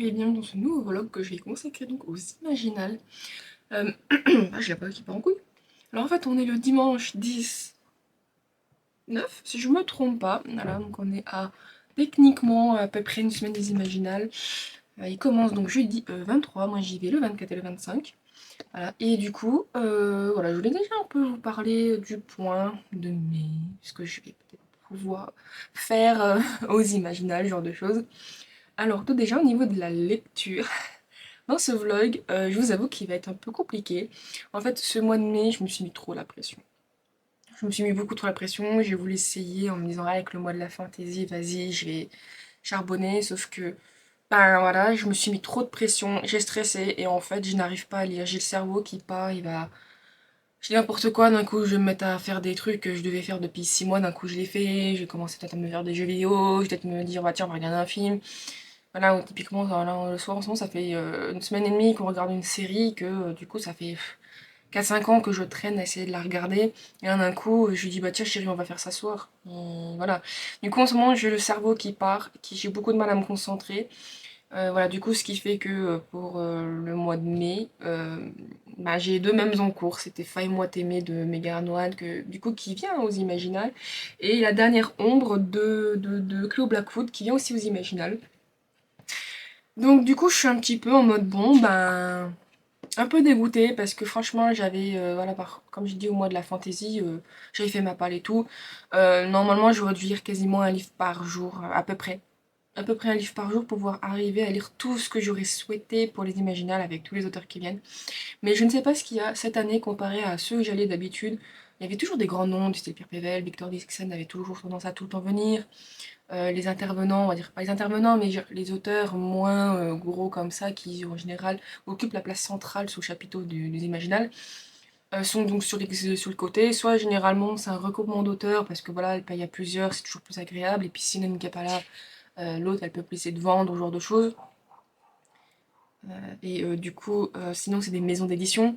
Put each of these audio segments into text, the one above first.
et bienvenue dans ce nouveau vlog que je vais consacrer donc aux Imaginales. Ah, je l'ai pas qui part en couille. Alors en fait on est le dimanche 19, si je me trompe pas. Voilà, donc on est à techniquement à peu près une semaine des Imaginales. Il commence donc jeudi 23, moi j'y vais le 24 et le 25. Voilà, et du coup, voilà, je voulais déjà un peu vous parler du point de mai, ce que je vais peut-être pouvoir faire aux Imaginales, ce genre de choses. Alors tout déjà au niveau de la lecture, dans ce vlog, je vous avoue qu'il va être un peu compliqué. En fait, ce mois de mai, je me suis mis trop la pression. Je me suis mis beaucoup trop la pression, j'ai voulu essayer en me disant, ah, avec le mois de la fantaisie, vas-y, je vais charbonner, sauf que, ben voilà, je me suis mis trop de pression, j'ai stressé, et en fait, je n'arrive pas à lire. J'ai le cerveau qui part, il va... Je dis n'importe quoi, d'un coup je vais me mettre à faire des trucs que je devais faire depuis 6 mois, d'un coup je les fais, je vais commencer peut-être à me faire des jeux vidéo, je vais peut-être me dire, bah tiens, on va regarder un film. Voilà, typiquement, voilà, le soir en ce moment, ça fait une semaine et demie qu'on regarde une série, que du coup, ça fait 4-5 ans que je traîne à essayer de la regarder. Et là, d'un coup, je lui dis, bah tiens, chérie, on va faire ça ce soir. Et voilà. Du coup, en ce moment, j'ai le cerveau qui part, j'ai beaucoup de mal à me concentrer. Voilà, du coup, ce qui fait que pour le mois de mai, bah, j'ai deux mêmes en cours. C'était Faille-moi t'aimer de Megan One, que, du coup, qui vient aux Imaginales. Et la dernière ombre de Chloé Blackwood, qui vient aussi aux Imaginales. Donc du coup je suis un petit peu en mode bon ben un peu dégoûtée parce que franchement j'avais voilà comme j'ai dit au mois de la fantaisie j'avais fait ma palle et tout. Normalement j'aurais dû lire quasiment un livre par jour à peu près un livre par jour pour pouvoir arriver à lire tout ce que j'aurais souhaité pour les Imaginales avec tous les auteurs qui viennent. Mais je ne sais pas ce qu'il y a cette année comparé à ceux que j'allais d'habitude. Il y avait toujours des grands noms du style Pierre Pével, Victor Dixon avait toujours tendance à tout le temps venir. Les intervenants, on va dire pas les intervenants, mais les auteurs moins gros comme ça, qui en général occupent la place centrale sous le chapiteau des Imaginales, sont donc sur le côté. Soit généralement c'est un regroupement d'auteurs, parce que voilà, il y a plusieurs, c'est toujours plus agréable, et puis si l'une n'est pas là, l'autre elle peut plus essayer de vendre, ce genre de choses. Et du coup, sinon c'est des maisons d'édition.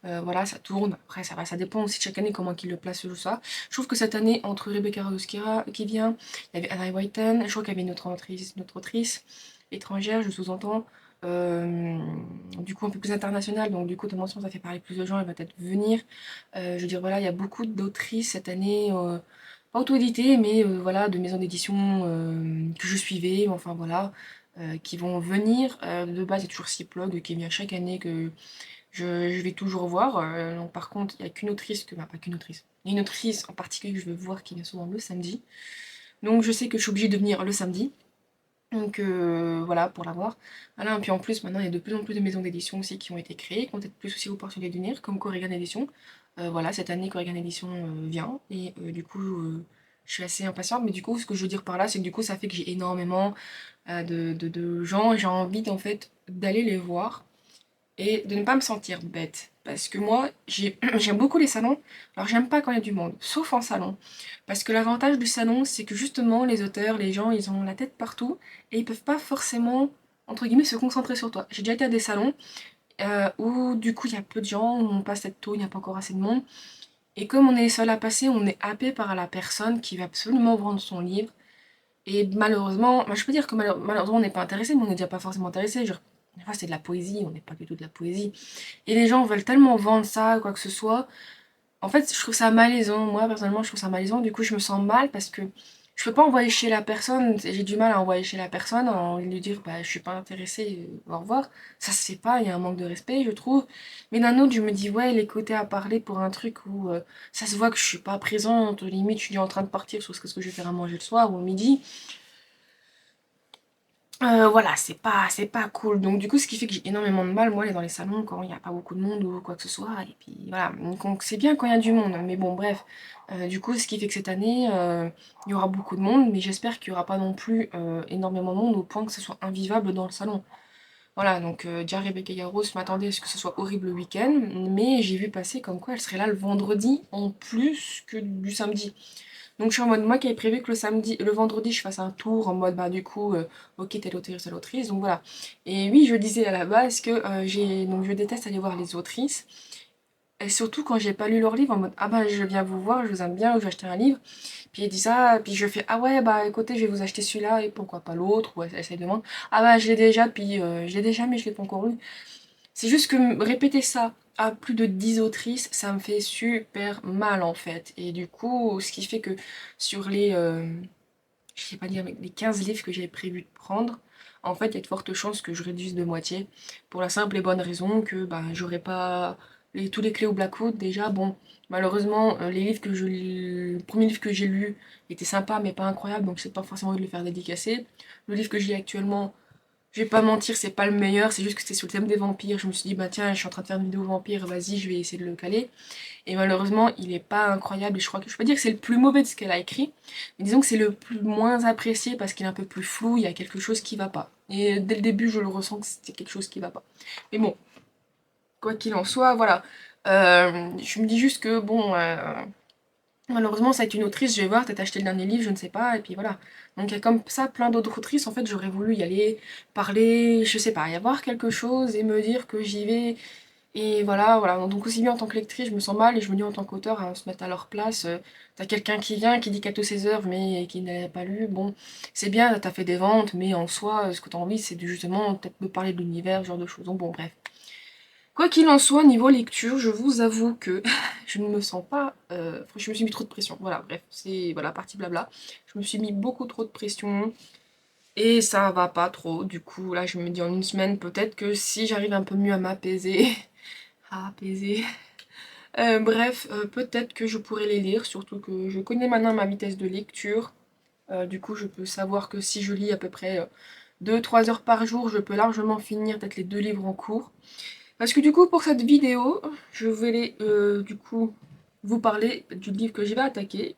Voilà, ça tourne. Après, ça va, ça dépend aussi de chaque année comment ils le placent tout ça. Je trouve que cette année, entre Rebecca Rosquera qui vient, il y avait Anna Whiten, je crois qu'il y avait une autre autrice étrangère, je sous-entends. Euh, du coup, un peu plus internationale, donc du coup, attention, ça fait parler plus de gens, elle va peut-être venir. Je veux dire, voilà, il y a beaucoup d'autrices cette année, pas auto-éditées, mais voilà, de maisons d'édition que je suivais, enfin voilà, qui vont venir. De base, il y a toujours Ciplog qui vient chaque année que je vais toujours voir. Donc, par contre, il n'y a qu'une autrice, bah, pas qu'une autrice. Il y a une autrice en particulier que je veux voir qui vient souvent le samedi. Donc je sais que je suis obligée de venir le samedi. Donc voilà, pour la voir. Voilà, et puis en plus, maintenant, il y a de plus en plus de maisons d'édition aussi qui ont été créées, qui ont peut-être plus aussi l'opportunité de venir, comme Corrigan Édition. Voilà, cette année, Corrigan Édition vient. Et du coup, je suis assez impatiente. Mais du coup, ce que je veux dire par là, c'est que du coup, ça fait que j'ai énormément de gens. J'ai envie, en fait, d'aller les voir et de ne pas me sentir bête. Parce que moi, j'aime beaucoup les salons. Alors, j'aime pas quand il y a du monde, sauf en salon. Parce que l'avantage du salon, c'est que justement, les auteurs, les gens, ils ont la tête partout et ils peuvent pas forcément, entre guillemets, se concentrer sur toi. J'ai déjà été à des salons où, du coup, il y a peu de gens, on passe cette tour, il n'y a pas encore assez de monde. Et comme on est seul à passer, on est happé par la personne qui va absolument vendre son livre. Et malheureusement, je peux dire que malheureusement on n'est pas intéressé, mais on n'est déjà pas forcément intéressé. Genre, enfin, c'est de la poésie, on n'est pas du tout de la poésie. Et les gens veulent tellement vendre ça, quoi que ce soit. En fait, je trouve ça malaisant. Moi, personnellement, je trouve ça malaisant. Du coup, je me sens mal parce que je peux pas envoyer chez la personne. J'ai du mal à envoyer chez la personne en lui dire, bah, je suis pas intéressée, au revoir. Ça se fait pas, il y a un manque de respect, je trouve. Mais d'un autre, je me dis, ouais, l'écouter à parler pour un truc où ça se voit que je suis pas présente. Limite, je suis en train de partir sur ce que je vais faire à manger le soir ou au midi. Voilà, c'est pas cool. Donc du coup, ce qui fait que j'ai énormément de mal, moi, aller dans les salons quand il n'y a pas beaucoup de monde ou quoi que ce soit. Et puis voilà, donc c'est bien quand il y a du monde. Mais bon, bref. Du coup, ce qui fait que cette année, il y aura beaucoup de monde, mais j'espère qu'il n'y aura pas non plus énormément de monde au point que ce soit invivable dans le salon. Voilà, donc déjà Rebecca Yarros m'attendait à ce que ce soit horrible le week-end, mais j'ai vu passer comme quoi elle serait là le vendredi en plus que du samedi. Donc je suis en mode, moi qui avais prévu que le vendredi, je fasse un tour en mode, bah du coup, ok, telle autrice, donc voilà. Et oui, je disais à la base que donc je déteste aller voir les autrices. Et surtout quand j'ai pas lu leur livre, en mode ah bah je viens vous voir, je vous aime bien, ou je vais acheter un livre. Puis il dit ça, puis je fais ah ouais bah écoutez, je vais vous acheter celui-là et pourquoi pas l'autre, ou elle demande ah bah je l'ai déjà, puis je l'ai déjà mais je l'ai pas encore lu. C'est juste que répéter ça à plus de 10 autrices, ça me fait super mal en fait. Et du coup, ce qui fait que sur je sais pas dire, les 15 livres que j'avais prévu de prendre, en fait, il y a de fortes chances que je réduise de moitié. Pour la simple et bonne raison que bah, j'aurais pas tous les clés au Blackwood. Déjà, bon, malheureusement, le premier livre que j'ai lu était sympa, mais pas incroyable, donc c'est pas forcément envie de le faire dédicacer. Le livre que je lis actuellement, je vais pas mentir, c'est pas le meilleur, c'est juste que c'était sur le thème des vampires. Je me suis dit, bah tiens, je suis en train de faire une vidéo vampire, vas-y, je vais essayer de le caler. Et malheureusement, il est pas incroyable. Et je crois que je peux pas dire que c'est le plus mauvais de ce qu'elle a écrit, mais disons que c'est le plus moins apprécié parce qu'il est un peu plus flou, il y a quelque chose qui va pas. Et dès le début, je le ressens que c'était quelque chose qui va pas. Mais bon, quoi qu'il en soit, voilà. Je me dis juste que bon, malheureusement, ça va être une autrice, je vais voir, peut-être acheter le dernier livre, je ne sais pas, et puis voilà. Donc il y a comme ça plein d'autres autrices, en fait, j'aurais voulu y aller, parler, je sais pas, y avoir quelque chose et me dire que j'y vais. Et voilà, voilà. Donc aussi bien en tant que lectrice, je me sens mal, et je me dis en tant qu'auteur, à se mettre à leur place, t'as quelqu'un qui vient, qui dit qu'à tous ses œuvres, mais qui n'a pas lu, bon, c'est bien, t'as fait des ventes, mais en soi, ce que t'as envie, c'est de justement peut-être me parler de l'univers, ce genre de choses. Donc bon, bref. Quoi qu'il en soit, niveau lecture, je vous avoue que je ne me sens pas... je me suis mis trop de pression. Voilà, bref, c'est voilà, partie blabla. Je me suis mis beaucoup trop de pression et ça va pas trop. Du coup, là, je me dis en une semaine, peut-être que si j'arrive un peu mieux à m'apaiser... à apaiser... bref, peut-être que je pourrais les lire, surtout que je connais maintenant ma vitesse de lecture. Du coup, je peux savoir que si je lis à peu près 2-3 heures par jour, je peux largement finir peut-être les 2 livres en cours. Parce que du coup, pour cette vidéo, je vais du coup vous parler du livre que je vais attaquer.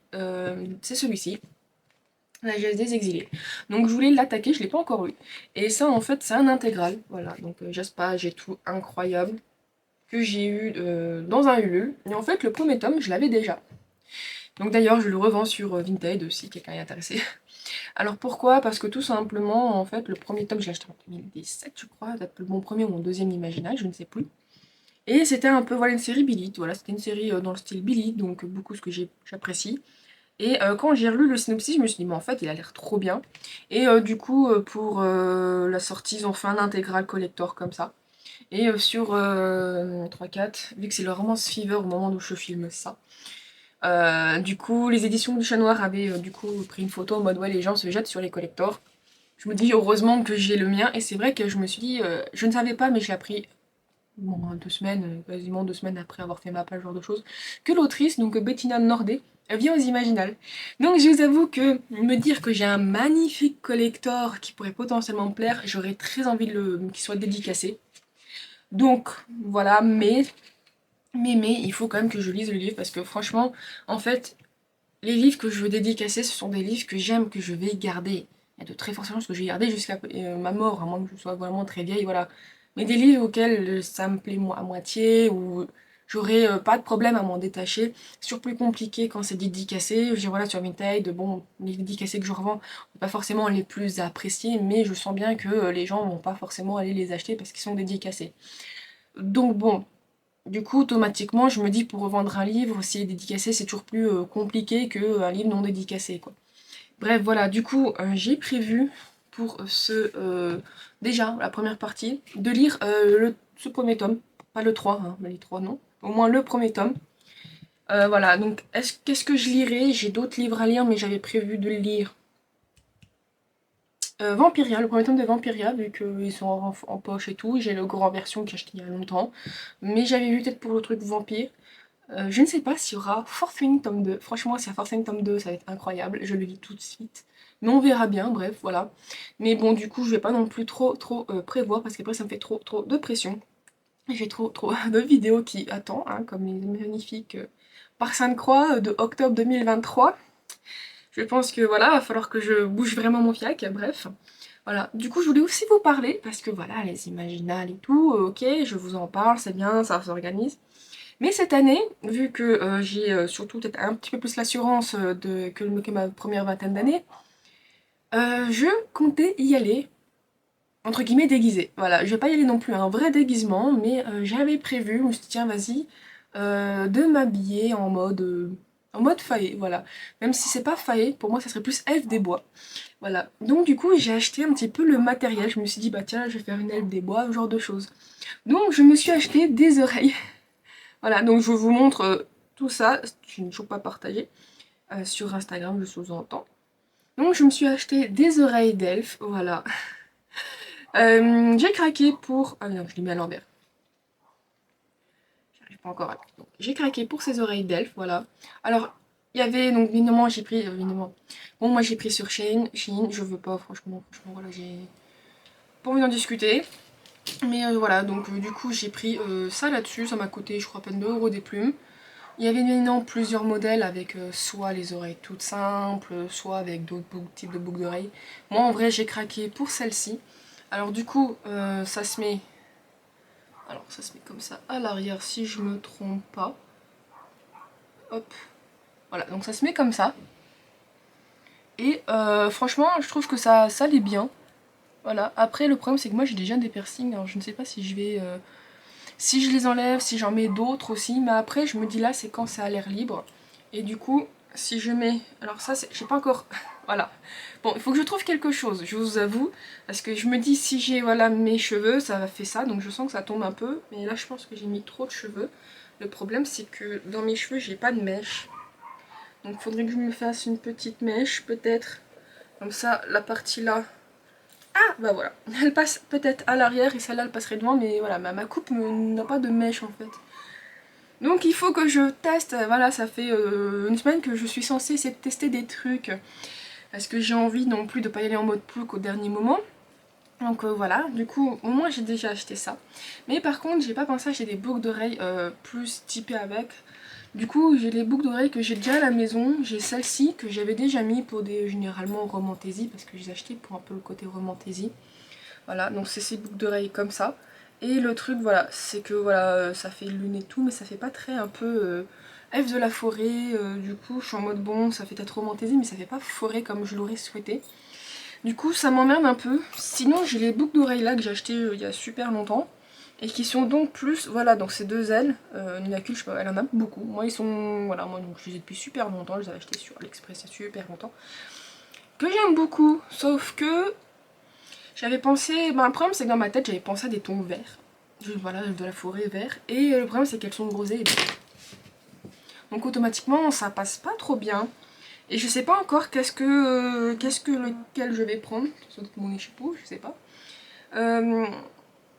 C'est celui-ci, La Geste des Exilés. Donc je voulais l'attaquer, je ne l'ai pas encore lu. Et ça, en fait, c'est un intégral. Voilà, donc j'espère, j'ai tout incroyable que j'ai eu dans un Ulule. Et en fait, le premier tome, je l'avais déjà. Donc d'ailleurs, je le revends sur Vinted si quelqu'un est intéressé. Alors pourquoi? Parce que tout simplement, en fait, le premier tome, je l'ai acheté en 2017, je crois, peut-être mon premier ou mon deuxième imaginal, je ne sais plus. Et c'était un peu, voilà, une série Billy, voilà, c'était une série dans le style Billy, donc beaucoup ce que j'apprécie. Et quand j'ai relu le synopsis, je me suis dit, mais en fait, il a l'air trop bien. Et du coup, pour la sortie, ils ont fait un intégral collector comme ça. Et sur 3-4, vu que c'est le Romance Fever au moment où je filme ça, du coup, les éditions du Chat Noir avaient du coup pris une photo en mode, ouais, les gens se jettent sur les collectors. Je me dis, heureusement que j'ai le mien, et c'est vrai que je me suis dit, je ne savais pas, mais je l'ai appris bon, 2 semaines, quasiment 2 semaines après avoir fait ma page, genre de choses, que l'autrice, donc Bettina Nordé, vient aux Imaginales. Donc je vous avoue que me dire que j'ai un magnifique collector qui pourrait potentiellement me plaire, j'aurais très envie qu'il soit dédicacé. Donc voilà, mais il faut quand même que je lise le livre parce que franchement, en fait, les livres que je veux dédicacer, ce sont des livres que j'aime, que je vais garder. Il y a de très fortes chances que je vais garder jusqu'à ma mort, à moins que je sois vraiment très vieille, voilà. Mais des livres auxquels ça me plaît moi à moitié, ou j'aurais pas de problème à m'en détacher. C'est toujours plus compliqué quand c'est dédicacé. Je dis voilà, sur Vinted, bon, les dédicacés que je revends, pas forcément les plus appréciés, mais je sens bien que les gens vont pas forcément aller les acheter parce qu'ils sont dédicacés. Donc bon, du coup, automatiquement, je me dis pour revendre un livre, s'il est dédicacé, c'est toujours plus compliqué qu'un livre non dédicacé, quoi. Bref, voilà, du coup, j'ai prévu pour déjà, la première partie, de lire ce premier tome. Pas le 3, hein, mais les 3 non. Au moins le premier tome. Voilà, donc qu'est-ce que je lirai? J'ai d'autres livres à lire, mais j'avais prévu de lire Vampiria, le premier tome de Vampiria, vu qu'ils sont en poche et tout. J'ai le grand version que j'ai acheté il y a longtemps. Mais j'avais vu peut-être pour le truc vampire. Je ne sais pas s'il y aura Fourth Wing tome 2. Franchement, si y a Fourth Wing tome 2, ça va être incroyable. Je le lis tout de suite. Mais on verra bien, bref, voilà. Mais bon, du coup, je vais pas non plus trop prévoir parce qu'après, ça me fait trop de pression. J'ai trop de vidéos qui attendent, hein, comme les magnifiques Par Sainte-Croix de octobre 2023. Je pense que voilà, va falloir que je bouge vraiment mon fiac, bref. Voilà, du coup je voulais aussi vous parler, parce que voilà, les imaginales et tout, ok, je vous en parle, c'est bien, ça s'organise. Mais cette année, vu que j'ai surtout peut-être un petit peu plus l'assurance que ma première vingtaine d'années, je comptais y aller, entre guillemets, déguisée. Voilà, je vais pas y aller non plus à un vrai déguisement, mais j'avais prévu, je me suis dit tiens vas-y, de m'habiller en mode faillé, voilà. Même si c'est pas faillé, pour moi ça serait plus elfe des bois. Voilà. Donc du coup j'ai acheté un petit peu le matériel. Je me suis dit bah tiens je vais faire une elfe des bois, ce genre de choses. Donc je me suis acheté des oreilles. Voilà, donc je vous montre tout ça. Je n'ai toujours pas partagé sur Instagram, je sous-entends. Donc je me suis acheté des oreilles d'elfe, voilà. J'ai craqué pour... Ah non, je l'ai mis à l'envers. J'arrive pas encore à... Donc, j'ai craqué pour ces oreilles d'elfe, voilà. Alors, il y avait, donc évidemment, j'ai pris... évidemment. Bon, moi j'ai pris sur Shein, je veux pas, franchement, voilà, j'ai pas envie d'en discuter. Mais voilà, donc du coup j'ai pris ça là-dessus, ça m'a coûté je crois à peine 2 euros des plumes. Il y avait maintenant plusieurs modèles avec soit les oreilles toutes simples, soit avec d'autres types de boucles d'oreilles. Moi en vrai j'ai craqué pour celle-ci. Alors du coup ça se met... Alors ça se met comme ça à l'arrière si je me trompe pas. Hop. Voilà, donc ça se met comme ça. Et franchement je trouve que ça l'est bien. Voilà, après le problème c'est que moi j'ai déjà des piercings, alors je ne sais pas si je vais... si je les enlève, si j'en mets d'autres aussi, mais après je me dis là c'est quand c'est à l'air libre. Et du coup, si je mets... Alors ça, je sais pas encore... Voilà. Bon, il faut que je trouve quelque chose, je vous avoue. Parce que je me dis si j'ai voilà, mes cheveux, ça va faire ça. Donc je sens que ça tombe un peu. Mais là je pense que j'ai mis trop de cheveux. Le problème c'est que dans mes cheveux j'ai pas de mèche. Donc il faudrait que je me fasse une petite mèche peut-être. Comme ça, la partie là... Ah bah voilà, elle passe peut-être à l'arrière et celle-là elle passerait devant, mais voilà, ma coupe n'a pas de mèche en fait. Donc il faut que je teste, voilà, ça fait une semaine que je suis censée essayer de tester des trucs. Parce que j'ai envie non plus de pas y aller en mode plouc au dernier moment. Donc voilà, du coup au moins j'ai déjà acheté ça. Mais par contre j'ai pas pensé à acheter des boucles d'oreilles plus typées avec. Du coup j'ai les boucles d'oreilles que j'ai déjà à la maison. J'ai celle-ci que j'avais déjà mis pour des généralement romantaisie. Parce que je les ai achetées pour un peu le côté romantaisie. Voilà, donc c'est ces boucles d'oreilles comme ça. Et le truc, voilà, c'est que voilà, ça fait lune et tout, mais ça fait pas très un peu elfe de la forêt. Du coup, je suis en mode bon, ça fait peut-être romantaisie, mais ça fait pas forêt comme je l'aurais souhaité. Du coup, ça m'emmerde un peu. Sinon, j'ai les boucles d'oreilles là que j'ai achetées il y a super longtemps. Et qui sont donc plus, voilà, donc ces deux ailes, Ninakul, je sais pas, elle en a beaucoup. Moi, ils sont, voilà, moi donc je les ai depuis super longtemps, je les ai achetés sur AliExpress il y a super longtemps. Que j'aime beaucoup, sauf que j'avais pensé, ben, le problème c'est que dans ma tête j'avais pensé à des tons verts. Voilà, de la forêt vert. Et le problème c'est qu'elles sont rosées. Donc automatiquement ça passe pas trop bien. Et je sais pas encore qu'est-ce que lequel je vais prendre. Sauf mon échapeau, je sais pas.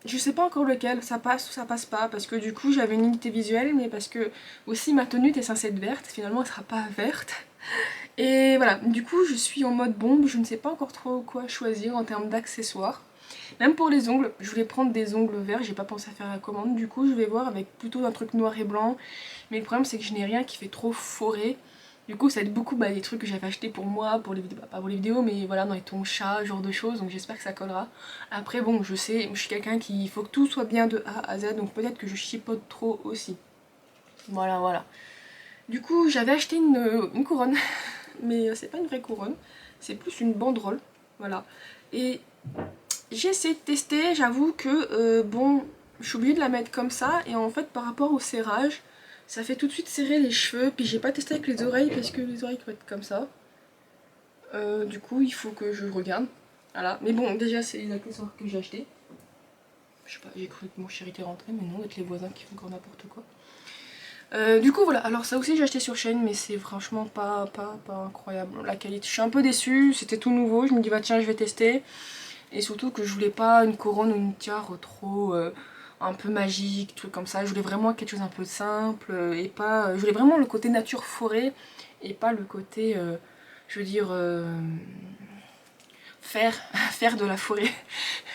Je sais pas encore lequel, ça passe ou ça passe pas. Parce que du coup j'avais une unité visuelle, mais parce que aussi ma tenue était censée être verte. Finalement elle sera pas verte. Et voilà, du coup je suis en mode bombe, je ne sais pas encore trop quoi choisir en termes d'accessoires. Même pour les ongles, je voulais prendre des ongles verts, j'ai pas pensé à faire la commande, du coup je vais voir avec plutôt un truc noir et blanc. Mais le problème c'est que je n'ai rien qui fait trop forêt. Du coup ça va être beaucoup des trucs que j'avais acheté pour moi, pour les vidéos, pas pour les vidéos, mais voilà dans les tons chat, ce genre de choses, donc j'espère que ça collera. Après bon, je sais, je suis quelqu'un qui, il faut que tout soit bien de A à Z, donc peut-être que je chipote trop aussi. Voilà, voilà. Du coup j'avais acheté une couronne, mais c'est pas une vraie couronne, c'est plus une banderole, voilà. Et j'ai essayé de tester, j'avoue que bon, je suis obligée de la mettre comme ça et en fait par rapport au serrage, ça fait tout de suite serrer les cheveux. Puis j'ai pas testé avec les oreilles parce que les oreilles peuvent être comme ça. Du coup il faut que je regarde. Voilà, mais bon déjà c'est les accessoires que j'ai acheté. Je sais pas, j'ai cru que mon chéri était rentré, mais non, avec les voisins qui font encore n'importe quoi. Du coup voilà, alors ça aussi j'ai acheté sur Shein mais c'est franchement pas incroyable. La qualité, je suis un peu déçue, c'était tout nouveau, je me dis bah tiens je vais tester. Et surtout que je voulais pas une couronne ou une tiare trop un peu magique, truc comme ça. Je voulais vraiment quelque chose un peu simple et pas... je voulais vraiment le côté nature forêt et pas le côté, je veux dire, faire, faire de la forêt.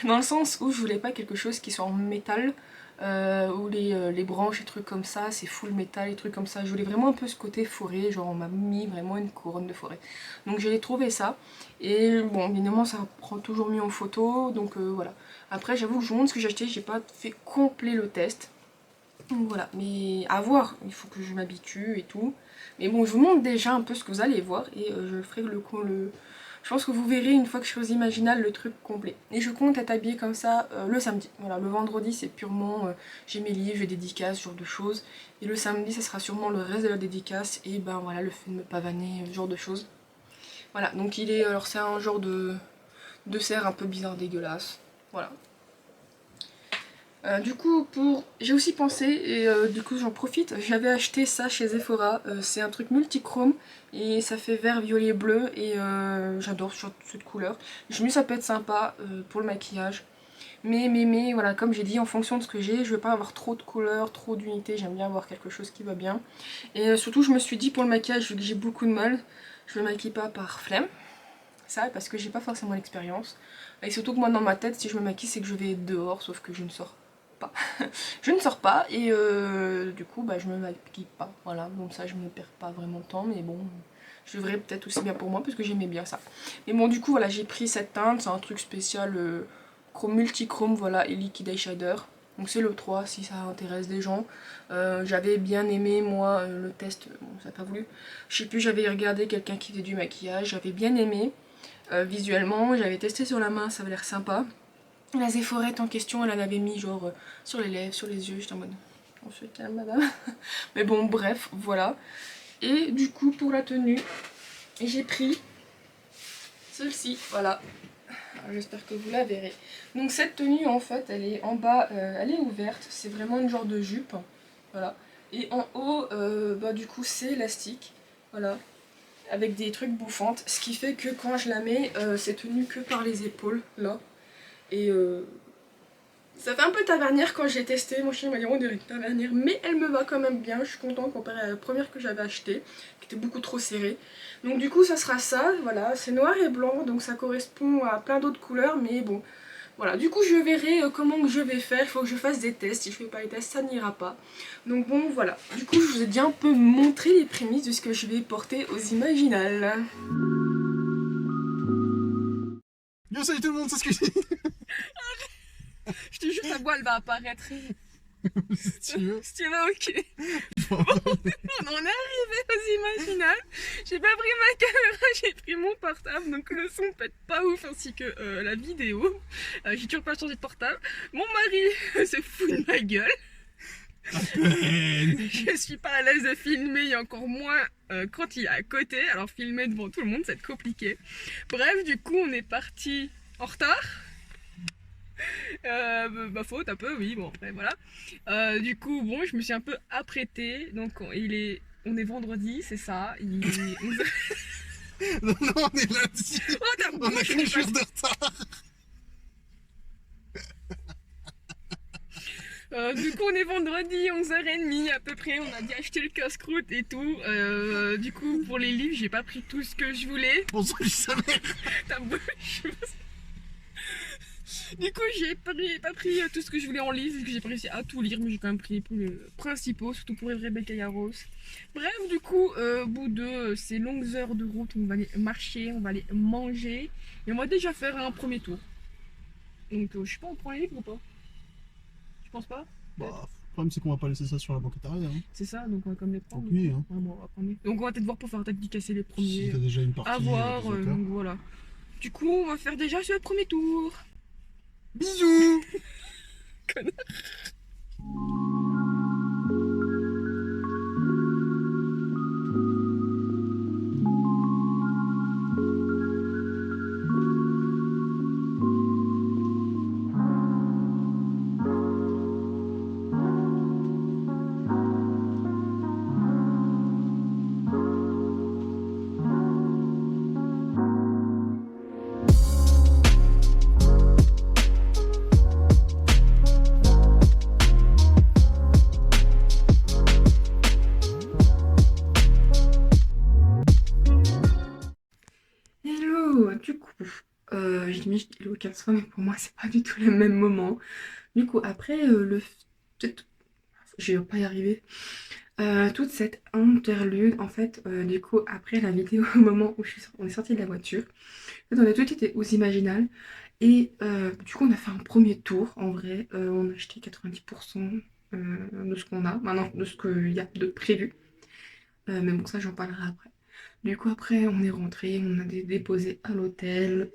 Dans le sens où je voulais pas quelque chose qui soit en métal, où les branches et trucs comme ça, c'est full métal et trucs comme ça. Je voulais vraiment un peu ce côté forêt, genre on m'a mis vraiment une couronne de forêt. Donc j'ai trouvé ça. Et bon, évidemment ça prend toujours mieux en photo, donc voilà. Après j'avoue que je vous montre ce que j'ai acheté, j'ai pas fait complet le test. Donc voilà, mais à voir, il faut que je m'habitue et tout. Mais bon, je vous montre déjà un peu ce que vous allez voir et je ferai Je pense que vous verrez une fois que je serai aux Imaginales le truc complet. Et je compte être habillée comme ça le samedi. Voilà, le vendredi c'est purement j'ai mes livres, j'ai dédicaces, ce genre de choses. Et le samedi ça sera sûrement le reste de la dédicace et ben voilà le film pavané, ce genre de choses. Voilà, donc il est, alors c'est un genre de serre un peu bizarre dégueulasse. Voilà. Du coup, j'ai aussi pensé, et du coup j'en profite, j'avais acheté ça chez Sephora, c'est un truc multichrome, et ça fait vert, violet, bleu, et j'adore cette couleur. Je me dis ça peut être sympa pour le maquillage, mais voilà, comme j'ai dit, en fonction de ce que j'ai, je veux pas avoir trop de couleurs, trop d'unités, j'aime bien avoir quelque chose qui va bien. Et surtout je me suis dit pour le maquillage, vu que j'ai beaucoup de mal, je me maquille pas par flemme, ça, parce que j'ai pas forcément l'expérience. Et surtout que moi dans ma tête, si je me maquille, c'est que je vais être dehors, sauf que je ne sors pas. Je ne sors pas et du coup bah, je me maquille pas. Voilà, donc ça je me perds pas vraiment de temps, mais bon, je devrais peut-être aussi bien pour moi parce que j'aimais bien ça. Mais bon, du coup voilà, j'ai pris cette teinte, c'est un truc spécial chrome multichrome, voilà, et liquid eyeshadow. Donc c'est le 3 si ça intéresse des gens. J'avais bien aimé moi le test, bon ça n'a pas voulu. Je sais plus, j'avais regardé quelqu'un qui faisait du maquillage, j'avais bien aimé. Visuellement, j'avais testé sur la main, ça avait l'air sympa. La Zephorette en question, elle en avait mis genre sur les lèvres, sur les yeux, j'étais en mode on se calme madame. Mais bon bref, voilà. Et du coup pour la tenue, j'ai pris celle-ci, voilà. J'espère que vous la verrez. Donc cette tenue en fait, elle est en bas, elle est ouverte, c'est vraiment une genre de jupe, voilà. Et en haut, bah du coup c'est élastique, voilà, avec des trucs bouffantes, ce qui fait que quand je la mets, c'est tenu que par les épaules, là. Et ça fait un peu tavernière quand j'ai testé, mon chien m'a dit on dirait une tavernière, mais elle me va quand même bien, je suis contente comparé à la première que j'avais achetée, qui était beaucoup trop serrée. Donc du coup ça sera ça, voilà, c'est noir et blanc, donc ça correspond à plein d'autres couleurs, mais bon, voilà, du coup je verrai comment je vais faire, il faut que je fasse des tests, si je fais pas les tests ça n'ira pas. Donc bon voilà, du coup je vous ai déjà un peu montré les prémices de ce que je vais porter aux Imaginales. Yo, salut tout le monde, c'est ce que j'ai. Je te jure ta voix elle va apparaître. Si tu veux. Si tu veux, ok. On en est arrivé aux Imaginales. J'ai pas pris ma caméra, j'ai pris mon portable, donc le son peut être pas ouf ainsi que la vidéo. J'ai toujours pas changé de portable. Mon mari se fout de ma gueule. Je suis pas à l'aise de filmer et encore moins quand il est à côté. Alors filmer devant tout le monde, c'est compliqué. Bref, du coup, on est parti en retard. Ma faute un peu, oui, bon après voilà. Du coup, bon, je me suis un peu apprêtée. Donc on est vendredi, c'est ça. Il est 11h. Non, non, on est lundi. Oh, t'as On a bouche, 15 jours de retard. Du coup, on est vendredi, 11h30 à peu près. On a dit acheter le casse-croûte et tout. Du coup, pour les livres, j'ai pas pris tout ce que je voulais. Bonsoir, sa mère. Ta bouche. Du coup, pas pris tout ce que je voulais en livre, parce que j'ai pas réussi à tout lire, mais j'ai quand même pris pour les principaux, surtout pour Rebecca Yarros. Bref, du coup, au bout de ces longues heures de route, on va aller marcher, on va aller manger, et on va déjà faire un premier tour. Donc, je sais pas, on prend les livres ou pas? Je pense pas. Bah, le problème, c'est qu'on va pas laisser ça sur la banquette arrière. Hein. C'est ça, donc on va comme les prendre. Donc oui, hein. Ouais, bon, on va prendre donc on va peut-être voir pour faire dédicacer les Si premiers. t'as déjà une partie À voir, des auteurs. donc voilà. Du coup, on va faire déjà ce premier tour. Bisous. Hello, du coup, j'ai mis hello 15 fois, mais pour moi, c'est pas du tout le même moment. Du coup, après je vais pas y arriver. Toute cette interlude, en fait, du coup, après la vidéo, au moment où on est sorti de la voiture, en fait, on a tout été aux Imaginales. Et du coup, on a fait un premier tour, en vrai. On a acheté 90% de ce qu'on a, maintenant de ce qu'il y a de prévu. Mais bon, ça, j'en parlerai après. Du coup, après, on est rentré, on a déposé à l'hôtel.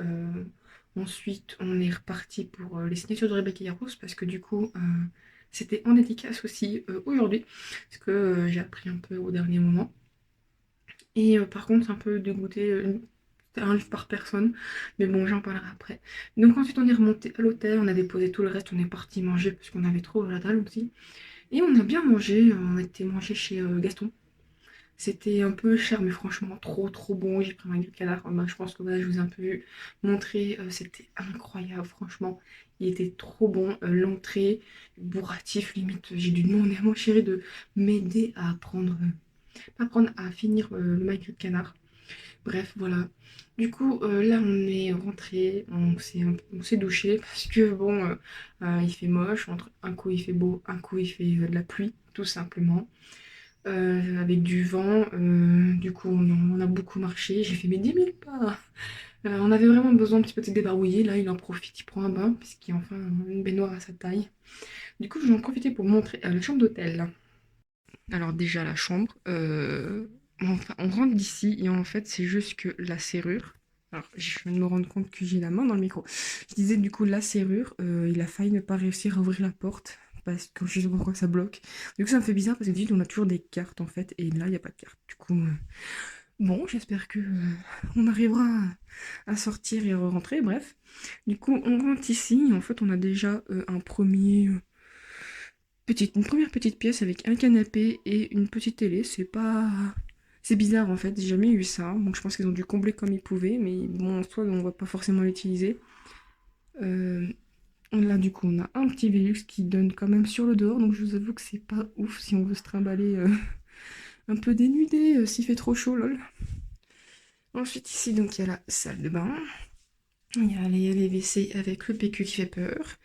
Ensuite, on est reparti pour les signatures de Rebecca Yarros parce que du coup, c'était en dédicace aussi aujourd'hui. Parce que j'ai appris un peu au dernier moment. Et par contre, c'est un peu dégoûté. C'était un livre par personne. Mais bon, j'en parlerai après. Donc ensuite, on est remonté à l'hôtel. On a déposé tout le reste. On est parti manger parce qu'on avait trop la dalle aussi. Et on a bien mangé. On a été manger chez Gaston. C'était un peu cher, mais franchement, trop trop bon. J'ai pris ma grille de canard. Bah, je pense que voilà, je vous ai un peu montré. C'était incroyable, franchement. Il était trop bon. L'entrée, bourratif, limite. J'ai dû demander à mon chéri de m'aider à prendre, pas prendre, à finir le ma grille de canard. Bref, voilà. Du coup, là, on est rentré. On s'est douché parce que bon, il fait moche. Entre un coup, il fait beau, un coup, il fait de la pluie, tout simplement avec du vent. Du coup, on a beaucoup marché. J'ai fait mes 10 000 pas. On avait vraiment besoin un petit peu de se débarbouiller. Là, il en profite, il prend un bain, puisqu'il y a enfin une baignoire à sa taille. Du coup, je vais en profiter pour montrer la chambre d'hôtel. Alors, déjà, la chambre. Enfin, on rentre d'ici et en fait, c'est juste que la serrure. Alors, je viens de me rendre compte que j'ai la main dans le micro. Je disais du coup, la serrure, il a failli ne pas réussir à ouvrir la porte parce que je sais pas pourquoi ça bloque. Du coup, ça me fait bizarre parce que d'habitude, on a toujours des cartes en fait et là, il n'y a pas de carte. Du coup, bon, j'espère que on arrivera à sortir et à rentrer. Bref, du coup, on rentre ici. En fait, on a déjà une première petite pièce avec un canapé et une petite télé. C'est pas. C'est bizarre en fait, j'ai jamais eu ça. Donc je pense qu'ils ont dû combler comme ils pouvaient, mais bon, en soi, on va pas forcément l'utiliser. Euh, Là, du coup, on a un petit Velux qui donne quand même sur le dehors, donc je vous avoue que c'est pas ouf si on veut se trimballer un peu dénudé s'il fait trop chaud, lol. Ensuite, ici, donc il y a la salle de bain. Il y a les WC avec le PQ qui fait peur.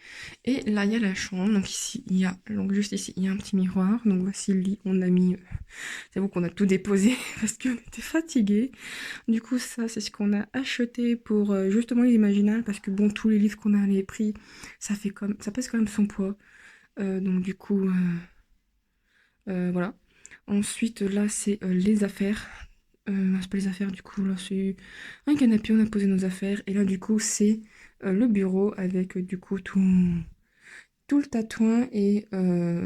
Et là, il y a la chambre. Donc ici, donc juste ici, il y a un petit miroir. Donc voici le lit. On a mis, j'avoue qu'on a tout déposé parce qu'on était fatigués. Du coup, ça, c'est ce qu'on a acheté pour justement les Imaginales parce que bon, tous les livres qu'on a les prix, ça pèse quand même son poids. Donc du coup, voilà. Ensuite, là, c'est les affaires. C'est pas les affaires, du coup, là, c'est un canapé, on a posé nos affaires. Et là, du coup, c'est le bureau avec, du coup, tout le tatouin. Et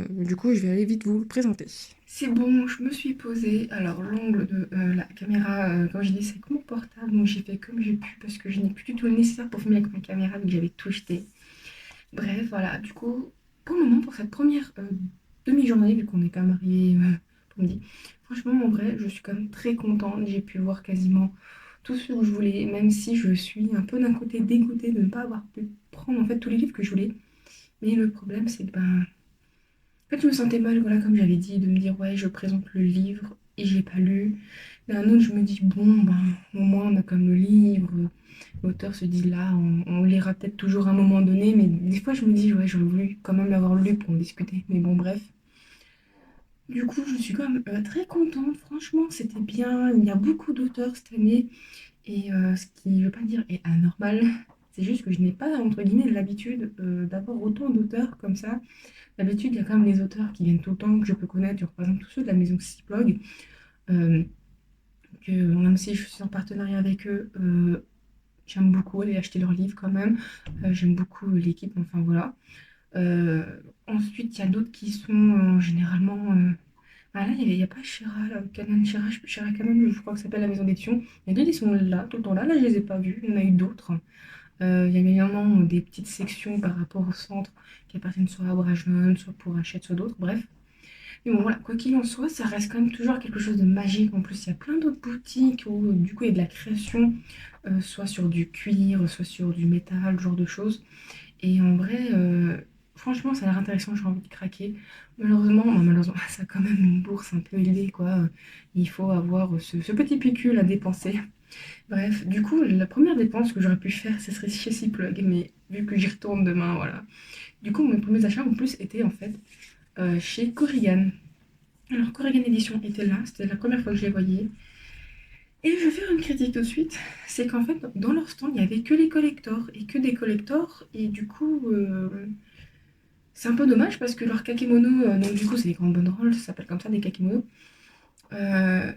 du coup, je vais aller vite vous le présenter. C'est bon, je me suis posée. Alors, l'angle de la caméra, comme je dis, c'est comme mon portable. Donc, j'ai fait comme j'ai pu parce que je n'ai plus du tout le nécessaire pour filmer avec ma caméra. Donc, j'avais tout jeté. Bref, voilà. Du coup, pour le moment, pour cette première demi-journée, vu qu'on est quand même arrivé pour midi, franchement, en vrai, je suis quand même très contente. J'ai pu voir quasiment tout ce que je voulais, même si je suis un peu d'un côté dégoûtée de ne pas avoir pu prendre en fait tous les livres que je voulais. Mais le problème, c'est que en fait, je me sentais mal, voilà, comme j'avais dit, de me dire ouais, je présente le livre et j'ai pas lu. D'un autre, je me dis bon, ben, au moins on a comme le livre. L'auteur se dit là, on lira peut-être toujours à un moment donné, mais des fois je me dis ouais, j'aurais voulu quand même l'avoir lu pour en discuter. Mais bon, bref. Du coup, je suis quand même très contente. Franchement, c'était bien. Il y a beaucoup d'auteurs cette année. Et ce qui, je veux pas dire, est anormal. C'est juste que je n'ai pas, entre guillemets, l'habitude d'avoir autant d'auteurs comme ça. D'habitude, il y a quand même les auteurs qui viennent tout le temps, que je peux connaître. Genre, par exemple, tous ceux de la maison Ciblog. Euh, Même si je suis en partenariat avec eux, j'aime beaucoup aller acheter leurs livres quand même. J'aime beaucoup l'équipe, enfin voilà. Euh, Ensuite, il y a d'autres qui sont généralement. Ah là, il y a pas Shira, là, Canon, Shira Canon, je crois que ça s'appelle la maison d'édition. Il y a d'autres qui sont là, tout le temps là. Là, je les ai pas vus. Il y en a eu d'autres. Il y a évidemment des petites sections par rapport au centre qui appartiennent soit à Brajlon, soit pour Hachette, soit d'autres. Bref. Mais bon, voilà, quoi qu'il en soit, ça reste quand même toujours quelque chose de magique. En plus, il y a plein d'autres boutiques où, du coup, il y a de la création, soit sur du cuir, soit sur du métal, ce genre de choses. Et en vrai, franchement, ça a l'air intéressant, j'ai envie de craquer. Malheureusement, ça a quand même une bourse un peu élevée, quoi. Il faut avoir ce petit pécule à dépenser. Bref, du coup, la première dépense que j'aurais pu faire, ce serait chez Ciplug, mais vu que j'y retourne demain, voilà. Du coup, mes premiers achats, en plus, étaient en fait chez Corrigan. Alors, Corrigan Edition était là, c'était la première fois que je les voyais. Et je vais faire une critique tout de suite, c'est qu'en fait, dans leur stand, il n'y avait que les collectors, et que des collectors, et du coup, c'est un peu dommage parce que leurs kakémonos, donc du coup, c'est des grandes banderoles, ça s'appelle comme ça, des kakémonos.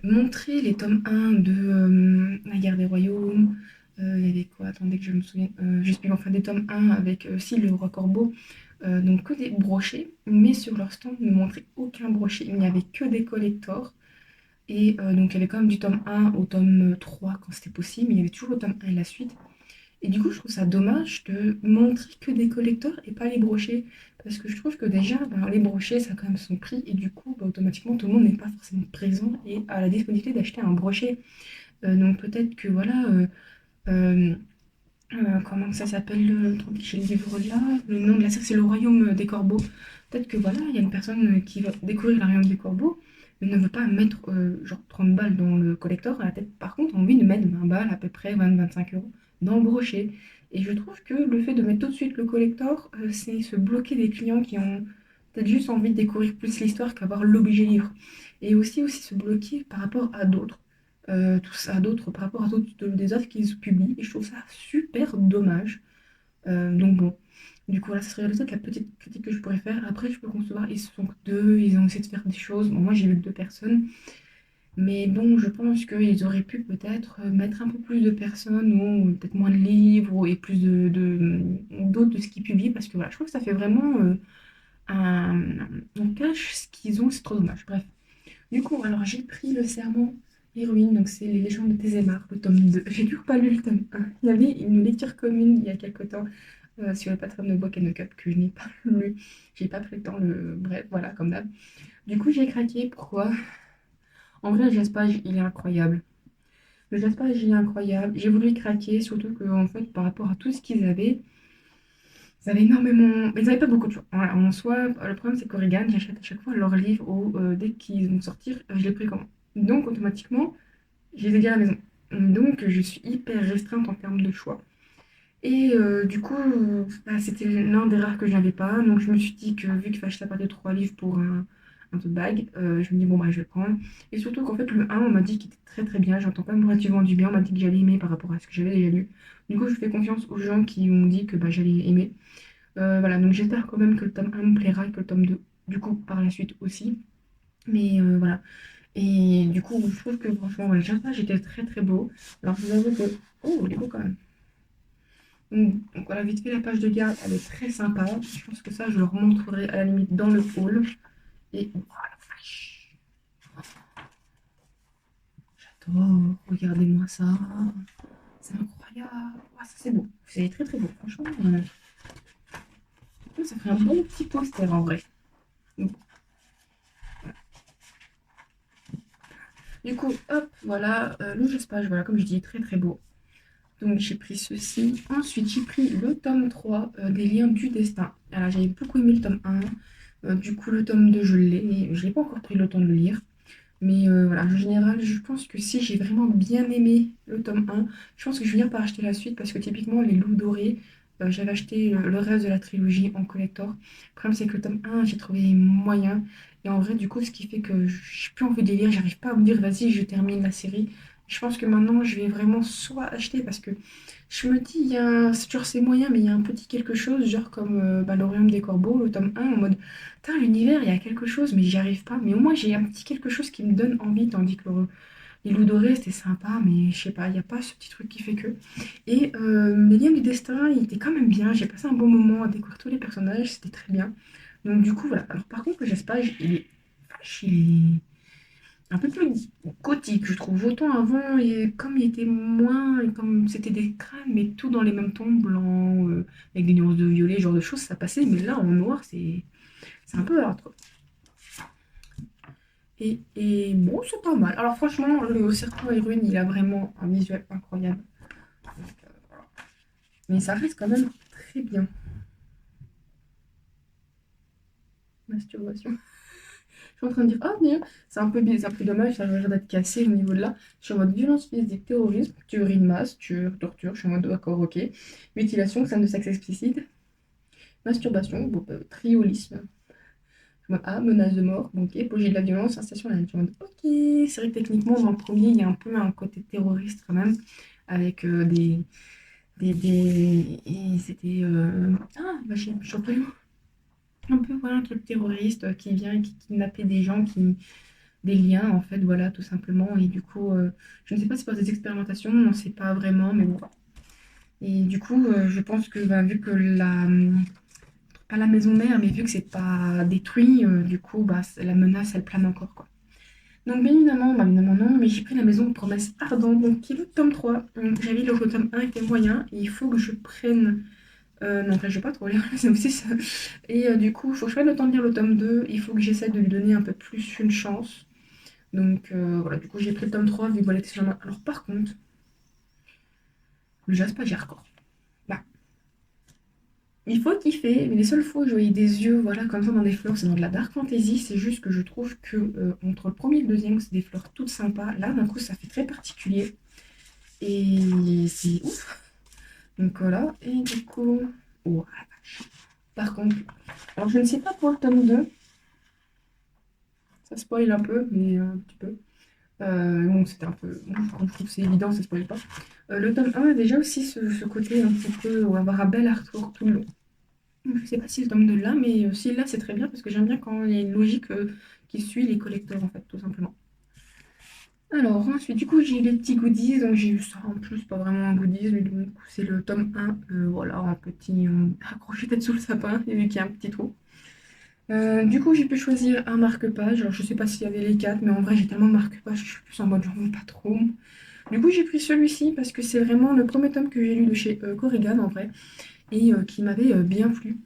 montrer les tomes 1 de La guerre des royaumes. Il y avait quoi? Attendez que je me souvienne. J'explique enfin des tomes 1 avec aussi le roi Corbeau. Donc que des brochets, mais sur leur stand ne montrait aucun brochet. Il n'y avait que des collectors. Et donc il y avait quand même du tome 1 au tome 3 quand c'était possible, mais il y avait toujours le tome 1 et la suite. Et du coup, je trouve ça dommage de montrer que des collecteurs et pas les brochets. Parce que je trouve que déjà, ben, les brochets, ça a quand même son prix. Et du coup, ben, automatiquement, tout le monde n'est pas forcément présent et a la disponibilité d'acheter un brochet. Donc peut-être que voilà, euh, comment ça s'appelle j'ai le livre là, le nom de la série, c'est Le Royaume des Corbeaux. Peut-être que voilà, il y a une personne qui va découvrir le Royaume des Corbeaux, mais ne veut pas mettre genre 30 balles dans le collector. Elle a peut-être par contre envie de mettre 20 balles, à peu près 20-25 € dans le brochet. Et je trouve que le fait de mettre tout de suite le collector, c'est se bloquer des clients qui ont peut-être juste envie de découvrir plus l'histoire qu'avoir l'objet livre. Et aussi se bloquer par rapport à d'autres tout ça d'autres par rapport à d'autres des offres qu'ils publient et je trouve ça super dommage. Donc bon, du coup, là, ça serait peut-être la petite critique que je pourrais faire. Après, je peux concevoir, ils sont que deux, ils ont essayé de faire des choses. Bon, moi, j'ai vu que deux personnes. Mais bon, je pense qu'ils auraient pu peut-être mettre un peu plus de personnes ou peut-être moins de livres et plus d'autres de ce qu'ils publient parce que voilà, je trouve que ça fait vraiment un, on cache ce qu'ils ont, c'est trop dommage. Bref. Du coup, alors j'ai pris le serment Héroïne, donc c'est les légendes de Tézémar, le tome 2. J'ai toujours pas lu le tome 1. Il y avait une lecture commune il y a quelque temps sur le Patreon de Book and Cup que je n'ai pas lu. J'ai pas pris le temps, bref, voilà, comme d'hab. Du coup, j'ai craqué. Pourquoi? En vrai, le Jaspage, il est incroyable. Le Jaspage, il est incroyable. J'ai voulu craquer, surtout que, en fait, par rapport à tout ce qu'ils avaient, ils avaient énormément. Ils n'avaient pas beaucoup de choix. Voilà, en soi, le problème, c'est qu'Origane, j'achète à chaque fois leurs livres ou dès qu'ils vont sortir, je les précommande. Donc, automatiquement, je les ai dit à la maison. Donc, je suis hyper restreinte en termes de choix. Et du coup, bah, c'était l'un des rares que je n'avais pas. Donc, je me suis dit que vu qu'il fallait acheter à partir de 3 livres pour un tote bag, je me dis, bon, bah, je vais le prendre. Et surtout qu'en fait, le un on m'a dit qu'il était très très bien. J'entends quand même relativement du bien. On m'a dit que j'allais aimer par rapport à ce que j'avais déjà lu. Du coup, je fais confiance aux gens qui m'ont dit que bah, j'allais aimer. Voilà, donc j'espère quand même que le tome 1 me plaira et que le tome 2 du coup, par la suite aussi. Mais voilà. Et du coup, je trouve que franchement, ouais, le chassage était très très beau. Alors, je vous avoue que. Oh, il est beau quand même. Donc, voilà, vite fait, la page de garde, elle est très sympa. Je pense que ça, je le remontrerai à la limite dans le hall. Et oh la vache, j'adore. Regardez-moi ça. C'est incroyable. Ah, ça, c'est beau. C'est très très beau. Franchement, ça fait un bon petit poster en vrai. Donc, du coup, hop, voilà, le Jaspage, voilà, comme je dis, très très beau. Donc j'ai pris ceci. Ensuite, j'ai pris le tome 3 des liens du destin. Alors j'avais beaucoup aimé le tome 1. Du coup, le tome 2, je l'ai. Je n'ai pas encore pris le temps de le lire. Mais voilà, en général, je pense que si j'ai vraiment bien aimé le tome 1, je pense que je vais finir par acheter la suite parce que typiquement, les loups dorés, j'avais acheté le reste de la trilogie en collector. Le problème, c'est que le tome 1, j'ai trouvé moyen. Et en vrai, du coup, ce qui fait que j'ai plus envie de les lire, j'arrive pas à me dire, vas-y, je termine la série. Je pense que maintenant, je vais vraiment soit acheter parce que je me dis, il y a genre c'est moyen, mais il y a un petit quelque chose, genre comme bah, l'Orium des Corbeaux, le tome 1, en mode, putain, l'univers, il y a quelque chose, mais j'y arrive pas. Mais au moins, j'ai un petit quelque chose qui me donne envie, tandis que les loups dorés, c'était sympa, mais je sais pas, il n'y a pas ce petit truc qui fait que. Et les liens du destin, il était quand même bien. J'ai passé un bon moment à découvrir tous les personnages, c'était très bien. Donc, du coup, voilà. Alors, par contre, le Jaspage, il est un peu plus gothique, je trouve. Autant avant, et comme il était moins, et comme c'était des crânes, mais tout dans les mêmes tons, blancs, avec des nuances de violet, ce genre de choses, ça passait. Mais là, en noir, c'est un peu hard, quoi. Et bon, c'est pas mal. Alors franchement, le serpent et ruine, il a vraiment un visuel incroyable. Donc, voilà. Mais ça reste quand même très bien. Masturbation. Je suis en train de dire, ah bien, c'est un peu bizarre, c'est un peu dommage, ça a l'air d'être cassé au niveau de là. Je suis en mode violence physique, terrorisme, tuerie de masse, tueur, torture, je suis en mode d'accord, ok. Mutilation, scène de sexe explicite, masturbation, bon, triolisme. Je suis en mode, ah, menace de mort, bon, ok, apologie de la violence, incitation à la haine. Je suis en mode, ok. C'est vrai que techniquement, dans le premier, il y a un peu un côté terroriste quand même, avec et c'était. Ah, bah, je suis un peu, voilà, un truc terroriste qui vient et qui kidnappait des gens, qui des liens, en fait, voilà, tout simplement. Et du coup, je ne sais pas si c'est pour des expérimentations, on ne sait pas vraiment, mais bon. Et du coup, je pense que bah, vu que pas la maison mère, mais vu que c'est pas détruit, du coup, bah, la menace, elle plane encore, quoi. Donc, bien évidemment, bah, évidemment non, mais j'ai pris la maison promesse ardente, donc qui est le tome 3. Donc, j'avais le tome 1 était moyen, et il faut que je prenne. Non, là, je vais pas trop lire le tome 6. Et du coup, il faut que je prenne le temps de lire le tome 2. Il faut que j'essaie de lui donner un peu plus une chance. Donc, voilà, du coup, j'ai pris le tome 3 vu qu'il était sur la main. Alors, par contre, le Jasper Hardcore. Bah, il faut kiffer, mais les seules fois où je voyais des yeux, voilà, comme ça dans des fleurs, c'est dans de la dark fantasy. C'est juste que je trouve que entre le premier et le deuxième, c'est des fleurs toutes sympas. Là, d'un coup, ça fait très particulier. Et c'est ouf. Donc voilà. Et du coup. Oh, la vache. Par contre. Alors je ne sais pas pour le tome 2. Ça spoil un peu, mais un petit peu. Bon, c'était un peu. Bon, je trouve que c'est évident, ça spoil pas. Le tome 1 a déjà aussi ce côté un petit peu. On va avoir un bel artwork tout le long. Je sais pas si le tome 2 là, mais s'il là, c'est très bien parce que j'aime bien quand il y a une logique qui suit les collecteurs, en fait, tout simplement. Alors, ensuite, du coup, j'ai les petits goodies. Donc, j'ai eu ça en plus, pas vraiment un goodies, mais donc, c'est le tome 1. Voilà, en petit, accroché tête sous le sapin, et vu qu'il y a un petit trou. Du coup, j'ai pu choisir un marque-page. Alors, je sais pas s'il y avait les quatre, mais en vrai, j'ai tellement de marque-pages, je suis plus en mode, j'en veux pas trop. Du coup, j'ai pris celui-ci parce que c'est vraiment le premier tome que j'ai lu de chez Corrigan, en vrai, et qui m'avait bien plu.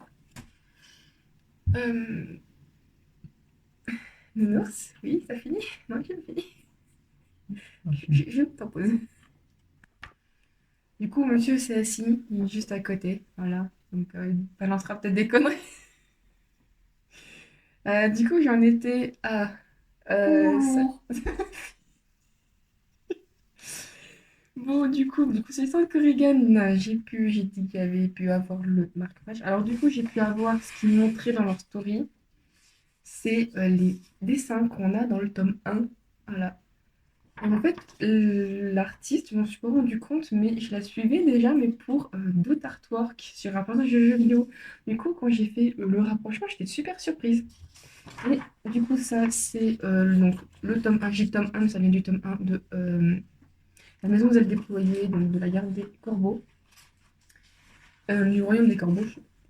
Euh... Nounours, oui, ça finit? Non, j'ai fini. Je t'impose. Du coup, monsieur s'est assis, il est juste à côté, voilà. Donc, il balancera peut-être des conneries. Du coup, j'en étais à ça. Ouh. Bon, du coup, c'est ça que Regan, j'ai dit qu'il y avait pu avoir le marque-page. Alors, du coup, j'ai pu avoir ce qu'ils montraient dans leur story. C'est les dessins qu'on a dans le tome 1. Voilà. Et en fait, l'artiste, je m'en suis pas rendu compte, mais je la suivais déjà, mais pour d'autres artworks sur un personnage de jeu vidéo. Du coup, quand j'ai fait le rapprochement, j'étais super surprise. Et du coup, ça, c'est donc, le tome 1. J'ai le tome 1, ça vient du tome 1 de La maison où vous êtes déployée, donc de la garde des corbeaux, du royaume des corbeaux.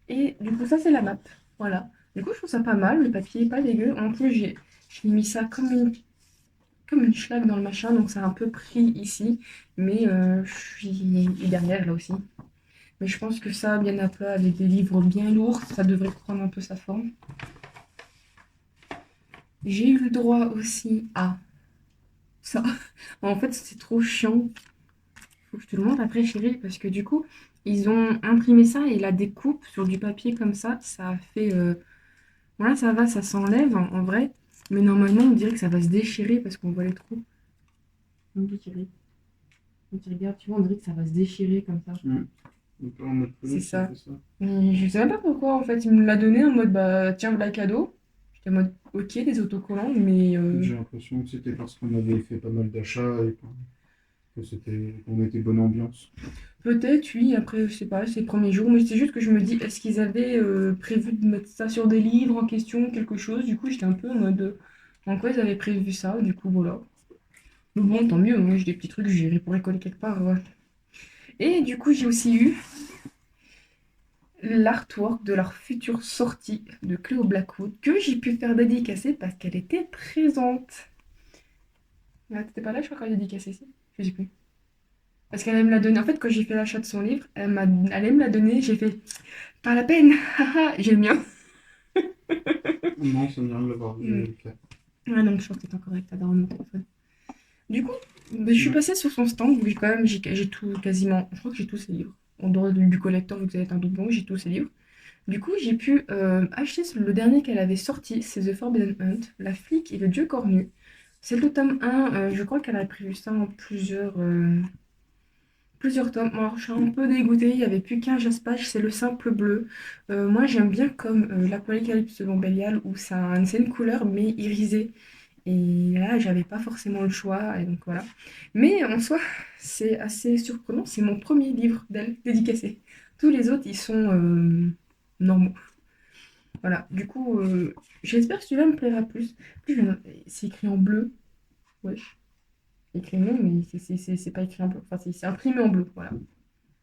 Et du coup, ça, c'est la map. Voilà. Du coup, je trouve ça pas mal. Le papier est pas dégueu. En plus, j'ai mis ça comme une schlag dans le machin, donc ça a un peu pris ici. Mais je suis et derrière, là aussi. Mais je pense que ça, bien à plat, avec des livres bien lourds, ça devrait prendre un peu sa forme. J'ai eu le droit aussi à ça. En fait, c'est trop chiant. Faut que je te le montre après, chérie, parce que du coup, ils ont imprimé ça et la découpe sur du papier comme ça a fait. Voilà, ça va, ça s'enlève en vrai. Mais normalement, on dirait que ça va se déchirer parce qu'on voit les trous. On dit, chérie. Quand tu regardes, tu vois, on dirait que ça va se déchirer comme ça. C'est ça. Mais je sais même pas pourquoi, en fait. Il me l'a donné en mode, bah, tiens, voilà cadeau. J'étais en mode, ok, des autocollants, mais. J'ai l'impression que c'était parce qu'on avait fait pas mal d'achats et qu'on était bonne ambiance. Peut-être, oui, après, je sais pas, c'est les premiers jours, mais c'est juste que je me dis, est-ce qu'ils avaient prévu de mettre ça sur des livres en question, quelque chose? Du coup, j'étais un peu en mode, en quoi ils avaient prévu ça? Du coup, voilà. Mais bon, tant mieux, moi j'ai des petits trucs, j'irai pour rigoler quelque part, ouais. Et du coup, j'ai aussi eu l'artwork de leur future sortie de Cléo Blackwood que j'ai pu faire dédicacer parce qu'elle était présente. Ah, t'étais pas là, je crois, quand j'ai dédicacé ici? Je sais plus. Parce qu'elle allait me la donner. En fait, quand j'ai fait l'achat de son livre, elle allait me la donner, j'ai fait, pas la peine, haha, j'ai le mien. Non, ça ne vient de l'avoir Hmm. vu. Ah non, je pense que t'es encore avec ta daronne, mon téléphone. Du coup, bah, je suis passée sur son stand, où j'ai tout quasiment, je crois que j'ai tous ses livres. En dehors du collector, vu que vous avez un doublon, j'ai tous ses livres. Du coup, j'ai pu acheter le dernier qu'elle avait sorti, c'est The Forbidden Hunt, La flic et le dieu cornu. C'est le tome 1, je crois qu'elle a prévu ça en plusieurs tomes. Bon, alors, je suis un peu dégoûtée, il n'y avait plus qu'un jaspage, c'est le simple bleu. Moi, j'aime bien comme l'Apocalypse selon Bélial, où c'est une couleur, mais irisée. Et là, j'avais pas forcément le choix, et donc voilà. Mais en soi, c'est assez surprenant, c'est mon premier livre d'elle dédicacé. Tous les autres, ils sont normaux. Voilà, du coup, j'espère que celui-là me plaira plus. Plus, c'est écrit en bleu. Wesh. C'est écrit non, mais c'est pas écrit en bleu. Enfin, c'est imprimé en bleu. Voilà,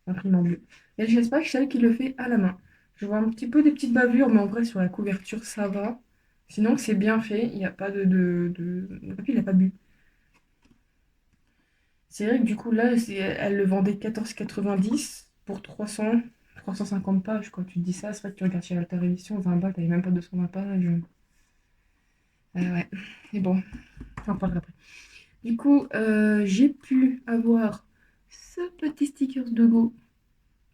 imprimé en bleu. Et j'espère que c'est celle qui le fait à la main. Je vois un petit peu des petites bavures, mais en vrai, sur la couverture, ça va. Sinon, c'est bien fait. Il n'y a pas Le papier, il n'a pas bu. C'est vrai que du coup, là, elle le vendait 14,90 pour 350 pages. Quand tu dis ça, c'est vrai que tu regardes chez Alta Révision, 20 balles, t'avais même pas 220 pages. Ouais, mais bon, j'en parlerai après. Du coup, j'ai pu avoir ce petit sticker de Go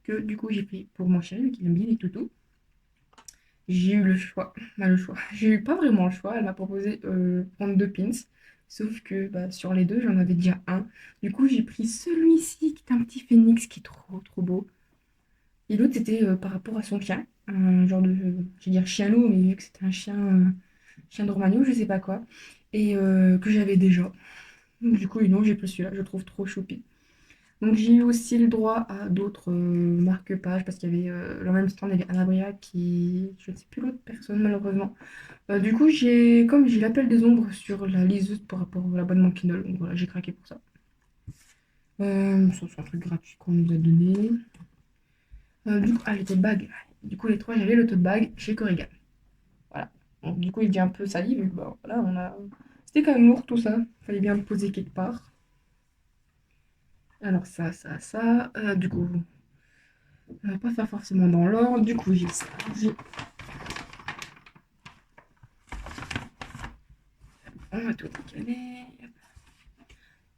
que du coup j'ai pris pour mon chéri, qui aime bien les toutous. J'ai eu le choix, le choix. J'ai eu pas vraiment le choix. Elle m'a proposé de prendre deux pins, sauf que bah, sur les deux, j'en avais déjà un. Du coup, j'ai pris celui-ci qui est un petit phénix qui est trop trop beau. Et l'autre, c'était par rapport à son chien, un genre de, je vais dire chien loup, mais vu que c'était un chien de Romagnou, je sais pas quoi, et que j'avais déjà. Du coup, non, j'ai pris celui-là, je le trouve trop choupi. Donc j'ai eu aussi le droit à d'autres marque-pages parce qu'il y avait le même stand, il y avait Anabria qui... Je ne sais plus l'autre personne malheureusement. Du coup, comme j'ai l'appel des ombres sur la liseuse par rapport à l'abonnement Kindle, donc voilà, j'ai craqué pour ça. Ça, c'est un truc gratuit qu'on nous a donné. Du coup, le tote bag. Du coup, les trois, j'avais le tote bag chez Corrigan. Voilà. Donc, du coup, il devient un peu sali, vu que bah, voilà, C'était quand même lourd tout ça. Fallait bien le poser quelque part. Alors ça. Du coup, on va pas faire forcément dans l'ordre. Du coup, j'ai ça. On va tout décaler.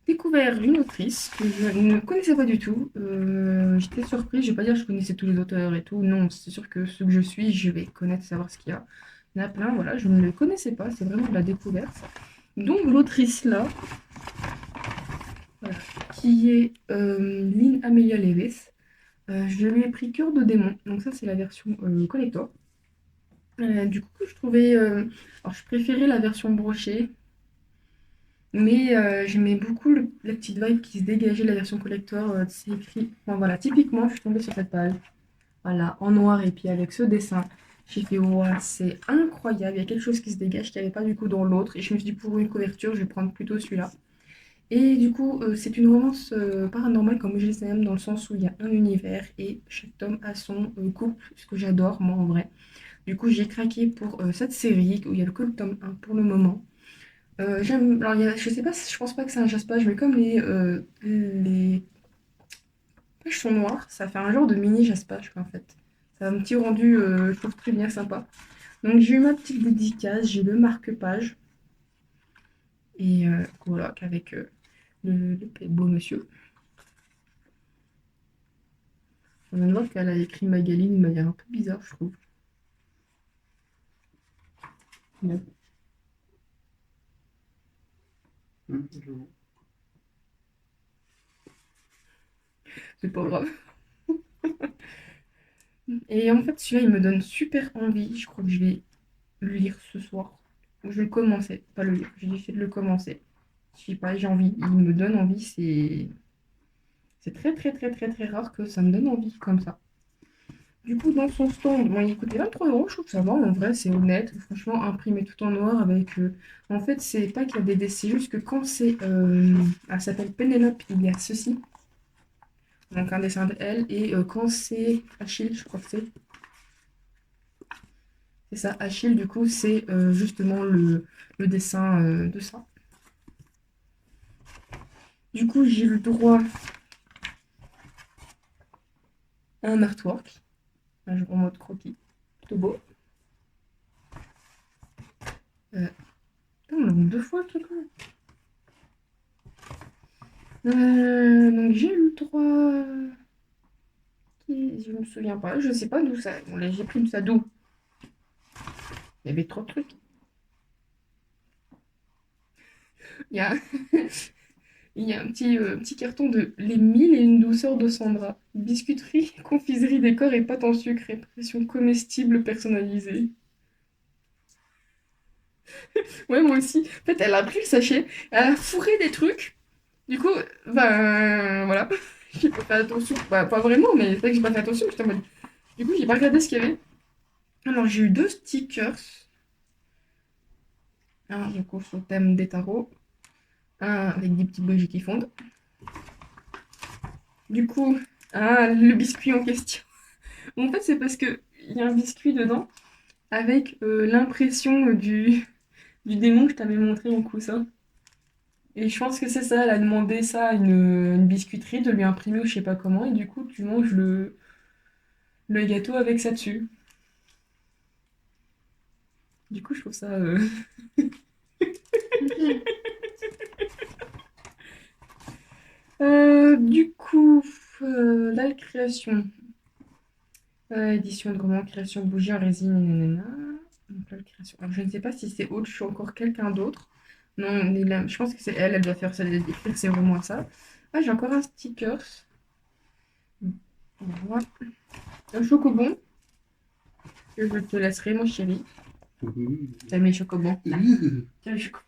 Découvert une autrice que je ne connaissais pas du tout. J'étais surprise. Je vais pas dire que je connaissais tous les auteurs et tout. Non, c'est sûr que ceux que je suis, je vais connaître, savoir ce qu'il y a. Il y en a plein, voilà, je ne le connaissais pas. C'est vraiment de la découverte. Donc l'autrice là, voilà, qui est Lynn Amelia Lewis. Je lui ai pris Cœur de démon. Donc ça, c'est la version collector. Du coup, je trouvais... alors, je préférais la version brochée, mais j'aimais beaucoup la petite vibe qui se dégageait de la version collector. C'est écrit... Bon, voilà, typiquement, je suis tombée sur cette page. Voilà, en noir et puis avec ce dessin. J'ai fait, ouais, c'est incroyable. Il y a quelque chose qui se dégage qu'il n'y avait pas du coup dans l'autre. Et je me suis dit, pour une couverture, je vais prendre plutôt celui-là. Et du coup, c'est une romance paranormale comme je les aime, dans le sens où il y a un univers et chaque tome a son couple, ce que j'adore, moi, en vrai. Du coup, j'ai craqué pour cette série où il y a que le tome 1 pour le moment. J'aime, alors je sais pas, je pense pas que c'est un jaspage, mais comme les pages sont noires, ça fait un genre de mini jaspage en fait. Ça a un petit rendu, je trouve très bien sympa. Donc j'ai eu ma petite dédicace, j'ai le marque-page et voilà, avec le beau monsieur. On vient de voir qu'elle a écrit Magali d'une manière un peu bizarre, je trouve. Ouais, Je vois. c'est pas grave. Et en fait, celui-là, il me donne super envie. Je crois que je vais le lire ce soir. Ou je vais le commencer, pas le lire. J'ai essayé de le commencer. Je sais pas, j'ai envie. Il me donne envie. C'est très, très, très, très, très rare que ça me donne envie comme ça. Du coup, dans son stand, bon, il coûtait 23 €. Je trouve que ça va. En vrai, c'est honnête. Franchement, imprimé tout en noir avec. En fait, c'est pas qu'il y a des dessins, c'est juste que quand c'est. Elle s'appelle Pénélope, il y a ceci. Donc un dessin d'elle. Et quand c'est Achille, je crois que c'est ça, Achille, du coup, c'est justement le dessin de ça. Du coup, j'ai eu le droit à un artwork, un jeu en mode croquis, plutôt beau. On l'a deux fois le truc là. Donc j'ai eu le droit. Je me souviens pas, je sais pas d'où ça. Bon, là, j'ai pris ça d'où? Il y avait trop de trucs. Il y a, il y a un petit carton de Les mille et une douceurs de Sandra. Biscuiterie, confiserie, décor et pâte en sucre. Impression comestible personnalisée. Ouais, moi aussi. En fait, elle a pris le sachet, elle a fourré des trucs. Du coup, ben voilà. J'ai pas fait attention. Bah, pas vraiment, mais c'est vrai que j'ai pas fait attention. J'étais en mode... Du coup, j'ai pas regardé ce qu'il y avait. Alors, j'ai eu deux stickers. Un, du coup, sur le thème des tarots. Un avec des petits bougies qui fondent. Du coup, le biscuit en question. En fait, c'est parce que il y a un biscuit dedans avec l'impression du démon que je t'avais montré en coussin. Et je pense que c'est ça, elle a demandé ça à une biscuiterie de lui imprimer ou je sais pas comment, et du coup, tu manges le gâteau avec ça dessus. Du coup, je trouve ça. Ok. Du coup, la création. Édition de roman, création de bougies en résine, nanana. Donc là, création. Alors, je ne sais pas si c'est autre, je suis encore quelqu'un d'autre. Non, je pense que c'est elle, elle doit faire ça, écrire ses romans à ça. Ah, j'ai encore un sticker. Voilà. Un chocobon que je te laisserai, mon chéri. T'as mes chocobons. Là. Tiens, les chocobons.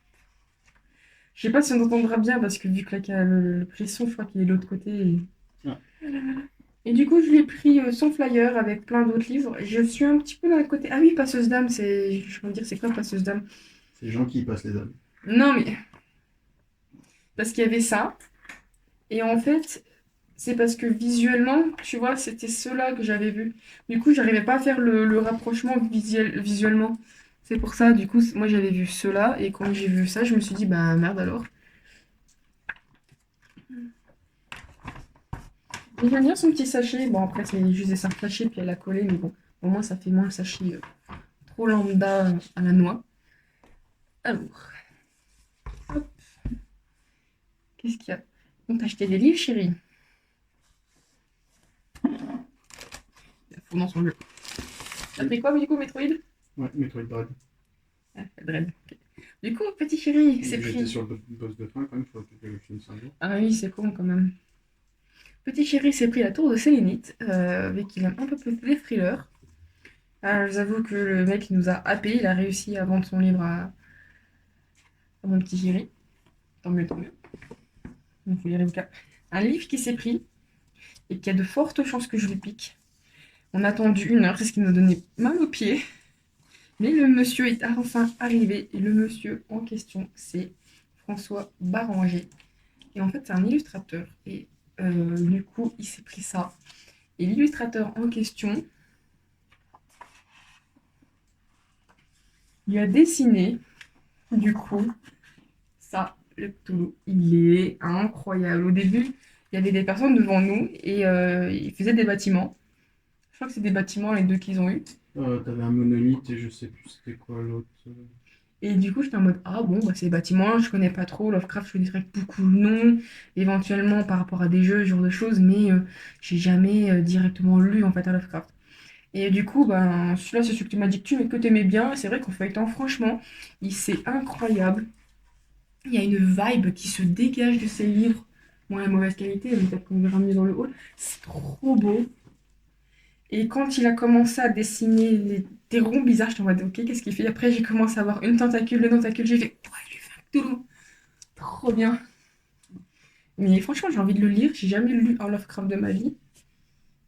Je sais pas si on entendra bien parce que vu que le pression, je crois qu'il est de l'autre côté. Ah, Et du coup, je lui ai pris son flyer avec plein d'autres livres. Je suis un petit peu dans le côté. Ah oui, Passeuse d'âme, c'est. Je veux dire, c'est quoi Passeuse d'âme? c'est les gens qui passent les âmes. Non, mais. Parce qu'il y avait ça. Et en fait, c'est parce que visuellement, tu vois, c'était ceux-là que j'avais vus. Du coup, j'arrivais pas à faire le rapprochement visuellement. C'est pour ça, du coup, moi j'avais vu ceux-là. Et quand j'ai vu ça, je me suis dit, bah merde alors. Et j'aime bien son petit sachet. Bon, après, c'est juste des simples sachets, puis elle a collé, mais bon, au moins ça fait moins le sachet trop lambda à la noix. Alors, hop, qu'est-ce qu'il y a? On t'a acheté des livres, chérie? Il a fou dans son jeu. T'as pris quoi, du coup, Metroid? Ouais, Metroid Dread. Ah, Dread. Ok. Du coup, petit chéri, c'est J'étais pris. sur le boss de fin quand même, il faudrait que je finisse un jour. Ah oui, c'est con quand même. Petit chéri s'est pris la tour de Sélénite, avec qu'il aime un peu plus les thrillers. Ah, je vous avoue que le mec nous a happé, il a réussi à vendre son livre à mon petit chéri. Tant mieux, tant mieux. Donc, faut lire les bouquins. Un livre qui s'est pris et qui a de fortes chances que je le pique. On a attendu 1 heure, c'est ce qui nous a donné mal aux pieds. Mais le monsieur est enfin arrivé et le monsieur en question, c'est François Baranger. Et en fait, c'est un illustrateur. Et du coup, il s'est pris ça. Et l'illustrateur en question lui a dessiné, du coup, ça, le Cthulhu. Il est incroyable. Au début, il y avait des personnes devant nous et ils faisaient des bâtiments. Je crois que c'est des bâtiments, les deux qu'ils ont eu. T'avais un monolithe et je sais plus c'était quoi l'autre. Et du coup, j'étais en mode, ah bon, bah, c'est des bâtiments, je connais pas trop. Lovecraft, je connais beaucoup le nom, éventuellement par rapport à des jeux, ce genre de choses, mais j'ai jamais directement lu en fait à Lovecraft. Et du coup, ben, celui-là, c'est celui que tu m'as dit que tu aimais bien. C'est vrai qu'en feuilletant, franchement, c'est incroyable. Il y a une vibe qui se dégage de ces livres. Bon, la mauvaise qualité, mais peut-être qu'on verra mieux dans le hall. C'est trop beau. Et quand il a commencé à dessiner des ronds bizarres, j'étais en mode, ok, qu'est-ce qu'il fait? Après, j'ai commencé à voir une tentacule, deux tentacules, j'ai fait, ouais, il lui fait un Cthulhu. Trop bien. Mais franchement, j'ai envie de le lire. J'ai jamais lu un Lovecraft de ma vie.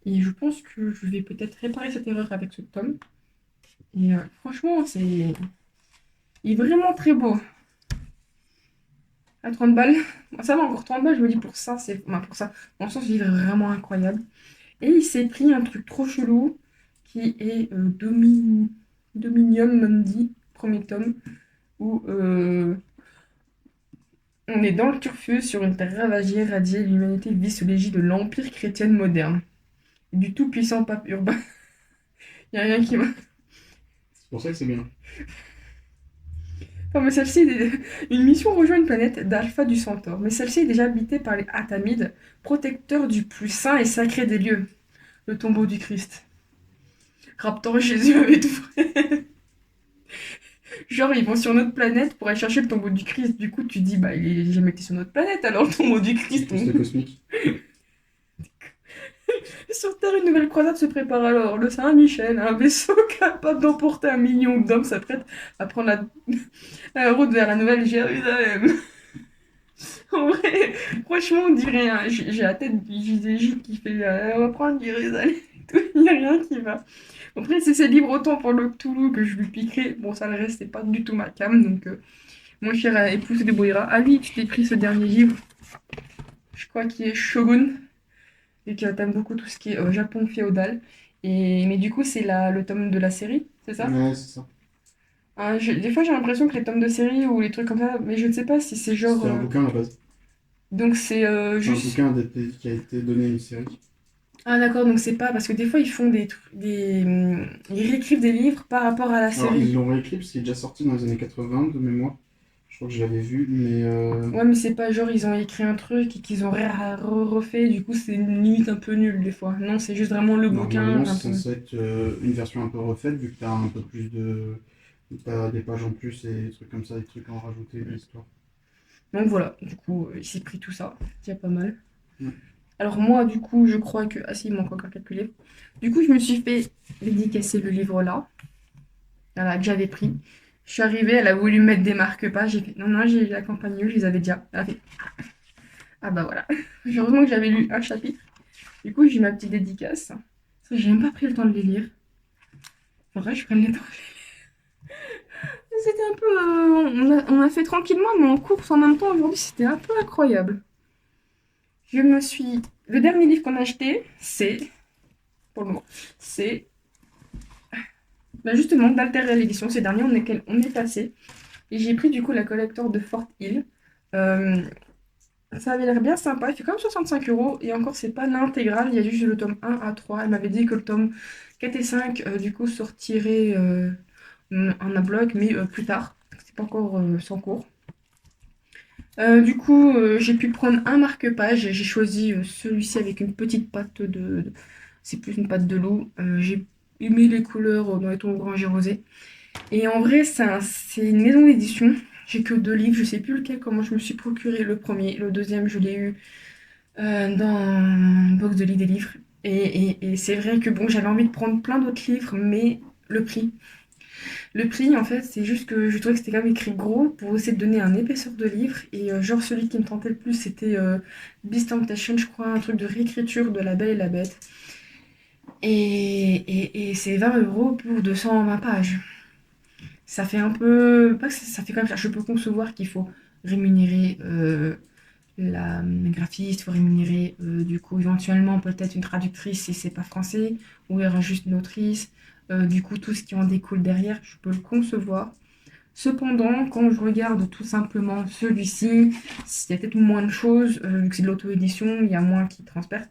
Et je pense que je vais peut-être réparer cette erreur avec ce tome. Et franchement, il est vraiment très beau. À 30 balles. Ça va encore 30 balles, je me dis pour ça, c'est. Enfin, pour ça. Dans le sens, il est vraiment incroyable. Et il s'est pris un truc trop chelou qui est Dominium Mundi, premier tome, où on est dans le turfu sur une terre ravagée, radiée, l'humanité vit sous l'égide de l'empire chrétien moderne. Et du tout-puissant pape urbain. Il n'y a rien qui m'a. C'est pour ça que c'est bien. Non, mais celle-ci, une mission rejoint une planète d'Alpha du Centaure. Mais celle-ci est déjà habitée par les Athamides, protecteurs du plus saint et sacré des lieux, le tombeau du Christ. Raptant Jésus avait tout fait. Genre, ils vont sur notre planète pour aller chercher le tombeau du Christ. Du coup, tu dis, bah, il est jamais été sur notre planète, alors le tombeau du Christ. C'était cosmique. Sur Terre, une nouvelle croisade se prépare alors. Le Saint-Michel, un vaisseau capable d'emporter 1 million d'hommes, s'apprête à prendre la route vers la Nouvelle Jérusalem. En vrai, franchement, on dit rien. J'ai la tête du JDJ qui fait on va prendre Jérusalem. tout, il n'y a rien qui va. Après, c'est ces livres autant pour le Cthulhu que je lui piquerai. Bon, ça le reste, c'est pas du tout ma came, donc mon cher époux se débrouillera. Ah oui, tu t'es pris ce dernier livre, je crois qu'il est Shogun, et que t'aimes beaucoup tout ce qui est Japon féodal. Mais du coup, c'est le tome de la série, c'est ça? Ouais, c'est ça. Ah, des fois, j'ai l'impression que les tomes de série ou les trucs comme ça, mais je ne sais pas si c'est genre. C'était un bouquin à la base. Donc c'est C'est un juste. bouquin qui a été donné à une série. Ah d'accord, donc c'est pas. Parce que des fois, ils font ils réécrivent des livres par rapport à la Alors, ils série. l'ont réécrit parce qu'il est déjà sorti dans les années 80 de mémoire. Je crois que je l'avais vu, mais Ouais, mais c'est pas genre ils ont écrit un truc et qu'ils ont refait, du coup, c'est une limite un peu nul des fois. Non, c'est juste vraiment le bouquin normalement, un c'est peu. censé être une version un peu refaite, vu que tu as un peu plus de. T'as des pages en plus et des trucs comme ça, des trucs à en rajouter, de l'histoire. Donc voilà, du coup, il s'est pris tout ça. C'est déjà pas mal. Ouais. Alors moi, du coup, je crois que. Ah si, il manque encore quelques livres. Du coup, je me suis fait dédicacer le livre là. Voilà, que j'avais pris. Je suis arrivée, elle a voulu mettre des marque-pages. J'ai fait non, non, j'ai accompagné, je les avais déjà. Elle a fait ah bah voilà. Heureusement que j'avais lu un chapitre. Du coup, j'ai ma petite dédicace. Parce que j'ai même pas pris le temps de les lire. Faudrait que je prenne le temps. C'était un peu. On a fait tranquillement, mais en course en même temps aujourd'hui, c'était un peu incroyable. Je me suis. Le dernier livre qu'on a acheté, c'est. Pour le moment, c'est. Bah justement, d'Alter l'édition. Ces derniers, on est passé. Et j'ai pris du coup la collector de Fort Hill. Euh, Ça avait l'air bien sympa, il fait quand même 65 € et encore c'est pas l'intégrale, il y a juste le tome 1 à 3. Elle m'avait dit que le tome 4 et 5 du coup sortirait en un bloc mais plus tard, c'est pas encore sans cours. Du coup j'ai pu prendre un marque-page, j'ai choisi celui-ci avec une petite patte c'est plus une patte de loup. J'ai aimé les couleurs dans les tons orange et rosé. Et en vrai c'est une maison d'édition. J'ai que deux livres, je sais plus lequel, comment je me suis procuré le premier. Le deuxième, je l'ai eu dans une box de lit des livres. Et c'est vrai que bon, j'avais envie de prendre plein d'autres livres, mais le prix. Le prix, en fait, c'est juste que je trouvais que c'était quand même écrit gros pour essayer de donner un épaisseur de livre. Et genre, celui qui me tentait le plus, c'était Beast Temptation, je crois, un truc de réécriture de La Belle et la Bête. Et c'est 20 € pour 220 pages. Ça fait un peu. Pas que ça fait quand même cher. Je peux concevoir qu'il faut rémunérer la graphiste, il faut rémunérer du coup éventuellement peut-être une traductrice si c'est pas français, ou il y aura juste une autrice. Du coup, tout ce qui en découle derrière, je peux le concevoir. Cependant, quand je regarde tout simplement celui-ci, il y a peut-être moins de choses, vu que c'est de l'auto-édition, il y a moins qui transpercent,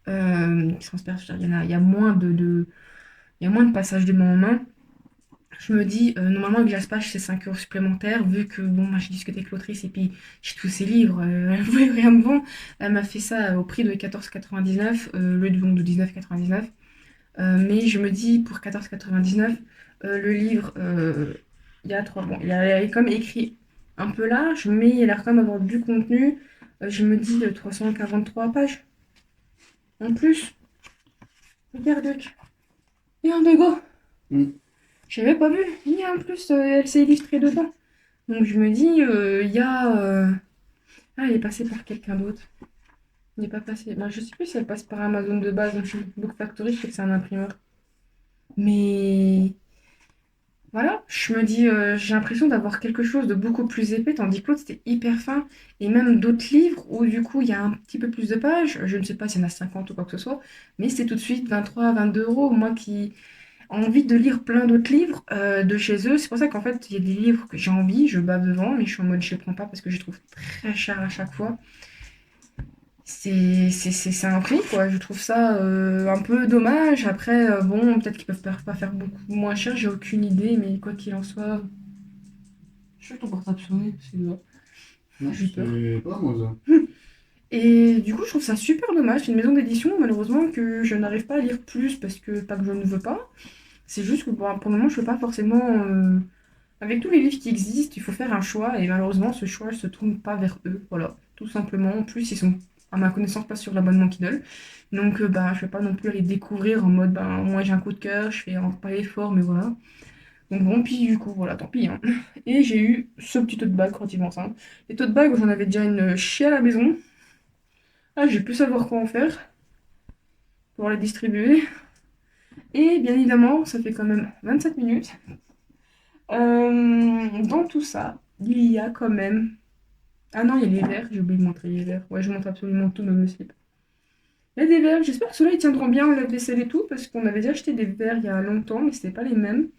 je veux dire, il y a moins il y a moins de passages de main en main. Je me dis, normalement, avec Jaspage, c'est 5 € supplémentaires, vu que, bon, moi, j'ai discuté avec l'autrice et puis j'ai tous ses livres, elle voulait rien me vendre. Elle m'a fait ça au prix de 14,99, le don de 19,99. Mais je me dis, pour 14,99, le livre, il y a trois. Bon, il est comme écrit un peu large, mais il a l'air quand même avoir du contenu. Je me dis, 343 pages en plus. Regarde, Luc. Il y a un de go. Mm. J'avais pas vu. Il y a en plus, elle s'est illustrée dedans. Donc je me dis, il y a. Ah, elle est passée par quelqu'un d'autre. Il n'est pas passé. Ben, je sais plus si elle passe par Amazon de base, donc Book Factory, je sais que c'est un imprimeur. Mais voilà, je me dis, j'ai l'impression d'avoir quelque chose de beaucoup plus épais, tandis que l'autre c'était hyper fin. Et même d'autres livres où du coup il y a un petit peu plus de pages, je ne sais pas s'il y en a 50 ou quoi que ce soit, mais c'est tout de suite 23 à 22 €. Moi qui ai envie de lire plein d'autres livres de chez eux, c'est pour ça qu'en fait il y a des livres que j'ai envie, je bave devant, mais je suis en mode je les prends pas parce que je les trouve très cher à chaque fois. C'est un prix, quoi. Je trouve ça un peu dommage. Après, bon, peut-être qu'ils peuvent pas faire beaucoup moins cher, j'ai aucune idée, mais quoi qu'il en soit, je suis ton portable sonné, c'est là. Non, J'ai eu peur. c'est pas moi ça. Et du coup, je trouve ça super dommage. C'est une maison d'édition, malheureusement, que je n'arrive pas à lire plus parce que, pas que je ne veux pas. C'est juste que bon, pour le moment, je ne peux pas forcément. Avec tous les livres qui existent, il faut faire un choix, et malheureusement, ce choix ne se tourne pas vers eux. Voilà, tout simplement. En plus, ils sont, à ma connaissance, pas sur l'abonnement Kindle. Donc, bah, je ne vais pas non plus les découvrir en mode, ben, moi j'ai un coup de cœur, je fais pas l'effort, mais voilà. Donc, bon, puis du coup, voilà, tant pis, hein. Et j'ai eu ce petit tote bag relativement simple. Les tote bags, j'en avais déjà une chier à la maison. Ah, j'ai pu savoir quoi en faire pour les distribuer. Et bien évidemment, ça fait quand même 27 minutes. Dans tout ça, il y a quand même... Ah non, il y a les verres, j'ai oublié de montrer les verres. Ouais, je montre absolument tout, même le slip. Il y a des verres, j'espère que ceux-là ils tiendront bien au lave-vaisselle et tout, parce qu'on avait déjà acheté des verres il y a longtemps, mais c'était pas les mêmes.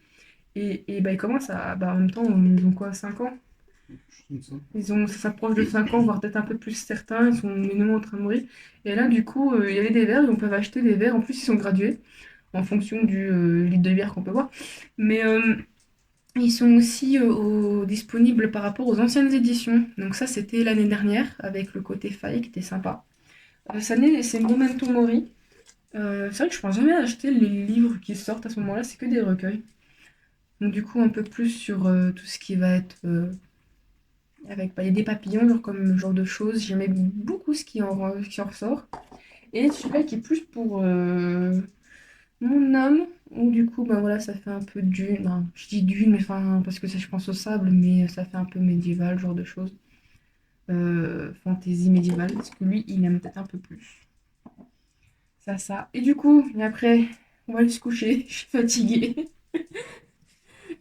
Et bah, ils commencent à. Bah, en même temps, ils ont quoi, 5 ans? Comme ça. Ça s'approche de 5 ans, voire peut-être un peu plus certains, ils sont minimum en train de mourir. Et là, du coup, il y avait des verres, et on peut acheter des verres, en plus ils sont gradués, en fonction du litre de bière qu'on peut boire. Mais ils sont aussi disponibles par rapport aux anciennes éditions. Donc ça, c'était l'année dernière, avec le côté faille qui était sympa. Cette année, c'est Memento Mori. C'est vrai que je pense jamais acheter les livres qui sortent à ce moment-là, c'est que des recueils. Donc du coup, un peu plus sur tout ce qui va être avec bah, il y a des papillons, genre comme genre de choses. J'aimais beaucoup ce qui en ressort. Et celui-là qui est plus pour mon âme, où du coup, bah voilà, ça fait un peu dune. Ben, je dis dune, mais enfin, parce que ça, je pense au sable, mais ça fait un peu médiéval, genre de choses. Fantasy médiévale, parce que lui, il aime peut-être un peu plus. Ça. Et du coup, et après, on va aller se coucher. Je suis fatiguée.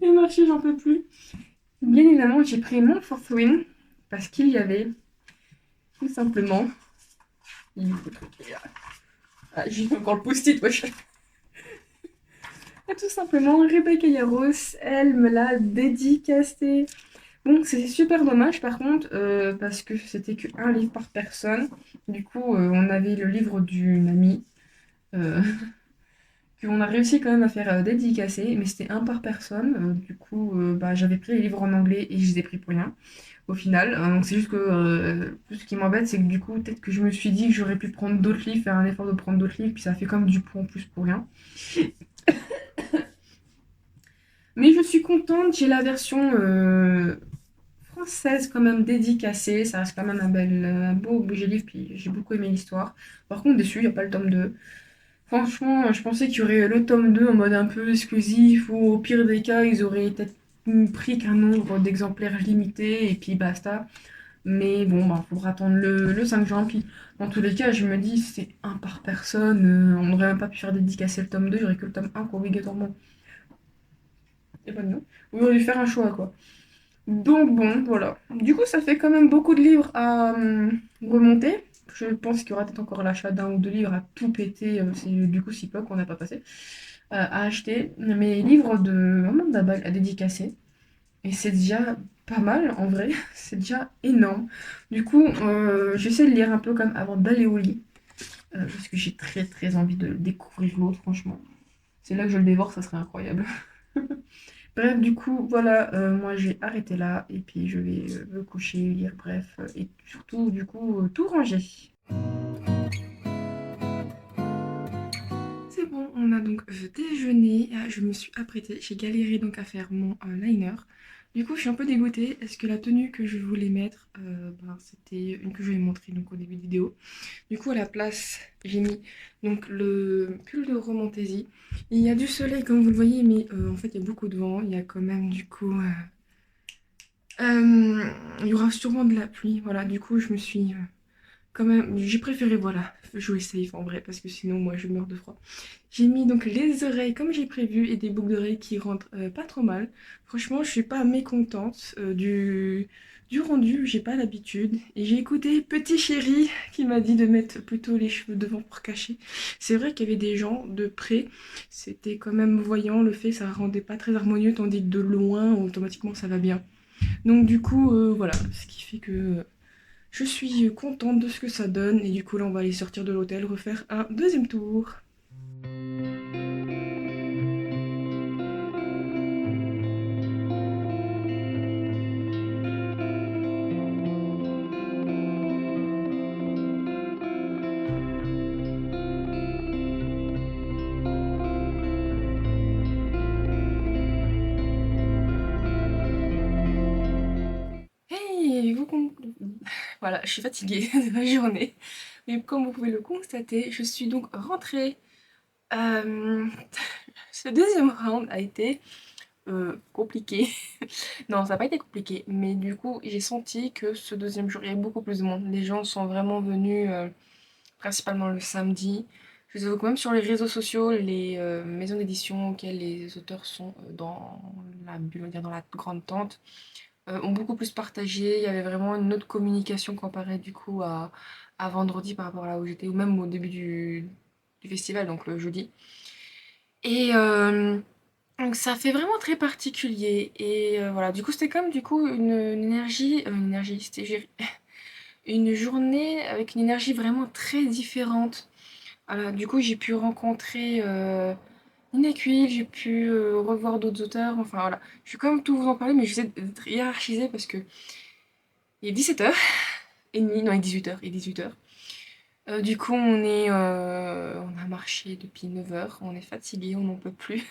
Et marcher, j'en peux plus. Bien évidemment, j'ai pris mon fourth win parce qu'il y avait tout simplement. J'ai fait encore le post-it, wesh. Tout simplement, Rebecca Yarros, elle me l'a dédicacé. Bon, c'était super dommage par contre, parce que c'était qu'un livre par personne. Du coup, on avait le livre d'une amie, euh, qu'on a réussi quand même à faire dédicacer, mais c'était un par personne. Du coup, bah, j'avais pris les livres en anglais et je les ai pris pour rien, au final. Donc c'est juste que ce qui m'embête, c'est que du coup, peut-être que je me suis dit que j'aurais pu prendre d'autres livres, faire un effort de prendre d'autres livres, puis ça fait comme du poids en plus pour rien. Mais je suis contente, j'ai la version française quand même dédicacée, ça reste quand même un beau objet livre, puis j'ai beaucoup aimé l'histoire. Par contre, déçu, il n'y a pas le tome 2. Franchement, je pensais qu'il y aurait le tome 2 en mode un peu exclusif, ou au pire des cas, ils auraient peut-être pris qu'un nombre d'exemplaires limité, et puis basta. Mais bon, bah, faudra attendre le 5 juin. Puis dans tous les cas, je me dis, c'est un par personne. On n'aurait même pas pu faire dédicacer le tome 2, il n'y aurait que le tome 1 quoi, obligatoirement. Et pas de non. On aurait dû faire un choix, quoi. Donc bon, voilà. Du coup, ça fait quand même beaucoup de livres à remonter. Je pense qu'il y aura peut-être encore l'achat d'un ou deux livres à tout péter. C'est du coup si peu qu'on n'a pas passé. À acheter. Mes livres de Amanda Ball à dédicacer. Et c'est déjà pas mal en vrai. C'est déjà énorme. Du coup, j'essaie de lire un peu comme avant d'aller au lit. Parce que j'ai très très envie de découvrir l'autre, franchement. C'est là que je le dévore, ça serait incroyable. Bref, du coup, voilà, moi j'ai arrêté là et puis je vais me coucher, lire, bref, et surtout, du coup, tout ranger. C'est bon, on a donc déjeuné, je me suis apprêtée, j'ai galéré donc à faire mon liner. Du coup, je suis un peu dégoûtée. Est-ce que la tenue que je voulais mettre, ben, c'était une que je vais montrer donc au début de vidéo. Du coup, à la place, j'ai mis donc le pull de Romantaisie. Il y a du soleil, comme vous le voyez, mais en fait, il y a beaucoup de vent. Il y a quand même, du coup, il y aura sûrement de la pluie. Voilà, du coup, je me suis quand même, j'ai préféré, voilà, jouer safe en vrai, parce que sinon, moi, je meurs de froid. J'ai mis donc les oreilles comme j'ai prévu et des boucles d'oreilles qui rentrent pas trop mal. Franchement, je suis pas mécontente du rendu, j'ai pas l'habitude. Et j'ai écouté Petit Chéri qui m'a dit de mettre plutôt les cheveux devant pour cacher. C'est vrai qu'il y avait des gens de près, c'était quand même voyant le fait, ça rendait pas très harmonieux, tandis que de loin, automatiquement, ça va bien. Donc du coup, voilà, ce qui fait que je suis contente de ce que ça donne. Et du coup, là, on va aller sortir de l'hôtel, refaire un deuxième tour. Hey, voilà, je suis fatiguée de ma journée. Mais comme vous pouvez le constater, je suis donc rentrée. Euh, Ce deuxième round a été compliqué. Non, ça n'a pas été compliqué, mais du coup, j'ai senti que ce deuxième jour, il y avait beaucoup plus de monde. Les gens sont vraiment venus principalement le samedi. Je vous avoue que même sur les réseaux sociaux, les maisons d'édition auxquelles les auteurs sont dans la bulle, on va dire dans la grande tente, ont beaucoup plus partagé. Il y avait vraiment une autre communication comparée du coup à vendredi par rapport à là où j'étais, ou même au début du festival, donc le jeudi. Et donc ça fait vraiment très particulier. Et voilà, du coup c'était comme du coup une énergie, une journée avec une énergie vraiment très différente. Voilà, du coup j'ai pu rencontrer Nina Kuil, j'ai pu revoir d'autres auteurs, enfin voilà. Je vais quand même tout vous en parler, mais j'essaie d'être hiérarchisée parce que il est 17h et demi, non il est 18h, il est 18h. Du coup on a marché depuis 9h, on est fatigué, on n'en peut plus.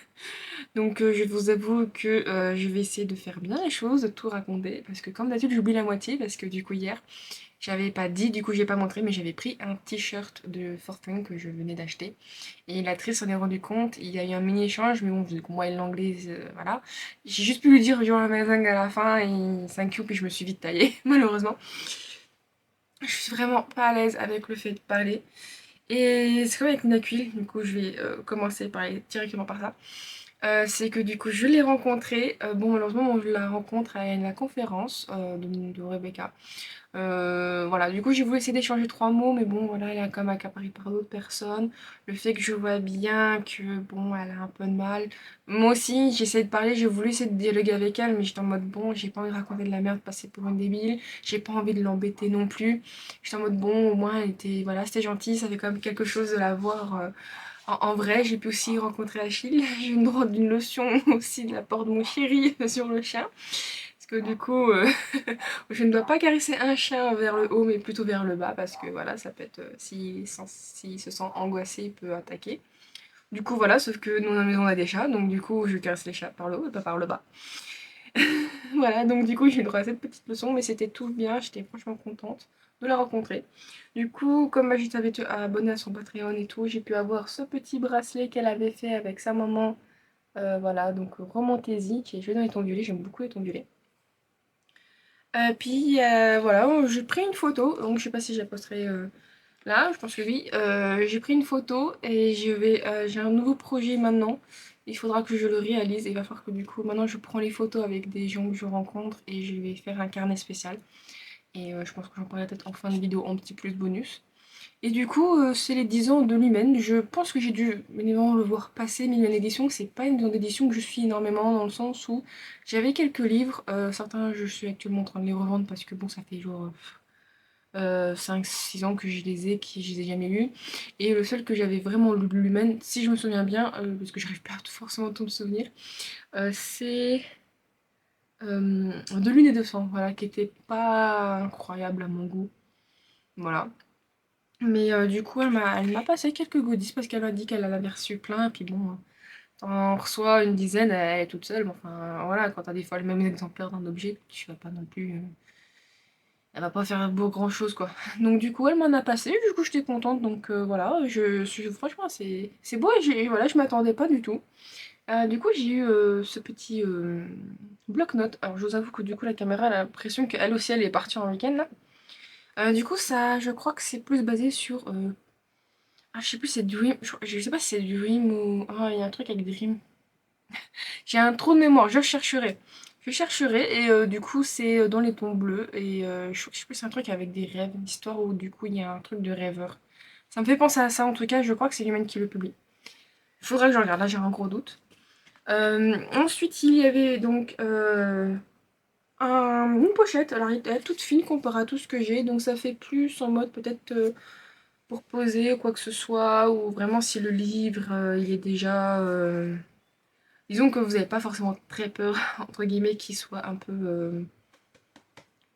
Donc je vous avoue que je vais essayer de faire bien les choses, de tout raconter, parce que comme d'habitude j'oublie la moitié, parce que du coup hier j'avais pas dit, du coup j'ai pas montré, mais j'avais pris un t-shirt de Fortune que je venais d'acheter. Et l'actrice s'en est rendu compte, il y a eu un mini échange, mais bon, vu que moi et l'anglais, voilà. J'ai juste pu lui dire genre amazing à la fin, et thank you, puis je me suis vite taillée, malheureusement. Je suis vraiment pas à l'aise avec le fait de parler. Et c'est comme avec Nina Kuil, du coup je vais commencer par aller directement par ça. C'est que du coup je l'ai rencontrée, bon malheureusement je la rencontre à la conférence de Rebecca. Voilà, du coup j'ai voulu essayer d'échanger trois mots, mais bon voilà, elle a quand même accaparé par d'autres personnes. Le fait que je vois bien que bon, elle a un peu de mal. Moi aussi, j'ai essayé de parler, j'ai voulu essayer de dialoguer avec elle, mais j'étais en mode bon, j'ai pas envie de raconter de la merde, passer pour une débile, j'ai pas envie de l'embêter non plus. J'étais en mode bon, au moins elle était, voilà, c'était gentil, ça fait quand même quelque chose de la voir en vrai. J'ai pu aussi rencontrer Achille, j'ai eu une drôle d'une lotion aussi de la part de mon chéri sur le chien. Parce que du coup, je ne dois pas caresser un chien vers le haut, mais plutôt vers le bas, parce que voilà, ça peut être, s'il se sent angoissé, il peut attaquer. Du coup, voilà, sauf que nous, dans la maison, on a des chats, donc du coup, je caresse les chats par le haut et pas par le bas. Voilà, donc du coup, j'ai eu droit à cette petite leçon, mais c'était tout bien, j'étais franchement contente de la rencontrer. Du coup, comme Magit avait été abonnée à son Patreon et tout, j'ai pu avoir ce petit bracelet qu'elle avait fait avec sa maman. Voilà, donc Romantaisie, qui est joué dans les tondulés, j'aime beaucoup les tondulés. Puis voilà, j'ai pris une photo, donc je sais pas si je la posterai là, je pense que oui. J'ai pris une photo et j'ai un nouveau projet maintenant. Il faudra que je le réalise et il va falloir que du coup, maintenant je prends les photos avec des gens que je rencontre et je vais faire un carnet spécial. Et je pense que j'en parlerai peut-être en fin de vidéo en petit plus bonus. Et du coup, c'est les 10 ans de l'Humaine. Je pense que j'ai dû évidemment le voir passer, mais une édition, c'est pas une maison d'édition que je suis énormément, dans le sens où j'avais quelques livres. Certains, je suis actuellement en train de les revendre parce que bon, ça fait genre 5-6 ans que je les ai, que je les ai jamais lus. Et le seul que j'avais vraiment lu de l'Humaine, si je me souviens bien, parce que j'arrive pas forcément à tout me souvenir, c'est De l'une et de sang, voilà, qui était pas incroyable à mon goût. Voilà. Mais du coup, elle m'a passé quelques goodies parce qu'elle m'a dit qu'elle en avait reçu plein. Et puis bon, t'en reçois une dizaine, elle est toute seule. Mais enfin, voilà, quand t'as des fois le même exemplaire d'un objet, tu vas pas non plus. Elle va pas faire beau grand chose quoi. Donc du coup, elle m'en a passé. Du coup, j'étais contente. Donc voilà, je suis franchement, c'est beau. Et voilà, je m'attendais pas du tout. Du coup, j'ai eu ce petit bloc-notes. Alors, je vous avoue que du coup, la caméra elle a l'impression qu'elle aussi, elle est partie en week-end là. Du coup, ça, je crois que c'est plus basé sur ah, je sais plus, c'est Dream. Je sais pas si c'est Dream ou. Ah, il y a un truc avec Dream. J'ai un trou de mémoire, je chercherai. Je chercherai, et du coup, c'est dans les tons bleus. Et je sais plus, c'est un truc avec des rêves, une histoire où du coup, il y a un truc de rêveur. Ça me fait penser à ça, en tout cas, je crois que c'est lui-même qui le publie. Il faudra que je regarde, là, j'ai un gros doute. Ensuite, il y avait donc une pochette. Alors, elle est toute fine comparée à tout ce que j'ai, donc ça fait plus en mode peut-être. Pour poser quoi que ce soit, ou vraiment si le livre il est déjà. Disons que vous n'avez pas forcément très peur, entre guillemets, qu'il soit un peu.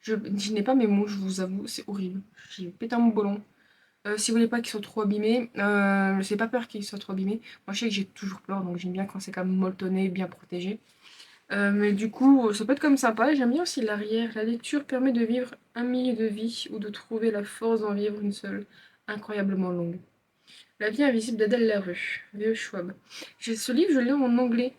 Je n'ai pas mes mots, je vous avoue, c'est horrible. J'ai pété un boulon. Si vous voulez pas qu'il soit trop abîmé, j'ai pas peur qu'il soit trop abîmé. Moi je sais que j'ai toujours peur, donc j'aime bien quand c'est quand même molletonné, bien protégé. Mais du coup, ça peut être comme sympa. J'aime bien aussi l'arrière. La lecture permet de vivre un milieu de vie ou de trouver la force d'en vivre une seule, incroyablement longue. La vie invisible d'Adèle Larue, V.E. Schwab. Ce livre, je l'ai en anglais.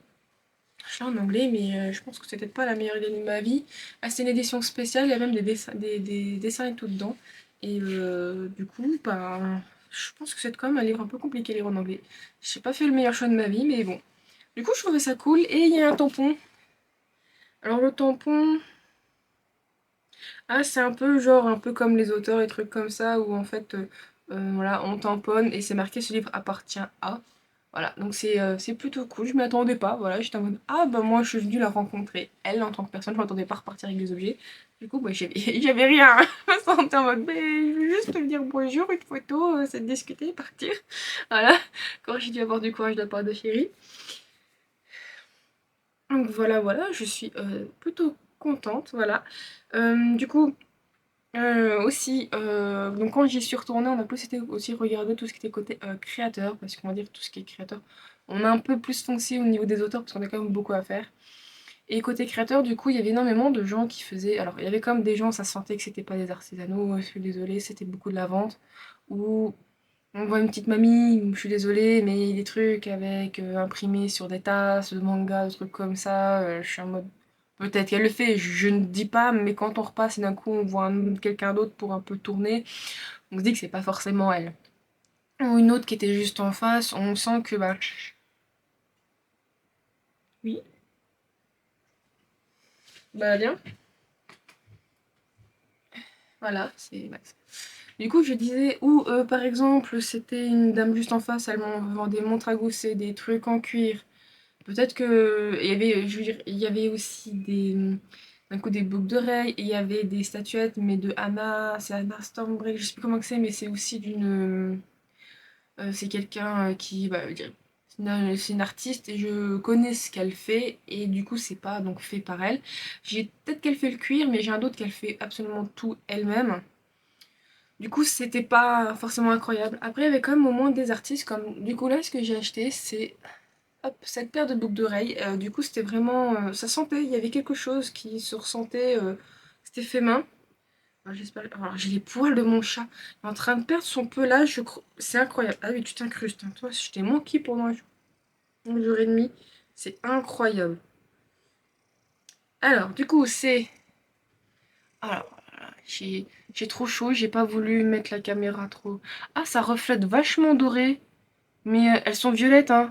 Je l'ai en anglais, mais je pense que c'est peut-être pas la meilleure idée de ma vie. Ah, c'est une édition spéciale, il y a même des dessins et tout dedans. Et du coup, ben, je pense que c'est quand même un livre un peu compliqué à lire en anglais. J'ai pas fait le meilleur choix de ma vie, mais bon. Du coup, je trouvais ça cool. Et il y a un tampon. Alors le tampon, ah, c'est un peu genre, un peu comme les auteurs et trucs comme ça, où en fait, voilà, on tamponne et c'est marqué ce livre appartient à. Voilà, donc c'est plutôt cool. Je m'y attendais pas. Voilà, j'étais en mode, ah bah moi je suis venue la rencontrer, elle en tant que personne, je m'attendais pas à repartir avec des objets. Du coup, bah, j'avais rien. Je me sentais en mode, mais je veux juste te dire bonjour, une photo, c'est de discuter, partir. Voilà, quand j'ai dû avoir du courage de la part de chérie. Donc voilà, voilà, je suis plutôt contente, voilà. Du coup, aussi, donc quand j'y suis retournée, on a plus été aussi regarder tout ce qui était côté créateur, parce qu'on va dire tout ce qui est créateur, on a un peu plus foncé au niveau des auteurs, parce qu'on a quand même beaucoup à faire. Et côté créateur, du coup, il y avait énormément de gens qui faisaient. Alors, il y avait quand même des gens, ça se sentait que c'était pas des artisanaux, je suis désolée, c'était beaucoup de la vente. Ou on voit une petite mamie, je suis désolée, mais des trucs avec imprimés sur des tasses de manga, des trucs comme ça, je suis en mode. Peut-être qu'elle le fait, je ne dis pas, mais quand on repasse et d'un coup on voit quelqu'un d'autre pour un peu tourner, on se dit que c'est pas forcément elle. Ou une autre qui était juste en face, on sent que bah. Oui, bah bien. Voilà, c'est. Bah, du coup, je disais, ou par exemple, c'était une dame juste en face, elle m'en vendait des montres à gousset, des trucs en cuir. Peut-être que. Il y avait, je veux dire, il y avait aussi des. D'un coup, des boucles d'oreilles, et il y avait des statuettes, mais de Anna, c'est Anna Stormbreak, je sais plus comment que c'est, mais c'est aussi d'une. C'est quelqu'un qui. Bah, c'est une artiste et je connais ce qu'elle fait et du coup c'est pas donc fait par elle. J'ai peut-être qu'elle fait le cuir mais j'ai un doute qu'elle fait absolument tout elle-même. Du coup, c'était pas forcément incroyable. Après, il y avait quand même au moins des artistes comme. Du coup, là, ce que j'ai acheté, c'est hop, cette paire de boucles d'oreilles. Du coup, c'était vraiment. Ça sentait, il y avait quelque chose qui se ressentait. C'était fait main. Alors, j'espère. Alors, j'ai les poils de mon chat. Il est en train de perdre son pelage. C'est incroyable. Ah oui, tu t'incrustes, hein. Toi, je t'ai manqué pendant un jour et demi. C'est incroyable. Alors, du coup, c'est. Alors, j'ai trop chaud. J'ai pas voulu mettre la caméra trop. Ah, ça reflète vachement doré. Mais elles sont violettes, hein.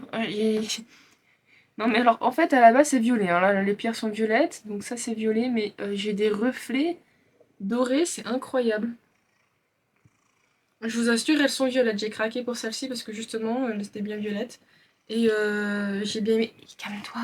Non, mais alors, en fait, à la base, c'est violet, hein. Là, les pierres sont violettes, donc ça, c'est violet, mais j'ai des reflets dorés, c'est incroyable. Je vous assure, elles sont violettes. J'ai craqué pour celle-ci parce que justement, elles étaient bien violettes. Et j'ai bien aimé. Calme-toi.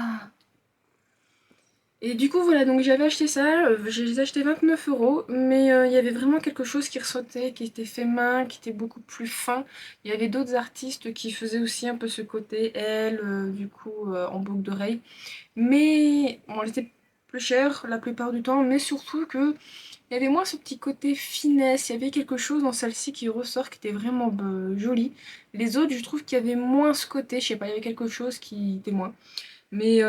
Et du coup, voilà, donc j'avais acheté ça, je les ai achetés 29 €, mais il y avait vraiment quelque chose qui ressortait, qui était fait main, qui était beaucoup plus fin. Il y avait d'autres artistes qui faisaient aussi un peu ce côté, elle, du coup, en boucle d'oreille. Mais bon, elle était plus chère la plupart du temps, mais surtout que il y avait moins ce petit côté finesse. Il y avait quelque chose dans celle-ci qui ressort, qui était vraiment joli. Les autres, je trouve qu'il y avait moins ce côté, je sais pas, il y avait quelque chose qui était moins. Mais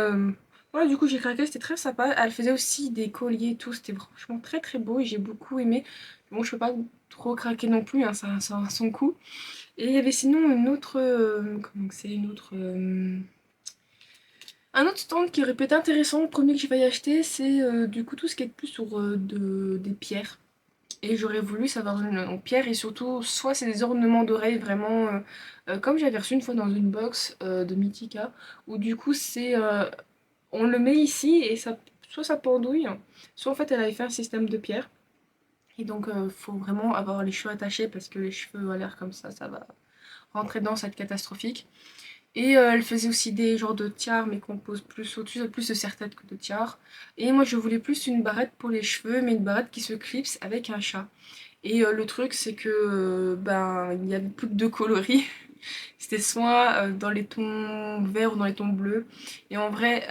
voilà, du coup, j'ai craqué, c'était très sympa. Elle faisait aussi des colliers et tout, c'était franchement très très beau et j'ai beaucoup aimé. Bon, je peux pas trop craquer non plus, hein, ça a son coût. Et il y avait sinon une autre. Comment que c'est une autre. Un autre stand qui aurait pu être intéressant, le premier que j'ai failli acheter, c'est du coup tout ce qui est plus sur des pierres. Et j'aurais voulu savoir une pierre et surtout, soit c'est des ornements d'oreilles vraiment comme j'avais reçu une fois dans une box de Mythica, où du coup c'est on le met ici et ça, soit ça pendouille, soit en fait elle avait fait un système de pierre. Et donc faut vraiment avoir les cheveux attachés parce que les cheveux à l'air comme ça va rentrer dedans, ça va être catastrophique. Et elle faisait aussi des genres de tiares, mais qu'on pose plus au-dessus, plus de serre-tête que de tiares. Et moi, je voulais plus une barrette pour les cheveux, mais une barrette qui se clipse avec un chat. Et le truc, c'est que ben il y avait plus de deux coloris. C'était soit dans les tons verts ou dans les tons bleus. Et en vrai,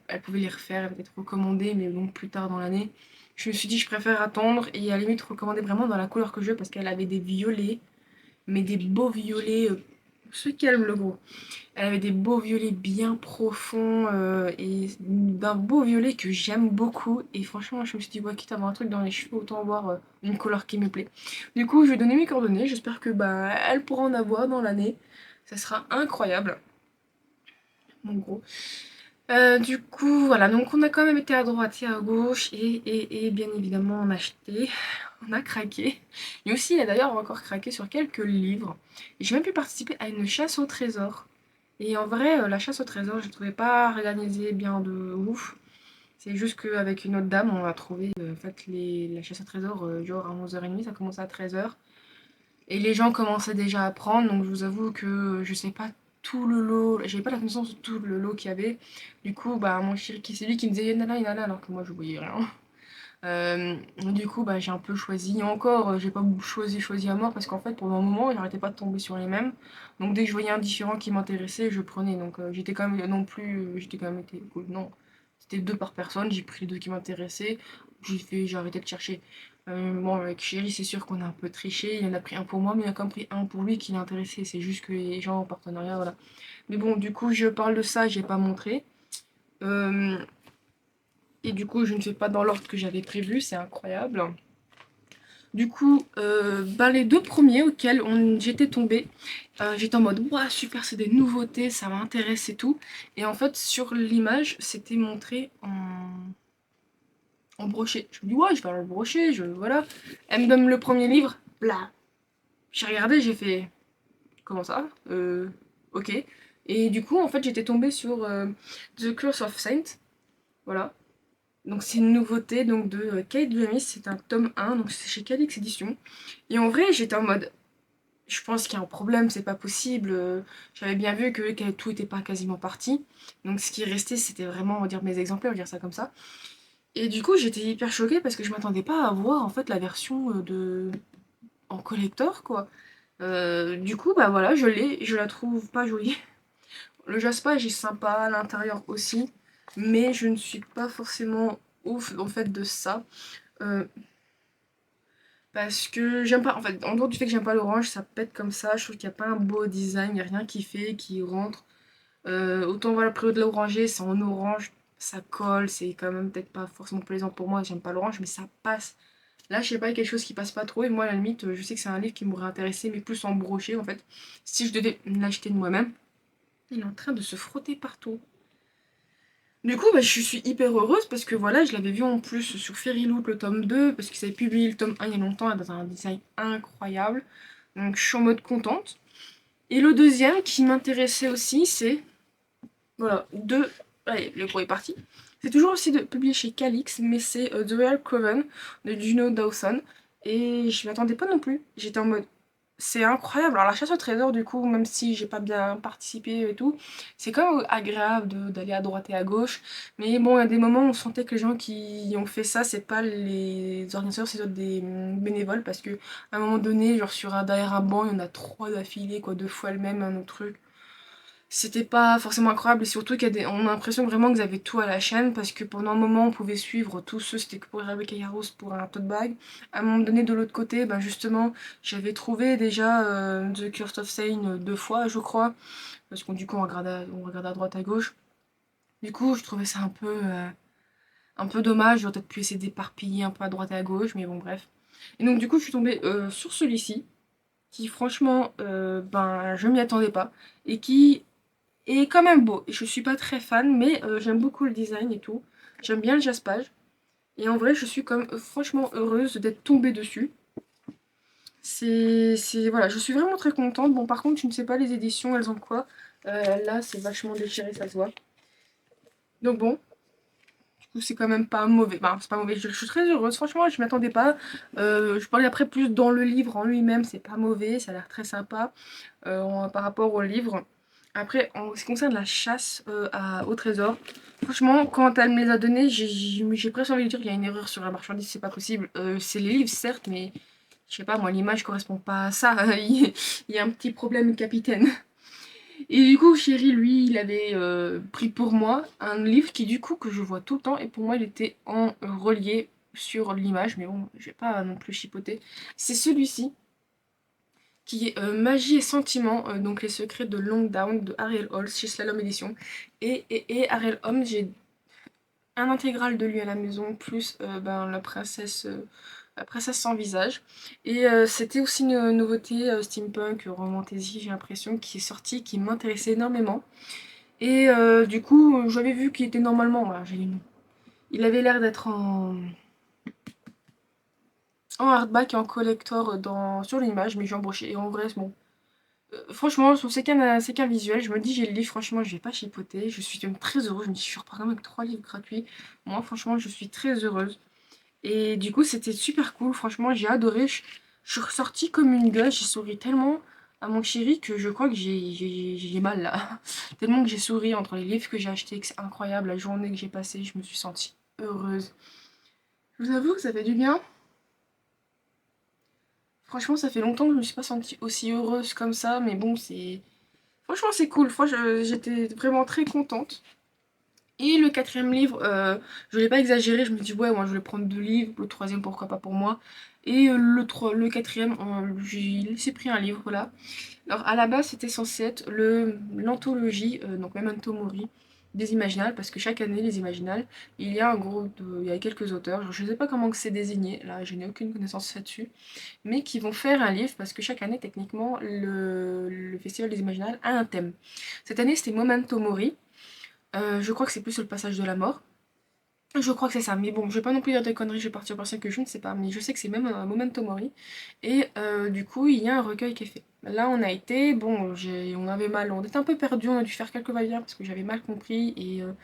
elle pouvait les refaire, elle avait peut-être recommandé, mais bon, plus tard dans l'année. Je me suis dit, je préfère attendre et à la limite recommander vraiment dans la couleur que je veux parce qu'elle avait des violets, mais des beaux violets. Se calme le gros. Elle avait des beaux violets bien profonds et d'un beau violet que j'aime beaucoup. Et franchement, je me suis dit, ouais, quitte à avoir un truc dans les cheveux, autant avoir une couleur qui me plaît. Du coup, je vais donner mes coordonnées. J'espère que bah, elle pourra en avoir dans l'année. Ça sera incroyable. Mon gros. Du coup, voilà, donc on a quand même été à droite et à gauche et bien évidemment on a acheté, on a craqué. Et aussi, il a d'ailleurs encore craqué sur quelques livres. Et j'ai même pu participer à une chasse au trésor. Et en vrai, la chasse au trésor, je ne trouvais pas organisée bien de ouf. C'est juste qu'avec une autre dame, on a trouvé en fait la chasse au trésor genre à 11h30, ça commençait à 13h. Et les gens commençaient déjà à prendre, donc je vous avoue que je sais pas tout le lot, j'avais pas la connaissance de tout le lot qu'il y avait. Du coup, bah mon chéri, c'est lui qui me disait Yana, alors que moi je voyais rien. Du coup, bah j'ai un peu choisi. Et encore, j'ai pas choisi à mort parce qu'en fait, pendant un moment, j'arrêtais pas de tomber sur les mêmes. Donc dès que je voyais un différent qui m'intéressait, je prenais. Donc j'étais quand même non plus, j'étais quand même été cool. Non, c'était deux par personne. J'ai pris les deux qui m'intéressaient. J'ai arrêté de chercher. Bon, avec Chéri, c'est sûr qu'on a un peu triché. Il en a pris un pour moi, mais il en a quand même pris un pour lui qui l'intéressait. C'est juste que les gens en partenariat, voilà. Mais bon, du coup, je parle de ça, j'ai pas montré. Euh, et du coup, je ne fais pas dans l'ordre que j'avais prévu, c'est incroyable. Du coup, ben, les deux premiers auxquels j'étais tombée, j'étais en mode ouah super, c'est des nouveautés, ça m'intéresse et tout. Et en fait, sur l'image, c'était montré en brochet. Je me dis ouais, je vais aller le brochet, voilà. Elle me donne le premier livre, là. J'ai regardé, j'ai fait comment ça Ok. Et du coup, en fait, j'étais tombée sur The Curse of Saint, voilà. Donc c'est une nouveauté donc de Kate Jamis, c'est un tome 1, donc c'est chez Calix Édition. Et en vrai, j'étais en mode, je pense qu'il y a un problème, c'est pas possible. J'avais bien vu que tout était pas quasiment parti. Donc ce qui restait, c'était vraiment, on va dire, mes exemplaires, on va dire ça comme ça. Et du coup, j'étais hyper choquée parce que je m'attendais pas à voir en fait la version en collector, quoi. Du coup, bah voilà, je l'ai, je la trouve pas jolie. Le jaspage est sympa, à l'intérieur aussi, mais je ne suis pas forcément ouf en fait de ça. Euh, Parce que j'aime pas, en fait, en dehors du fait que j'aime pas l'orange, ça pète comme ça, je trouve qu'il n'y a pas un beau design, il n'y a rien qui fait, qui rentre. Autant voilà, le de l'oranger, c'est en orange, ça colle, c'est quand même peut-être pas forcément plaisant pour moi, j'aime pas l'orange, mais ça passe. Là, je sais pas, il y a quelque chose qui passe pas trop, et moi, à la limite, je sais que c'est un livre qui m'aurait intéressé, mais plus en brochet, en fait, si je devais l'acheter de moi-même. Il est en train de se frotter partout. Du coup, bah, je suis hyper heureuse parce que voilà, je l'avais vu en plus sur Fairyloot le tome 2 parce qu'ils avaient publié le tome 1 il y a longtemps dans un design incroyable. Donc je suis en mode contente. Et le deuxième qui m'intéressait aussi, c'est voilà, allez, le courrier est parti. C'est toujours aussi publié chez Calix, mais c'est The Royal Coven de Juno Dawson. Et je m'attendais pas non plus. J'étais en mode c'est incroyable. Alors la chasse au trésor, du coup, même si j'ai pas bien participé et tout, c'est quand même agréable d'aller à droite et à gauche. Mais bon, il y a des moments où on sentait que les gens qui ont fait ça, c'est pas les organisateurs, c'est des bénévoles. Parce que à un moment donné, genre derrière un banc, il y en a trois d'affilée, quoi, deux fois le même, un autre truc. C'était pas forcément incroyable et surtout on a l'impression vraiment qu'ils avaient tout à la chaîne parce que pendant un moment on pouvait suivre tous ceux, c'était que pour Rebecca Yarros pour un tote bag. À un moment donné de l'autre côté, ben justement j'avais trouvé déjà The Curse of Sane deux fois je crois parce qu'on du coup on regardait à droite à gauche. Du coup je trouvais ça un peu dommage, j'aurais peut-être pu essayer d'éparpiller un peu à droite et à gauche mais bon bref. Et donc du coup je suis tombée sur celui-ci qui franchement ben je m'y attendais pas et qui est quand même beau. Et je suis pas très fan, mais j'aime beaucoup le design et tout. J'aime bien le jaspage. Et en vrai, je suis comme franchement heureuse d'être tombée dessus. Voilà, je suis vraiment très contente. Bon, par contre, je ne sais pas les éditions, elles ont quoi. Là, c'est vachement déchiré, ça se voit. Donc bon, du coup, c'est quand même pas mauvais. Bah, c'est pas mauvais, je suis très heureuse. Franchement, je m'attendais pas. Je parlais après plus dans le livre en lui-même, c'est pas mauvais, ça a l'air très sympa par rapport au livre. Après, en ce qui concerne la chasse au trésor, franchement, quand elle me les a donnés, j'ai presque envie de dire qu'il y a une erreur sur la marchandise, c'est pas possible. C'est les livres, certes, mais je sais pas, moi, l'image correspond pas à ça. Il y a un petit problème, capitaine. Et du coup, Chéri, lui, il avait pris pour moi un livre qui, du coup, que je vois tout le temps, et pour moi, il était en relié sur l'image, mais bon, je vais pas non plus chipoter. C'est celui-ci qui est Magie et Sentiments, donc les secrets de Longdown de Ariel Holmes chez Slalom Edition. Et Ariel Holmes, j'ai un intégral de lui à la maison, plus ben, la princesse sans visage. Et c'était aussi une nouveauté steampunk, romantasy, j'ai l'impression, qui est sortie, qui m'intéressait énormément. Et du coup, j'avais vu qu'il était normalement, voilà, il avait l'air d'être en hardback et en collector sur l'image, mais j'ai embauché. Et en vrai, c'est bon. Franchement, c'est qu'un visuel. Je me dis, j'ai le livre, franchement, je vais pas chipoter. Je suis même très heureuse. Je me dis, je suis repartie avec 3 livres gratuits. Moi, franchement, je suis très heureuse. Et du coup, c'était super cool. Franchement, j'ai adoré. Je suis ressortie comme une gueule. J'ai souri tellement à mon chéri que je crois que j'ai mal là. Tellement que j'ai souri entre les livres que j'ai achetés, que c'est incroyable. La journée que j'ai passée, je me suis sentie heureuse. Je vous avoue que ça fait du bien. Franchement, ça fait longtemps que je me suis pas sentie aussi heureuse comme ça. Mais bon, c'est. Franchement, c'est cool. J'étais vraiment très contente. Et le quatrième livre, je ne l'ai pas exagéré, je me dis ouais, moi je vais prendre 2 livres, le troisième pourquoi pas pour moi. Et le quatrième, j'ai laissé pris un livre, voilà. Alors à la base c'était censé être l'anthologie, donc Memento Mori, des Imaginales, parce que chaque année les Imaginales, il y a quelques auteurs, je ne sais pas comment que c'est désigné, là je n'ai aucune connaissance là-dessus, mais qui vont faire un livre, parce que chaque année techniquement le Festival des Imaginales a un thème. Cette année c'était Memento Mori. Je crois que c'est plus sur le passage de la mort. Je crois que c'est ça, mais bon, je vais pas non plus dire des conneries, je vais partir par ça que je ne sais pas, mais je sais que c'est même un Memento Mori. Et du coup, il y a un recueil qui est fait. Là, on a été, bon, on avait mal, on était un peu perdus, on a dû faire quelques va-et-vient parce que j'avais mal compris et il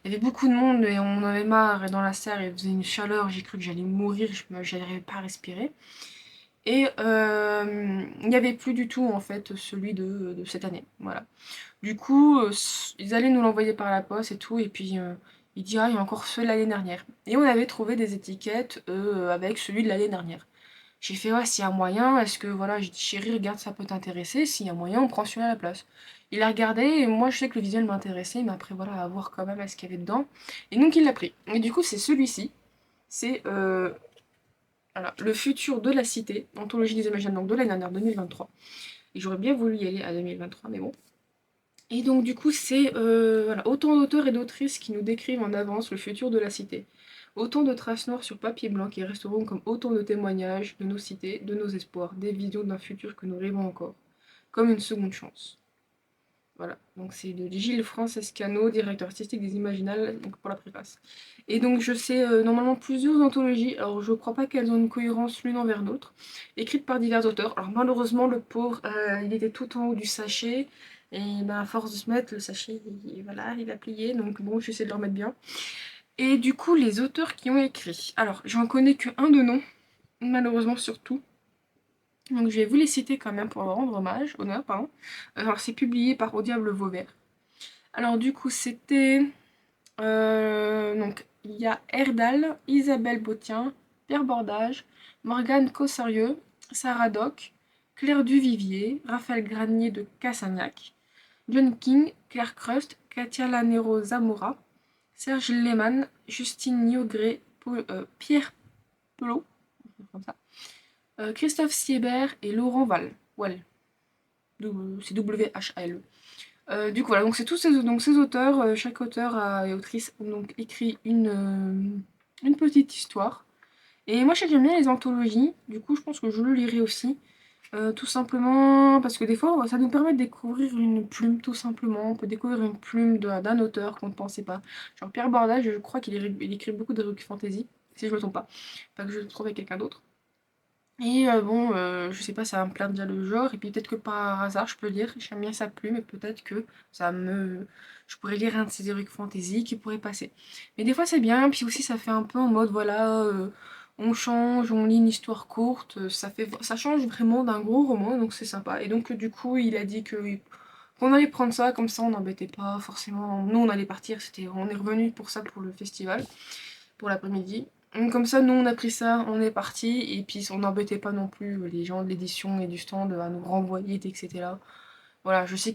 y avait beaucoup de monde et on en avait marre et dans la serre, il faisait une chaleur, j'ai cru que j'allais mourir, je n'arrivais pas à respirer. Et il n'y avait plus du tout en fait celui de cette année, voilà. Du coup, ils allaient nous l'envoyer par la poste et tout, et puis il dit ah, il y a encore ceux de l'année dernière. Et on avait trouvé des étiquettes avec celui de l'année dernière. J'ai fait ouais, s'il y a moyen, est-ce que voilà, j'ai dit chérie, regarde, ça peut t'intéresser, s'il y a moyen, on prend celui-là à la place. Il a regardé, et moi je sais que le visuel m'intéressait, mais après voilà, à voir quand même ce qu'il y avait dedans. Et donc il l'a pris. Et du coup, c'est celui-ci, c'est voilà, Le futur de la cité, anthologie des imaginaires, donc de l'année dernière, 2023. Et j'aurais bien voulu y aller à 2023, mais bon. Et donc du coup, c'est voilà, autant d'auteurs et d'autrices qui nous décrivent en avance le futur de la cité. Autant de traces noires sur papier blanc qui resteront comme autant de témoignages de nos cités, de nos espoirs, des visions d'un futur que nous rêvons encore, comme une seconde chance. Voilà, donc c'est de Gilles Francescano, directeur artistique des Imaginales, donc pour la préface. Et donc je sais normalement plusieurs anthologies, alors je crois pas qu'elles ont une cohérence l'une envers l'autre, écrites par divers auteurs. Alors malheureusement le pauvre, il était tout en haut du sachet, et ben, à force de se mettre, le sachet, voilà, il a plié, donc bon, j'essaie de le remettre bien. Et du coup, les auteurs qui ont écrit. Alors, j'en connais que un de nom, malheureusement surtout. Donc je vais vous les citer quand même pour leur rendre honneur, pardon. Alors c'est publié par Au Diable Vauvert. Alors du coup, c'était donc il y a Erdal, Isabelle Bautien, Pierre Bordage, Morgane Cossarieux, Sarah Doc, Claire Duvivier, Raphaël Granier de Cassagnac, John King, Claire Crust, Katia Lanero Zamora, Serge Lehmann, Justine Niogré, Pierre Pelot, comme ça, Christophe Siebert et Laurent Val. Well, c'est W-H-A-L-E. Du coup, voilà, donc c'est tous ces auteurs, chaque auteur et autrice ont donc écrit une petite histoire. Et moi, j'aime bien les anthologies, du coup, je pense que je le lirai aussi. Tout simplement parce que des fois, ça nous permet de découvrir une plume, tout simplement. On peut découvrir une plume d'un auteur qu'on ne pensait pas. Genre Pierre Bordage, je crois il écrit beaucoup de rock fantasy, si je me trompe pas. Pas que je le trouve avec quelqu'un d'autre. Et bon, je sais pas, ça va me plaire déjà le genre, et puis peut-être que par hasard, je peux lire, j'aime bien sa plume, et peut-être que je pourrais lire un de ses heroic fantasy qui pourrait passer. Mais des fois c'est bien, puis aussi ça fait un peu en mode, voilà, on change, on lit une histoire courte, ça change vraiment d'un gros roman, donc c'est sympa. Et donc du coup, il a dit qu'on allait prendre ça, comme ça on n'embêtait pas forcément. Nous on allait partir, on est revenu pour ça, pour le festival, pour l'après-midi. Comme ça, nous on a pris ça, on est parti, et puis on n'embêtait pas non plus les gens de l'édition et du stand à nous renvoyer, etc. Voilà, je sais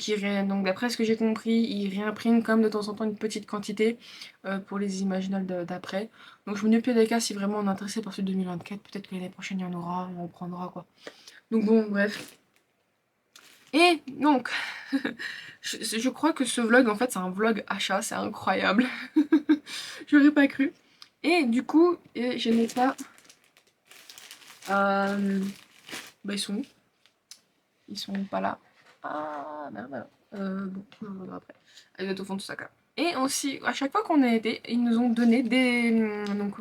donc d'après ce que j'ai compris, ils réimpriment comme de temps en temps une petite quantité pour les imaginales d'après. Donc je me dis au pire des cas, si vraiment on est intéressé par ce 2024, peut-être que l'année prochaine il y en aura, on prendra quoi. Donc bon, bref. Et donc, je crois que ce vlog, en fait, c'est un vlog achat, c'est incroyable. J'aurais pas cru. Et du coup, je n'ai pas. Bah, ils sont où? Ils sont pas là. Ah, merde, voilà. Bon, je regarderai après. Elle doit être au fond de sac. Et aussi, à chaque fois qu'on a été, ils nous ont donné des... Donc,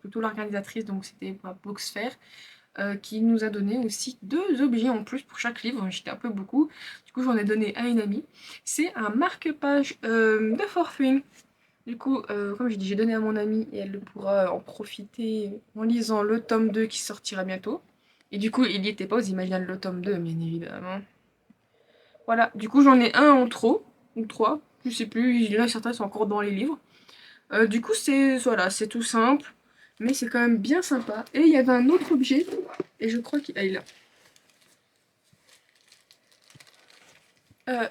plutôt l'organisatrice, donc c'était Boxfair, qui nous a donné aussi 2 objets en plus pour chaque livre. J'étais un peu beaucoup. Du coup, j'en ai donné à une amie. C'est un marque-page de Forthwing. Du coup, comme je dis, j'ai donné à mon amie et elle pourra en profiter en lisant le tome 2 qui sortira bientôt. Et du coup, il n'y était pas, vous imaginez le tome 2, bien évidemment. Voilà, du coup, j'en ai un en trop, ou trois, je sais plus, il y en a certains sont encore dans les livres. Du coup, c'est voilà, c'est tout simple, mais c'est quand même bien sympa. Et il y avait un autre objet, et je crois qu'il est là. Euh,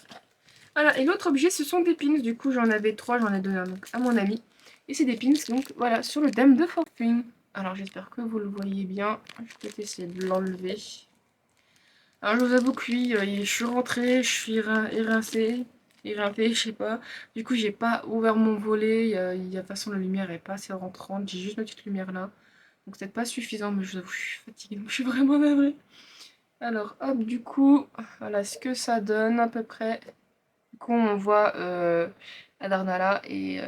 voilà, et l'autre objet, ce sont des pins. Du coup, j'en avais trois, j'en ai donné un donc, à mon ami. Et c'est des pins, donc voilà, sur le thème de Fortune. Alors, j'espère que vous le voyez bien. Je vais peut-être essayer de l'enlever. Alors, je vous avoue que oui, je suis rentrée, je suis érincée, je sais pas. Du coup, j'ai pas ouvert mon volet. De toute façon, la lumière est pas assez rentrante. J'ai juste une petite lumière là. Donc, c'est pas suffisant, mais je vous avoue, je suis fatiguée. Donc, je suis vraiment navrée. Alors, hop, du coup, voilà ce que ça donne à peu près. Du coup, on voit Adarnala et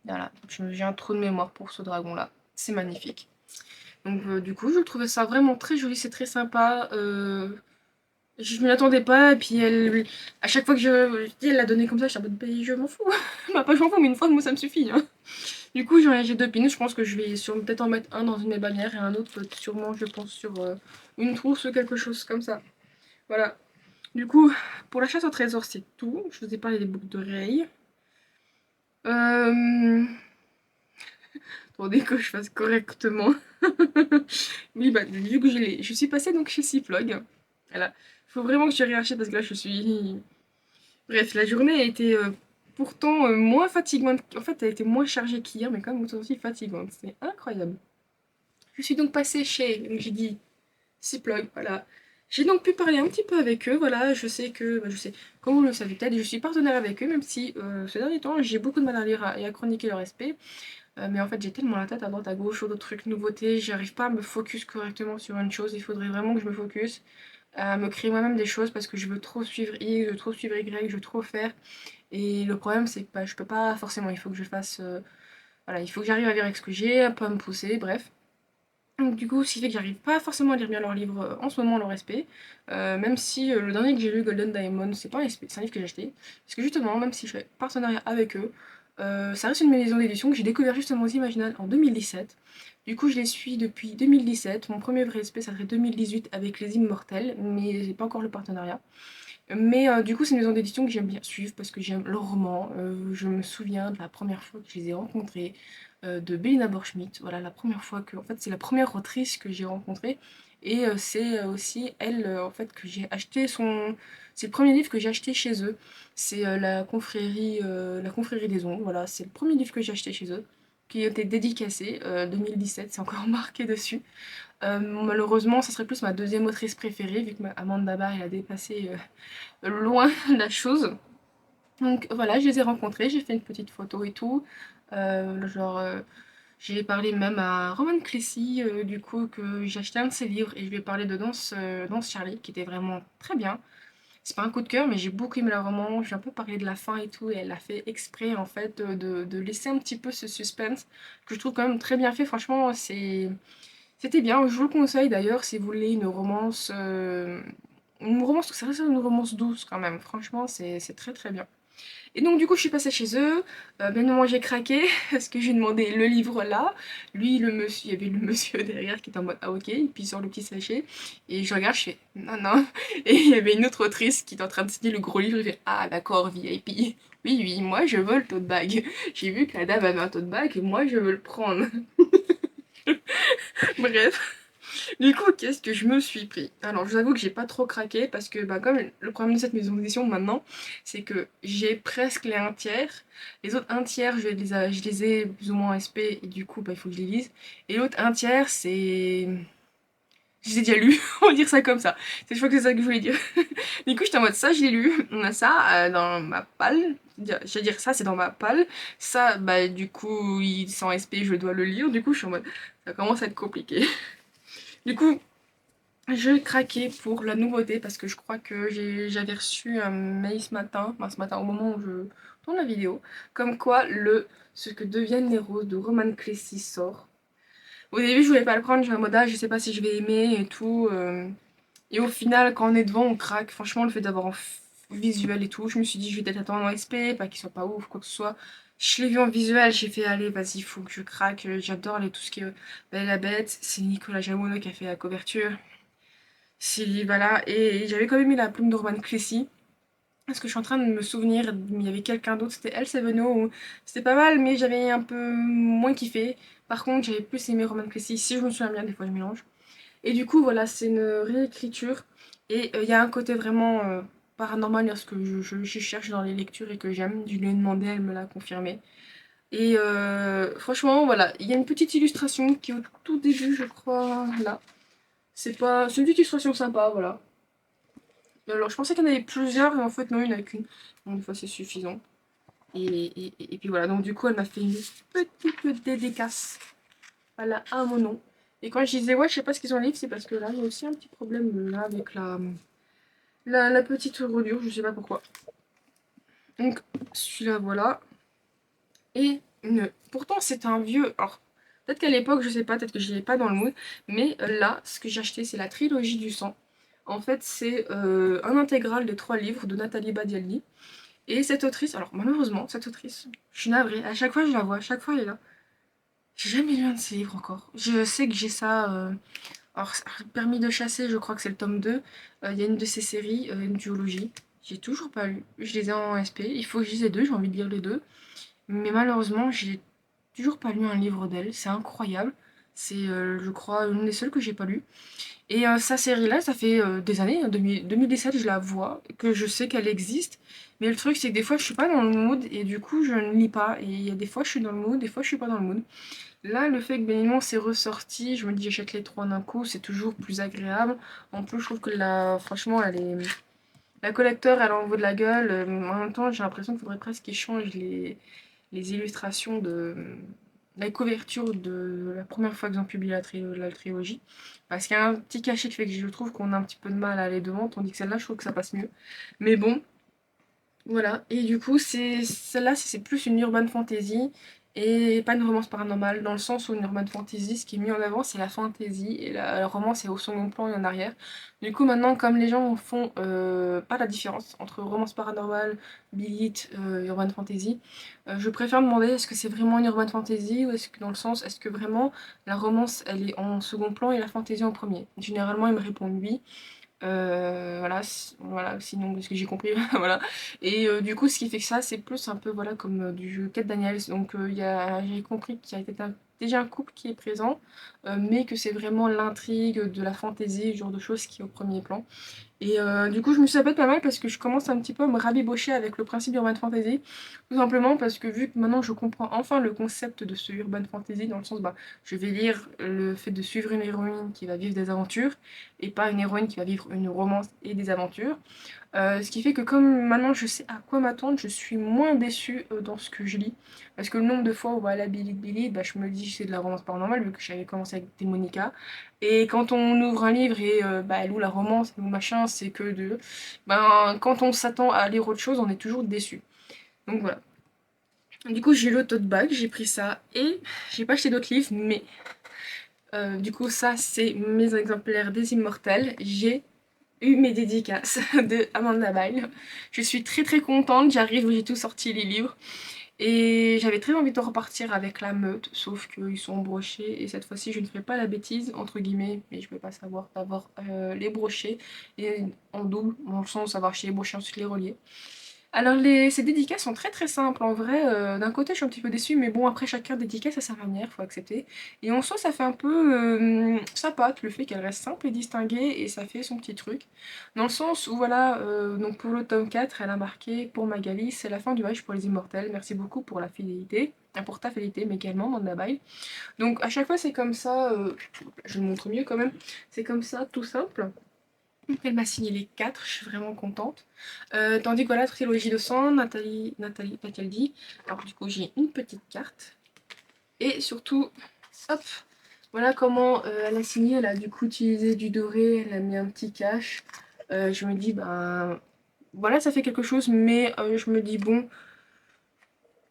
voilà. J'ai un trou de mémoire pour ce dragon là. C'est magnifique. Donc, du coup, je trouvais ça vraiment très joli, c'est très sympa. Je m'y attendais pas, et puis à chaque fois que je dis, elle l'a donné comme ça, je suis en mode, je m'en fous. Bah, pas je m'en fous, mais une fois, moi, ça me suffit. Hein. Du coup, j'ai 2 pins, je pense que je vais peut-être en mettre un dans une de mes bannières et un autre, sûrement, je pense, sur une trousse ou quelque chose comme ça. Voilà. Du coup, pour la chasse au trésor, c'est tout. Je vous ai parlé des boucles d'oreilles. Euh... Attendez que je fasse correctement. Oui, bah, vu que je suis passée donc chez Ciflog. Voilà. Faut vraiment que je réachète parce que là, je suis... Bref, la journée a été pourtant moins fatigante. En fait, elle a été moins chargée qu'hier, mais quand même tout aussi fatigante. C'est incroyable. Je suis donc passée chez, donc j'ai dit, Cplug, voilà. J'ai donc pu parler un petit peu avec eux, voilà. Je sais que, je sais, comme vous le savez peut-être, je suis partenaire avec eux, même si ces derniers temps, j'ai beaucoup de mal à lire et à chroniquer leur respect. Mais en fait, j'ai tellement la tête à droite, à gauche, sur d'autres trucs, nouveautés, j'arrive pas à me focus correctement sur une chose. Il faudrait vraiment que je me focus à me créer moi-même des choses parce que je veux trop suivre X, je veux trop suivre Y, je veux trop faire. Et le problème, c'est que je peux pas forcément, il faut que je fasse. Voilà, il faut que j'arrive à lire avec ce que j'ai, un peu à me pousser, bref. Donc, du coup, ce qui fait que j'arrive pas forcément à lire bien leurs livres en ce moment, leur SP. Même si le dernier que j'ai lu, Golden Diamond, c'est pas un SP, c'est un livre que j'ai acheté. Parce que justement, même si je fais partenariat avec eux, ça reste une maison d'édition que j'ai découvert justement aux Imaginales en 2017. Du coup, je les suis depuis 2017. Mon premier vrai SP, ça serait 2018 avec Les Immortels, mais j'ai pas encore le partenariat. Mais du coup, c'est une maison d'édition que j'aime bien suivre parce que j'aime leurs romans. Je me souviens de la première fois que je les ai rencontrés, de Belina Borschmidt. Voilà, la première fois que... En fait, c'est la première autrice que j'ai rencontrée. Et c'est aussi elle, en fait, que j'ai acheté son... C'est le premier livre que j'ai acheté chez eux. C'est la confrérie des ombres. Voilà, c'est le premier livre que j'ai acheté chez eux, qui a été dédicacé, 2017, c'est encore marqué dessus. Malheureusement, ça serait plus ma deuxième autrice préférée, vu que Amanda Barr, elle a dépassé loin la chose. Donc voilà, je les ai rencontrés, j'ai fait une petite photo et tout. J'ai parlé même à Roman Clécy, du coup, que j'ai acheté un de ses livres et je lui ai parlé de Danse Charlie, qui était vraiment très bien. C'est pas un coup de cœur, mais j'ai beaucoup aimé le roman. J'ai un peu parlé de la fin et tout, et elle a fait exprès en fait de laisser un petit peu ce suspense que je trouve quand même très bien fait. Franchement, c'était bien. Je vous le conseille d'ailleurs si vous voulez une romance, ça reste une romance douce quand même. Franchement, c'est très très bien. Et donc du coup, je suis passée chez eux. Bien évidemment, j'ai craqué parce que j'ai demandé le livre là. Lui, le monsieur, il y avait le monsieur derrière qui était en mode ah ok, et puis sur le petit sachet. Et je regarde, je fais non non. Et il y avait une autre autrice qui était en train de signer le gros livre. Il fait ah d'accord VIP. Oui oui, moi je veux le tote bag. J'ai vu que la dame avait un tote bag et moi je veux le prendre. Bref. Du coup, qu'est-ce que je me suis pris? Alors, je vous avoue que j'ai pas trop craqué parce que, bah, comme le problème de cette maison d'édition maintenant, c'est que j'ai presque les un tiers. Les autres un tiers, je les ai plus ou moins en SP et du coup, bah, il faut que je les lise. Et l'autre un tiers, c'est. Je les ai déjà lus, on va dire ça comme ça. Je crois que c'est ça que je voulais dire. Du coup, j'étais en mode ça, je l'ai lu. On a ça dans ma palle. Je veux dire, ça, c'est dans ma palle. Ça, bah, du coup, il est en SP, je dois le lire. Du coup, je suis en mode ça commence à être compliqué. Du coup, je craquais pour la nouveauté parce que je crois que j'avais reçu un mail ce matin, enfin ce matin au moment où je tourne la vidéo, comme quoi Ce que deviennent les roses de Roman Clécy sort. Au début je voulais pas le prendre, j'ai un mode je sais pas si je vais aimer et tout. Et au final quand on est devant on craque. Franchement le fait d'avoir visuel et tout, je me suis dit je vais peut-être attendre en SP, pas qu'il soit pas ouf, quoi que ce soit. Je l'ai vu en visuel, j'ai fait allez vas-y faut que je craque, j'adore tout ce qui est Belle et la Bête, c'est Nicolas Jamono qui a fait la couverture. Si, voilà, et j'avais quand même mis la plume de Roman Clécy. Parce que je suis en train de me souvenir, il y avait quelqu'un d'autre, c'était Elle Seveno, où c'était pas mal, mais j'avais un peu moins kiffé. Par contre, j'avais plus aimé Roman Clécy, si je me souviens bien, des fois je mélange. Et du coup, voilà, c'est une réécriture. Et il y a un côté vraiment paranormal parce que je cherche dans les lectures et que j'aime. Je lui ai demandé, elle me l'a confirmé. Et franchement, voilà, il y a une petite illustration qui est au tout début, je crois, là. C'est une petite illustration sympa, voilà. Alors, je pensais qu'il y en avait plusieurs, et en fait, non, il n'y en a qu'une. Donc, des fois, c'est suffisant. Et puis voilà, donc du coup, elle m'a fait une petite dédicace. Voilà, à mon nom. Et quand je disais, ouais, je sais pas ce qu'ils ont en livre, c'est parce que là, il y a aussi un petit problème là avec la petite reliure, je sais pas pourquoi. Donc, celui-là, voilà. Et pourtant, c'est un vieux. Alors, peut-être qu'à l'époque, je sais pas, peut-être que je l'ai pas dans le mood. Mais là, ce que j'ai acheté, c'est la trilogie du sang. En fait, c'est un intégral de 3 livres de Nathalie Badialny. Et cette autrice, alors malheureusement, cette autrice, je suis navrée, à chaque fois je la vois, à chaque fois elle est là. J'ai jamais lu un de ses livres encore. Je sais que j'ai ça. Alors, Permis de chasser, je crois que c'est le tome 2. Il y a une de ses séries, une duologie. J'ai toujours pas lu. Je les ai en SP. Il faut que je lise les deux, j'ai envie de lire les deux. Mais malheureusement, j'ai toujours pas lu un livre d'elle. C'est incroyable. C'est, je crois, une des seules que j'ai pas lu. Et sa série-là, ça fait des années, 2017, je la vois, que je sais qu'elle existe. Mais le truc, c'est que des fois, je suis pas dans le mood et du coup, je ne lis pas. Et il y a des fois, je suis dans le mood, des fois, je suis pas dans le mood. Là, le fait que Bénémon s'est ressorti, je me dis, j'achète les trois d'un coup, c'est toujours plus agréable. En plus, je trouve que franchement, la collector, elle en vaut de la gueule. En même temps, j'ai l'impression qu'il faudrait presque qu'ils changent les illustrations de la couverture de la première fois qu'ils ont publié la trilogie. Parce qu'il y a un petit cachet qui fait que je trouve qu'on a un petit peu de mal à aller devant, tandis que celle-là, je trouve que ça passe mieux. Mais bon, voilà. Et du coup, celle-là, c'est plus une urban fantasy et pas une romance paranormale, dans le sens où une urban fantasy, ce qui est mis en avant, c'est la fantasy et la romance est au second plan et en arrière. Du coup, maintenant, comme les gens font pas la différence entre romance paranormale, Billit, urban fantasy, je préfère demander est-ce que c'est vraiment une urban fantasy ou est-ce que dans le sens, est-ce que vraiment la romance elle est en second plan et la fantasy en premier. Généralement, ils me répondent oui. Voilà, voilà, sinon, ce que j'ai compris, voilà. Et du coup, ce qui fait que ça, c'est plus un peu, voilà, comme du jeu Kate Daniels. Donc, j'ai compris qu'il y a déjà un couple qui est présent, mais que c'est vraiment l'intrigue de la fantaisie, ce genre de choses qui est au premier plan. Et du coup, je me suis tapé pas mal parce que je commence un petit peu à me rabibocher avec le principe d'Urban Fantasy. Tout simplement parce que vu que maintenant je comprends enfin le concept de ce Urban Fantasy, dans le sens, bah, je vais lire le fait de suivre une héroïne qui va vivre des aventures et pas une héroïne qui va vivre une romance et des aventures. Ce qui fait que comme maintenant je sais à quoi m'attendre, je suis moins déçue dans ce que je lis. Parce que le nombre de fois où voilà, Billy, bah, je me dis que c'est de la romance paranormale vu que j'avais commencé avec Démonica. Et quand on ouvre un livre et bah, elle ou la romance, ou machin, c'est que de... Ben, quand on s'attend à lire autre chose, on est toujours déçu. Donc voilà. Du coup, j'ai eu le tote bag, j'ai pris ça et j'ai pas acheté d'autres livres, mais du coup, ça, c'est mes exemplaires des Immortels. J'ai eu mes dédicaces de Amanda Bile. Je suis très très contente, j'arrive, j'ai tout sorti les livres. Et j'avais très envie de repartir avec la meute, sauf qu'ils sont brochés. Et cette fois-ci, je ne ferai pas la bêtise, entre guillemets, mais je ne peux pas savoir d'avoir les brochés et en double, dans le sens d'avoir chez les brochés ensuite les relier. Alors ces dédicaces sont très très simples en vrai. D'un côté je suis un petit peu déçue mais bon après chacun dédicace à sa manière, faut accepter. Et en soi ça fait un peu sympa le fait qu'elle reste simple et distinguée et ça fait son petit truc. Dans le sens où voilà, donc pour le tome 4 elle a marqué pour Magali c'est la fin du voyage pour les immortels. Merci beaucoup pour la fidélité. Pour ta fidélité mais également Manda Bail. Donc à chaque fois c'est comme ça, je le montre mieux quand même, c'est comme ça tout simple. Elle m'a signé les 4, je suis vraiment contente. Tandis que voilà, trilogie de sang, Nathalie Pacaldi. Alors du coup, j'ai une petite carte. Et surtout, hop, Voilà comment elle a signé. Elle a du coup utilisé du doré, elle a mis un petit cache. Je me dis, ben voilà, ça fait quelque chose, mais je me dis, bon,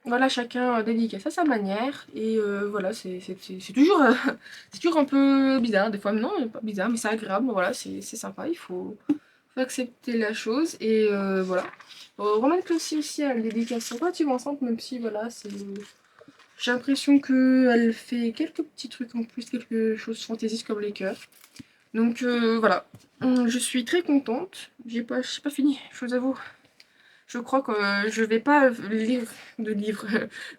voilà, chacun dédicace à sa manière. Et voilà, c'est toujours, c'est toujours un peu bizarre. Des fois, non, pas bizarre, mais c'est agréable. Voilà, c'est sympa. Faut accepter la chose. Et voilà. Roman Closy aussi, elle dédicace relativement simple, même si voilà, c'est. J'ai l'impression qu'elle fait quelques petits trucs en plus, quelque chose fantaisiste comme les cœurs. Donc voilà, je suis très contente. J'ai pas fini, je vous avoue. Je crois que je vais pas lire de livres.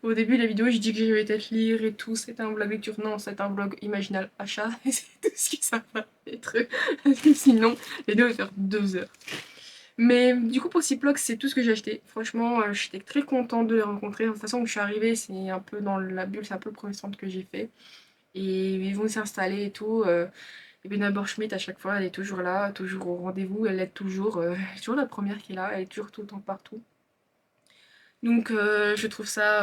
Au début de la vidéo, j'ai dit que je vais peut-être lire et tout. C'est un vlog lecture. Non, c'est un vlog imaginal achat. Et c'est tout ce que ça va être. Parce que sinon, les deux vont faire 2 heures. Mais du coup, pour Ciplox, c'est tout ce que j'ai acheté. Franchement, j'étais très contente de les rencontrer. De toute façon, où je suis arrivée, c'est un peu dans la bulle. C'est un peu le premier centre que j'ai fait. Et ils vont s'installer et tout. Et Bena Borschmidt, à chaque fois, elle est toujours là, toujours au rendez-vous, elle est toujours, toujours la première qui est là, elle est toujours tout le temps partout. Donc je trouve ça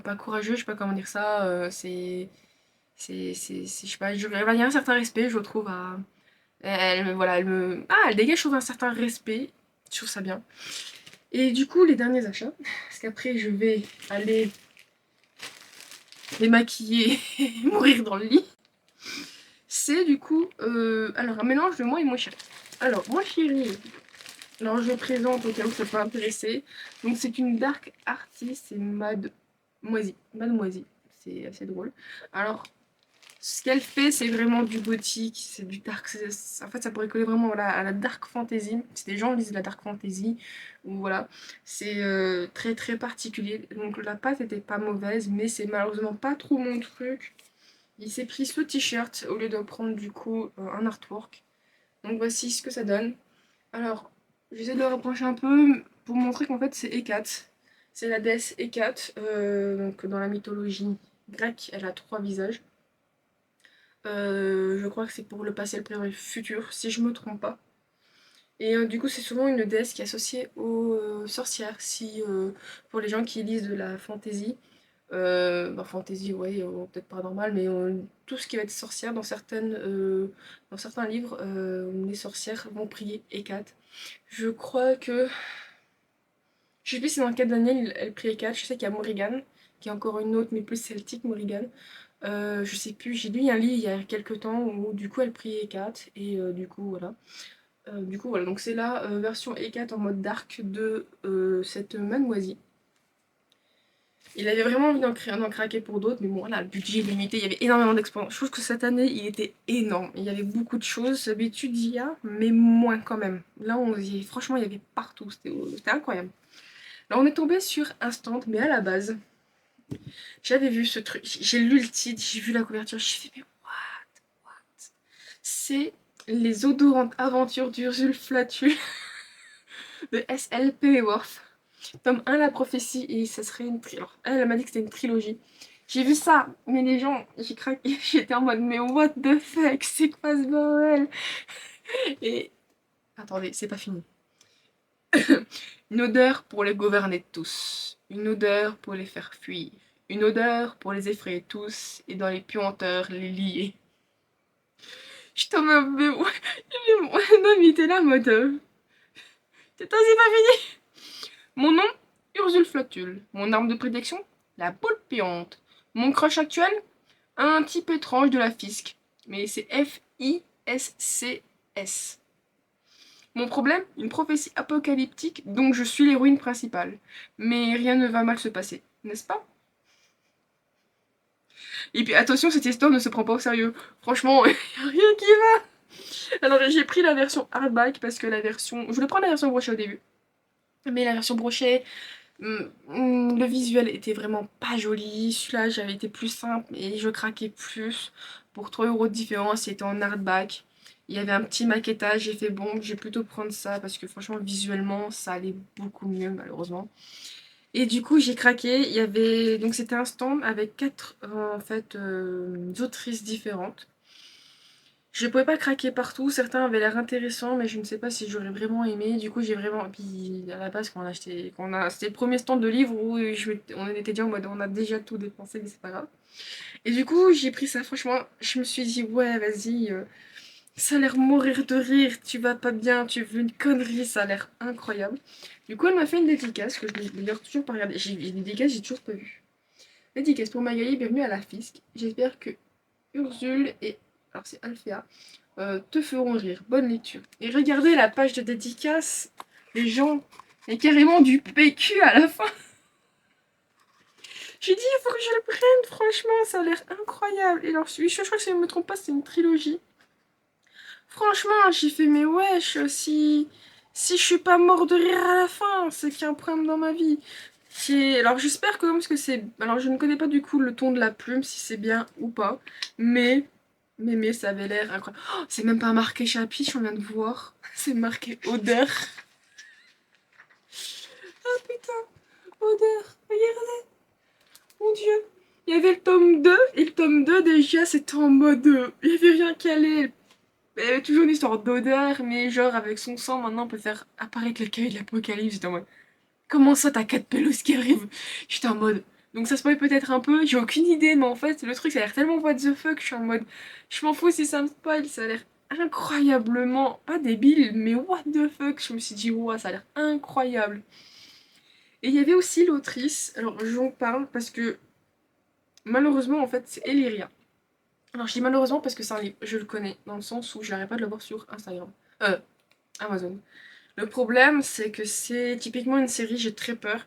pas courageux, je sais pas comment dire ça, je sais pas, il y a un certain respect, je trouve, voilà, elle dégage, je trouve, un certain respect, je trouve ça bien. Et du coup, les derniers achats, parce qu'après, je vais aller les maquiller et mourir dans le lit, c'est du coup, alors un mélange de moi et moi chérie. Alors, moi chérie, alors je présente au cas où ça peut intéresser. Donc c'est une dark artist, c'est Mademoiselle. C'est assez drôle. Alors, ce qu'elle fait, c'est vraiment du gothique, c'est du dark. En fait, ça pourrait coller vraiment voilà, à la dark fantasy. Si des gens lisent de la dark fantasy, ou voilà, c'est très très particulier. Donc la pâte était pas mauvaise, mais c'est malheureusement pas trop mon truc. Il s'est pris ce t-shirt au lieu de prendre du coup un artwork. Donc voici ce que ça donne. Alors, j'essaie de le rapprocher un peu pour montrer qu'en fait c'est Hécate. C'est la déesse Hécate. Donc dans la mythologie grecque, elle a 3 visages. Je crois que c'est pour le passé, le présent et le futur, si je me trompe pas. Et du coup, c'est souvent une déesse qui est associée aux sorcières. Si pour les gens qui lisent de la fantasy, fantasy, ouais, peut-être pas normal, mais tout ce qui va être sorcière dans certains livres, les sorcières vont prier Hécate. Je crois que. Je sais plus si dans le cas de Daniel, elle prie Hécate. Je sais qu'il y a Morrigan, qui est encore une autre, mais plus celtique, Morrigan. Je sais plus, j'ai lu un livre il y a quelques temps où du coup elle prie Hécate, et du coup voilà. Du coup voilà, donc c'est la version Hécate en mode dark de cette Mademoiselle. Il avait vraiment envie d'en craquer pour d'autres, mais bon, voilà, le budget est limité, il y avait énormément d'expansions. Je trouve que cette année, il était énorme. Il y avait beaucoup de choses. D'habitude, il y a, mais moins quand même. Là, franchement, il y avait partout. C'était incroyable. Là, on est tombé sur Instant, mais à la base, j'avais vu ce truc. J'ai lu le titre, j'ai vu la couverture, j'ai fait, mais what? C'est les odorantes aventures d'Ursule Flattu de S.L. Pennyworth. Tome 1, la prophétie, et ça serait une trilogie. Alors, elle m'a dit que c'était une trilogie. J'ai vu ça, mais les gens, j'ai craqué, j'étais en mode, mais what the fuck, c'est quoi ce bordel? Et, attendez, c'est pas fini. Une odeur pour les gouverner tous, une odeur pour les faire fuir, une odeur pour les effrayer tous, et dans les puanteurs les lier. Je t'en mais non, mais il était là, en mode, c'est pas fini. Mon nom, Ursule Flottule. Mon arme de prédilection, la boule puante. Mon crush actuel, un type étrange de la fisc. Mais c'est Fiscs. Mon problème, une prophétie apocalyptique dont je suis l'héroïne principale. Mais rien ne va mal se passer, n'est-ce pas? Et puis attention, cette histoire ne se prend pas au sérieux. Franchement, y a rien qui va. Alors j'ai pris la version hardback parce que la version. Je voulais prendre la version brochée au début. Mais la version brochée, le visuel était vraiment pas joli. Celui-là, j'avais été plus simple et je craquais plus. Pour 3 € de différence, c'était en hardback. Il y avait un petit maquettage. J'ai fait bon, je vais plutôt prendre ça parce que franchement, visuellement, ça allait beaucoup mieux, malheureusement. Et du coup, j'ai craqué. Il y avait donc c'était un stand avec 4 en fait autrices différentes. Je pouvais pas craquer partout, certains avaient l'air intéressants, mais je ne sais pas si j'aurais vraiment aimé. Du coup, j'ai vraiment. Puis à la base, c'était le premier stand de livres où on était déjà en mode on a déjà tout dépensé, mais c'est pas grave. Et du coup, j'ai pris ça, franchement, je me suis dit, ouais, vas-y, ça a l'air mourir de rire, tu vas pas bien, tu veux une connerie, ça a l'air incroyable. Du coup, elle m'a fait une dédicace que je n'ai d'ailleurs toujours pas regardé. J'ai une dédicace, j'ai toujours pas vu. Dédicace pour Magali, bienvenue à la FISC. J'espère que Ursule et. Alors, c'est Alphéa te feront rire. Bonne lecture. Et regardez la page de dédicace. Les gens. Il y a carrément du PQ à la fin. J'ai dit, il faut que je le prenne, franchement, ça a l'air incroyable. Et alors, je crois que si je ne me trompe pas, c'est une trilogie. Franchement, j'ai fait, mais wesh, si je suis pas mort de rire à la fin, c'est qu'il y a un problème dans ma vie. Alors, j'espère que, parce que c'est. Alors, je ne connais pas du coup le ton de la plume, si c'est bien ou pas. Mais. Mais ça avait l'air incroyable. Oh, c'est même pas marqué chapitre, on vient de voir. C'est marqué odeur. Ah putain, odeur. Regardez, mon dieu. Il y avait le tome 2, et le tome 2 déjà c'était en mode. Il y avait rien qui allait. Il y avait toujours une histoire d'odeur, mais genre avec son sang maintenant on peut faire apparaître le cahier de l'apocalypse. J'étais en mode. Comment ça t'as 4 pelos qui arrivent? J'étais en mode. Donc ça spoil peut-être un peu, j'ai aucune idée, mais en fait le truc ça a l'air tellement what the fuck, je suis en mode. Je m'en fous si ça me spoil, ça a l'air incroyablement. Pas débile, mais what the fuck. Je me suis dit, ouah, ça a l'air incroyable. Et il y avait aussi l'autrice, alors j'en parle parce que malheureusement en fait c'est Elyria. Alors je dis malheureusement parce que c'est un livre, je le connais, dans le sens où je n'arrête pas de le voir sur Instagram. Amazon. Le problème c'est que c'est typiquement une série, j'ai très peur,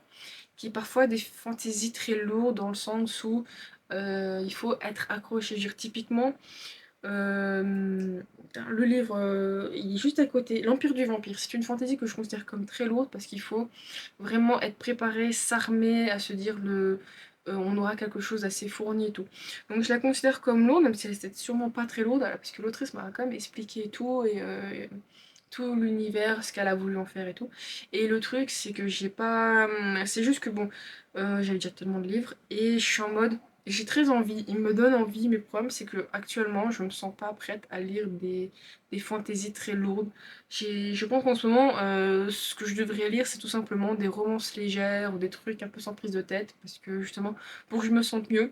qui est parfois des fantaisies très lourdes dans le sens où il faut être accroché. Je veux dire, typiquement, le livre, il est juste à côté, L'Empire du Vampire. C'est une fantaisie que je considère comme très lourde parce qu'il faut vraiment être préparé, s'armer, à se dire on aura quelque chose d'assez fourni et tout. Donc je la considère comme lourde, même si elle était sûrement pas très lourde, parce que l'autrice m'a quand même expliqué tout et tout l'univers, ce qu'elle a voulu en faire et tout. Et le truc, c'est que j'ai pas. C'est juste que bon, j'avais déjà tellement de livres et je suis en mode. J'ai très envie, il me donne envie, mais le problème c'est que actuellement je me sens pas prête à lire des fantaisies très lourdes. Je pense qu'en ce moment, ce que je devrais lire c'est tout simplement des romances légères ou des trucs un peu sans prise de tête, parce que justement, pour que je me sente mieux.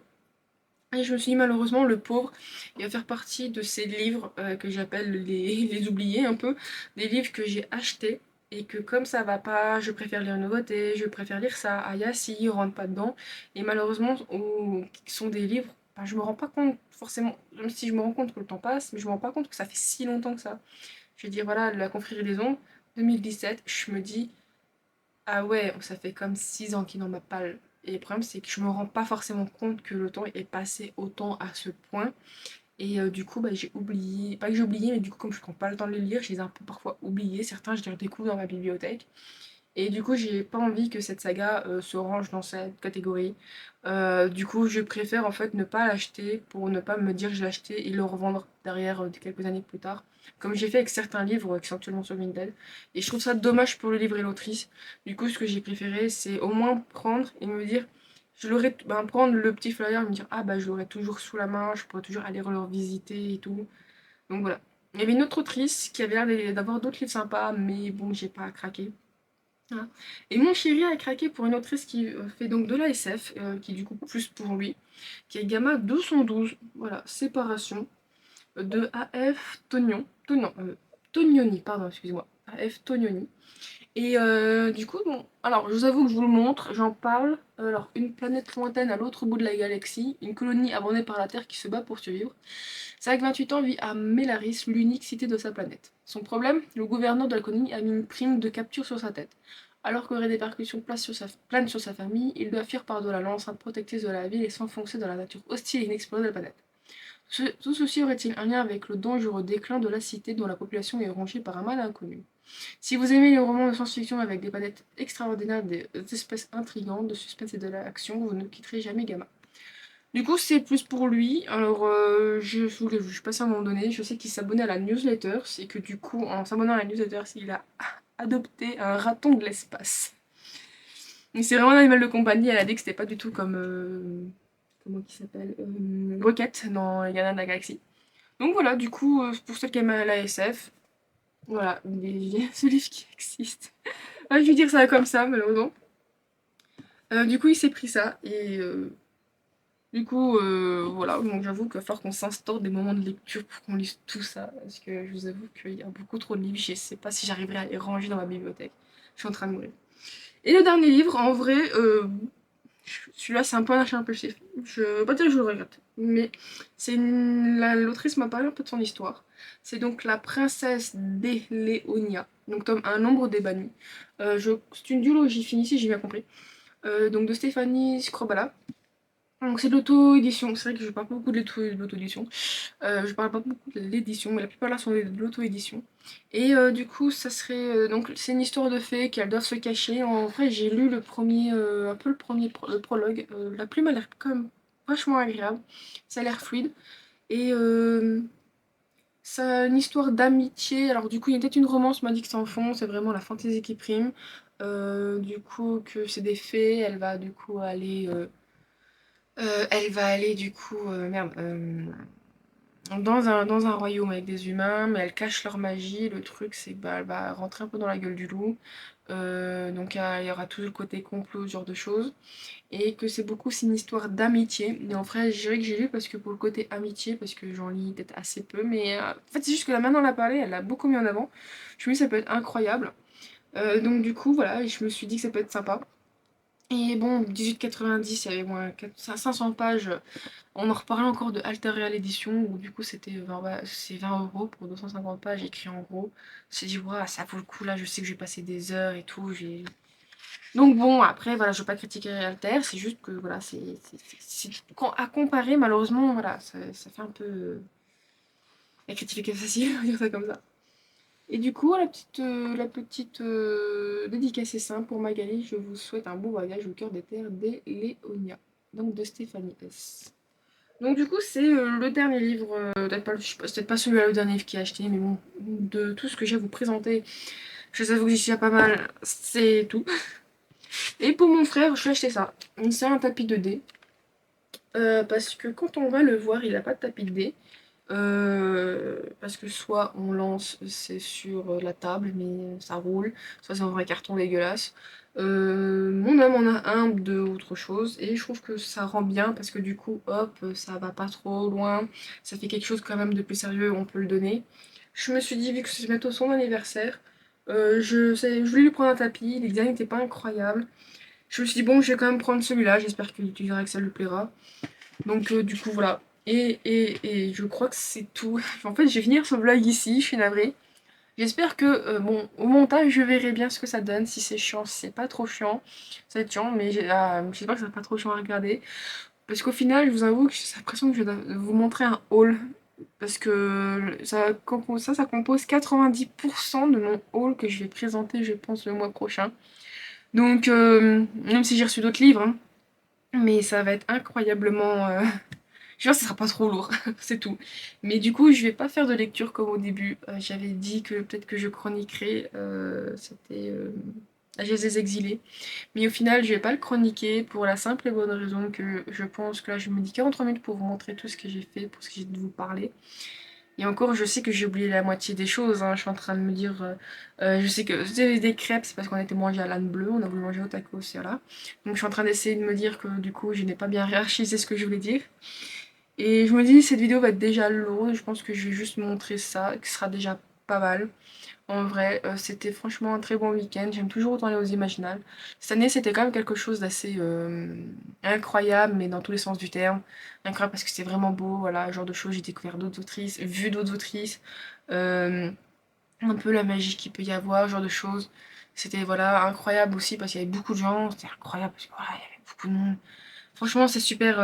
Et je me suis dit malheureusement le pauvre, il va faire partie de ces livres que j'appelle les oubliés un peu, des livres que j'ai achetés et que comme ça va pas, je préfère lire une nouveauté, je préfère lire ça, Aya s'il rentre pas dedans. Et malheureusement, qui sont des livres, ben, je me rends pas compte forcément, même si je me rends compte que le temps passe, mais je me rends pas compte que ça fait si longtemps que ça. Je veux dire, voilà, La Confrérie des Ombres, 2017, je me dis, ah ouais, ça fait comme 6 ans qu'il n'en m'a pas. Et le problème, c'est que je me rends pas forcément compte que le temps est passé autant à ce point. Et du coup, bah, j'ai oublié, pas que j'ai oublié, mais du coup, comme je prends pas le temps de les lire, je les ai un peu parfois oubliés. Certains, je les redécouvre dans ma bibliothèque. Et du coup, j'ai pas envie que cette saga se range dans cette catégorie. Du coup, je préfère en fait ne pas l'acheter pour ne pas me dire que je l'ai acheté et le revendre derrière quelques années plus tard. Comme j'ai fait avec certains livres qui sont actuellement sur Vinted. Et je trouve ça dommage pour le livre et l'autrice. Du coup, ce que j'ai préféré, c'est au moins prendre et me dire, prendre le petit flyer et me dire, ah bah je l'aurai toujours sous la main, je pourrais toujours aller le revisiter et tout. Donc voilà. Il y avait une autre autrice qui avait l'air d'avoir d'autres livres sympas, mais bon, j'ai pas craqué. Voilà. Et mon chéri a craqué pour une autrice qui fait donc de la SF, qui est du coup plus pour lui, qui est Gamma 212, voilà, Séparation, de A.F. Tognoni, pardon, excusez-moi, A.F. Tognoni. Et du coup, bon, alors je vous avoue que je vous le montre, j'en parle. Alors, une planète lointaine à l'autre bout de la galaxie, une colonie abandonnée par la Terre qui se bat pour survivre. Zack, 28 ans, vit à Melaris, l'unique cité de sa planète. Son problème, le gouverneur de la colonie a mis une prime de capture sur sa tête. Alors qu'aurait des répercussions planes sur sa famille, il doit fuir par-delà l'enceinte protectrice de la ville et s'enfoncer dans la nature hostile et inexplorée de la planète. Tout ceci aurait-il un lien avec le dangereux déclin de la cité dont la population est rongée par un mal inconnu? Si vous aimez les romans de science-fiction avec des planètes extraordinaires, des espèces intrigantes, de suspense et de l'action, vous ne quitterez jamais Gamma. Du coup, c'est plus pour lui. Alors, je passe à un moment donné. Je sais qu'il s'abonnait à la newsletter. C'est que du coup, en s'abonnant à la newsletter, il a adopté un raton de l'espace. Donc, c'est vraiment un animal de compagnie. Elle a dit que c'était pas du tout comme. Comment il s'appelle Rocket dans les Gardiens de la Galaxie. Donc voilà, du coup, pour celles qui aiment la SF, voilà, ce livre qui existe. Ah, je vais dire ça comme ça, malheureusement. Du coup, il s'est pris ça, et du coup, voilà, donc j'avoue qu'il va falloir qu'on s'instaure des moments de lecture pour qu'on lise tout ça, parce que je vous avoue qu'il y a beaucoup trop de livres, je sais pas si j'arriverai à les ranger dans ma bibliothèque. Je suis en train de mourir. Et le dernier livre, en vrai, celui-là c'est un peu un achat impulsif. Je veux pas dire que je le regrette, mais l'autrice m'a parlé un peu de son histoire. C'est donc la princesse d'Éléonia, donc tome un nombre des bannis. C'est une duologie finie si j'ai bien compris. Donc de Stéphanie Scrobala. Donc c'est de l'auto-édition, c'est vrai que je parle pas beaucoup de l'auto-édition. Je parle pas beaucoup de l'édition, mais la plupart là sont de l'auto-édition. Et du coup, ça serait. Donc c'est une histoire de fées qu'elles doivent se cacher. En vrai, j'ai lu le premier, un peu le premier le prologue. La plume a l'air quand même vachement agréable. Ça a l'air fluide. Et ça a une histoire d'amitié. Alors du coup, il y a peut-être une romance, on m'a dit que c'est en fond, c'est vraiment la fantaisie qui prime. Du coup, que c'est des fées, elle va du coup aller. Elle va aller du coup, merde, dans un royaume avec des humains, mais elle cache leur magie. Le truc, c'est que bah, elle va rentrer un peu dans la gueule du loup. Donc il y aura tout le côté complot, ce genre de choses. Et que c'est une histoire d'amitié. Et en vrai, je dirais que j'ai lu parce que pour le côté amitié, parce que j'en lis peut-être assez peu. Mais en fait, c'est juste que la maintenant on l'a parlé, elle l'a beaucoup mis en avant. Je me dis ça peut être incroyable. Donc du coup, voilà, et je me suis dit que ça peut être sympa. Et bon, 18,90, il y avait moins 500 pages. On en reparlait encore de Alter Real Edition, où du coup c'était 20, c'est 20 € pour 250 pages écrit en gros. J'ai dit, waouh, ça vaut le coup là, je sais que j'ai passé des heures et tout. Donc bon, après, voilà, je veux pas critiquer Alter, c'est juste que voilà, à comparer, malheureusement, voilà, ça fait un peu. La critique est facile, on va dire ça comme ça. Et du coup, la petite dédicace est simple pour Magali. Je vous souhaite un bon voyage au cœur des terres des Léonia. Donc de Stéphanie S. Donc du coup, c'est le dernier livre, peut-être pas celui-là le dernier livre qu'il a acheté, mais bon, de tout ce que j'ai à vous présenter, je vous avoue que j'y suis pas mal, c'est tout. Et pour mon frère, je lui ai acheté ça. C'est un tapis de dés. Parce que quand on va le voir, il n'a pas de tapis de dés. Parce que soit on lance, c'est sur la table, mais ça roule, soit c'est un vrai carton dégueulasse. Mon homme en a un de autre chose, et je trouve que ça rend bien parce que du coup, hop, ça va pas trop loin, ça fait quelque chose quand même de plus sérieux, on peut le donner. Je me suis dit, vu que c'est bientôt son anniversaire, je voulais lui prendre un tapis, les designs n'étaient pas incroyables. Je me suis dit, bon, je vais quand même prendre celui-là, j'espère qu'il utilisera que ça lui plaira. Donc du coup voilà. Et je crois que c'est tout. En fait, je vais finir ce vlog ici, je suis navrée. J'espère que, bon, au montage, je verrai bien ce que ça donne. Si c'est chiant, si c'est pas trop chiant. Ça va être chiant, mais j'espère que ça va pas trop chiant à regarder. Parce qu'au final, je vous avoue que j'ai l'impression que je vais vous montrer un haul. Parce que ça compose 90% de mon haul que je vais présenter, je pense, le mois prochain. Donc, même si j'ai reçu d'autres livres, hein, mais ça va être incroyablement... J'espère que ce sera pas trop lourd, c'est tout. Mais du coup, je vais pas faire de lecture comme au début. J'avais dit que peut-être que je chroniquerais. C'était La Geste des Exilés. Mais au final, je vais pas le chroniquer pour la simple et bonne raison que je pense que là, je me dis 43 minutes pour vous montrer tout ce que j'ai fait, pour ce que j'ai de vous parler. Et encore, je sais que j'ai oublié la moitié des choses, hein. Je suis en train de me dire. Je sais que c'était des crêpes, c'est parce qu'on était mangé à l'âne bleu, on a voulu manger au tacos, voilà. Donc je suis en train d'essayer de me dire que du coup, je n'ai pas bien hiérarchisé ce que je voulais dire. Et je me dis, cette vidéo va être déjà lourde, je pense que je vais juste montrer ça, qui sera déjà pas mal. En vrai, c'était franchement un très bon week-end, j'aime toujours autant aller aux Imaginales. Cette année, c'était quand même quelque chose d'assez incroyable, mais dans tous les sens du terme. Incroyable parce que c'était vraiment beau, voilà, ce genre de choses, j'ai découvert d'autres autrices, vu d'autres autrices, euh, un peu la magie qu'il peut y avoir, ce genre de choses. C'était voilà, incroyable aussi parce qu'il y avait beaucoup de gens, c'était incroyable parce que voilà, il y avait beaucoup de monde. Franchement, c'est super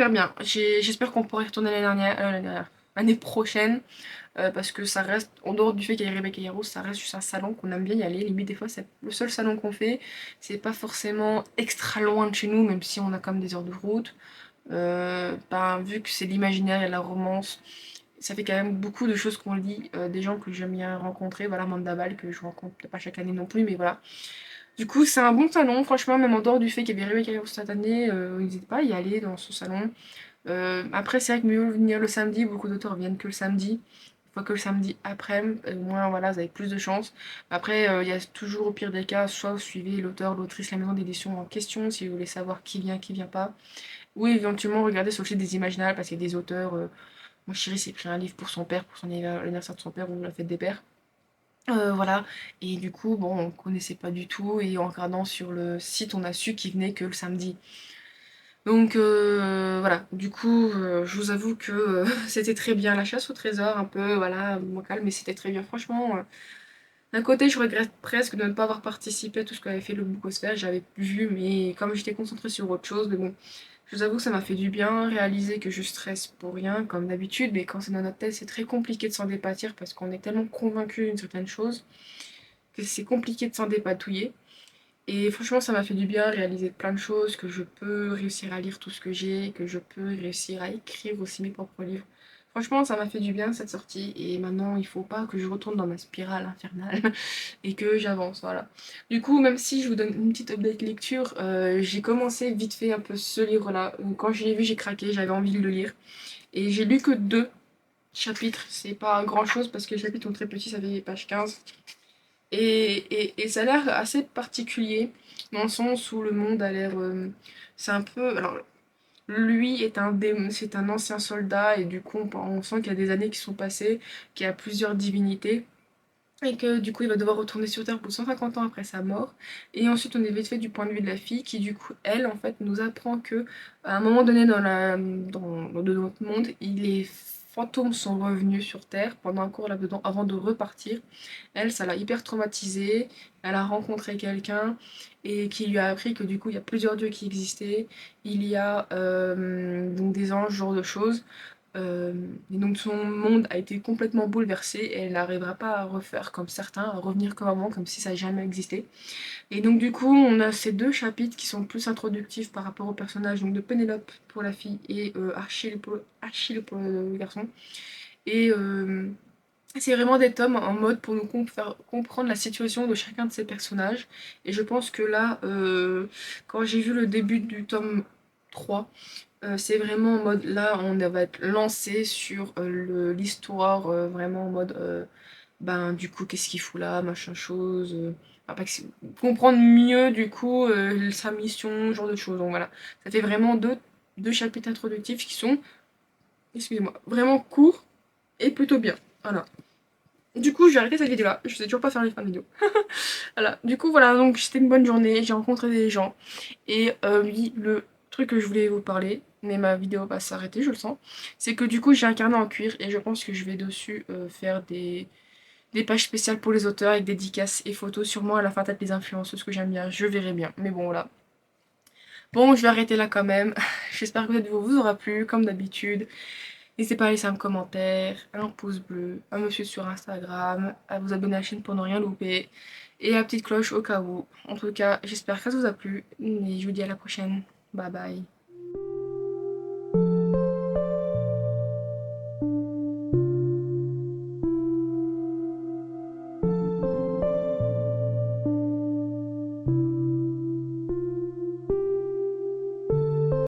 bien. J'espère qu'on pourra y retourner l'année prochaine, parce que ça reste, en dehors du fait qu'il y ait Rebecca Yarros, ça reste juste un salon qu'on aime bien y aller. Limite, des fois, c'est le seul salon qu'on fait. C'est pas forcément extra loin de chez nous, même si on a quand même des heures de route. Ben, vu que c'est l'imaginaire et la romance, ça fait quand même beaucoup de choses qu'on lit, des gens que j'aime bien rencontrer. Voilà, Manda Ball, que je rencontre pas chaque année non plus, mais voilà. Du coup, c'est un bon salon, franchement, même en dehors du fait qu'il y avait Rebecca Yarros cette année, n'hésitez pas à y aller dans ce salon. Après, c'est vrai que mieux venir le samedi, beaucoup d'auteurs viennent que le samedi. Une fois que le samedi après-midi, au moins voilà, vous avez plus de chance. Après, il y a toujours au pire des cas, soit vous suivez l'auteur, l'autrice, la maison d'édition en question, si vous voulez savoir qui vient pas. Ou éventuellement regarder sur le site des Imaginales, parce qu'il y a des auteurs. Mon chéri s'est pris un livre pour son père, pour son l'anniversaire de son père ou la fête des pères. Voilà, et du coup, bon, on connaissait pas du tout, et en regardant sur le site, on a su qu'il venait que le samedi. Donc voilà, du coup, je vous avoue que c'était très bien la chasse au trésor, un peu, voilà, moins calme, mais c'était très bien. Franchement, d'un côté, je regrette presque de ne pas avoir participé à tout ce qu'avait fait le Bookosphère. J'avais vu, mais comme j'étais concentrée sur autre chose, mais bon, je vous avoue que ça m'a fait du bien, réaliser que je stresse pour rien, comme d'habitude, mais quand c'est dans notre tête, c'est très compliqué de s'en départir parce qu'on est tellement convaincu d'une certaine chose que c'est compliqué de s'en dépatouiller. Et franchement, ça m'a fait du bien réaliser plein de choses, que je peux réussir à lire tout ce que j'ai, que je peux réussir à écrire aussi mes propres livres. Franchement, ça m'a fait du bien cette sortie et maintenant il faut pas que je retourne dans ma spirale infernale et que j'avance, voilà. Du coup, même si je vous donne une petite update lecture, j'ai commencé vite fait un peu ce livre-là. Quand je l'ai vu, j'ai craqué, j'avais envie de le lire. Et j'ai lu que 2 chapitres, c'est pas grand chose parce que les chapitres sont très petits, ça fait page 15. Et ça a l'air assez particulier, dans le sens où le monde a l'air... c'est un peu... Alors, lui est c'est un ancien soldat, et du coup, on sent qu'il y a des années qui sont passées, qu'il y a plusieurs divinités, et que du coup, il va devoir retourner sur Terre pour 150 ans après sa mort. Et ensuite, on est vite fait du point de vue de la fille, qui du coup, elle, en fait, nous apprend que à un moment donné dans notre monde, les fantômes sont revenus sur Terre pendant un cours là-dedans, avant de repartir. Elle, ça l'a hyper traumatisée. Elle a rencontré quelqu'un et qui lui a appris que du coup il y a plusieurs dieux qui existaient. Il y a donc des anges, ce genre de choses. Euh, et donc son monde a été complètement bouleversé et elle n'arrivera pas à refaire comme certains, à revenir comme avant, comme si ça n'avait jamais existé. Et donc du coup on a ces 2 chapitres qui sont plus introductifs par rapport au personnage donc de Pénélope pour la fille et Achille pour le garçon. Et c'est vraiment des tomes en mode pour nous faire comprendre la situation de chacun de ces personnages. Et je pense que là, quand j'ai vu le début du tome 3, c'est vraiment en mode, là, on va être lancé sur l'histoire, vraiment en mode, ben, du coup, qu'est-ce qu'il fout là, machin chose. Enfin, pas comprendre mieux, du coup, sa mission, ce genre de choses. Donc voilà, ça fait vraiment deux chapitres introductifs qui sont, excusez-moi, vraiment courts et plutôt bien. Voilà. Du coup, j'ai arrêté cette vidéo là. Je sais toujours pas faire les fins de vidéo. Voilà. Du coup, voilà. Donc, c'était une bonne journée. J'ai rencontré des gens. Et oui, le truc que je voulais vous parler, mais ma vidéo va s'arrêter, je le sens. C'est que du coup, j'ai un carnet en cuir et je pense que je vais dessus faire des pages spéciales pour les auteurs avec dédicaces et photos. Sûrement à la fin, peut-être les influenceuses que j'aime bien. Je verrai bien. Mais bon, voilà. Bon, je vais arrêter là quand même. J'espère que cette vidéo vous aura plu, comme d'habitude. N'hésitez pas à laisser un commentaire, un pouce bleu, à me suivre sur Instagram, à vous abonner à la chaîne pour ne rien louper, et la petite cloche au cas où. En tout cas, j'espère que ça vous a plu, et je vous dis à la prochaine. Bye bye.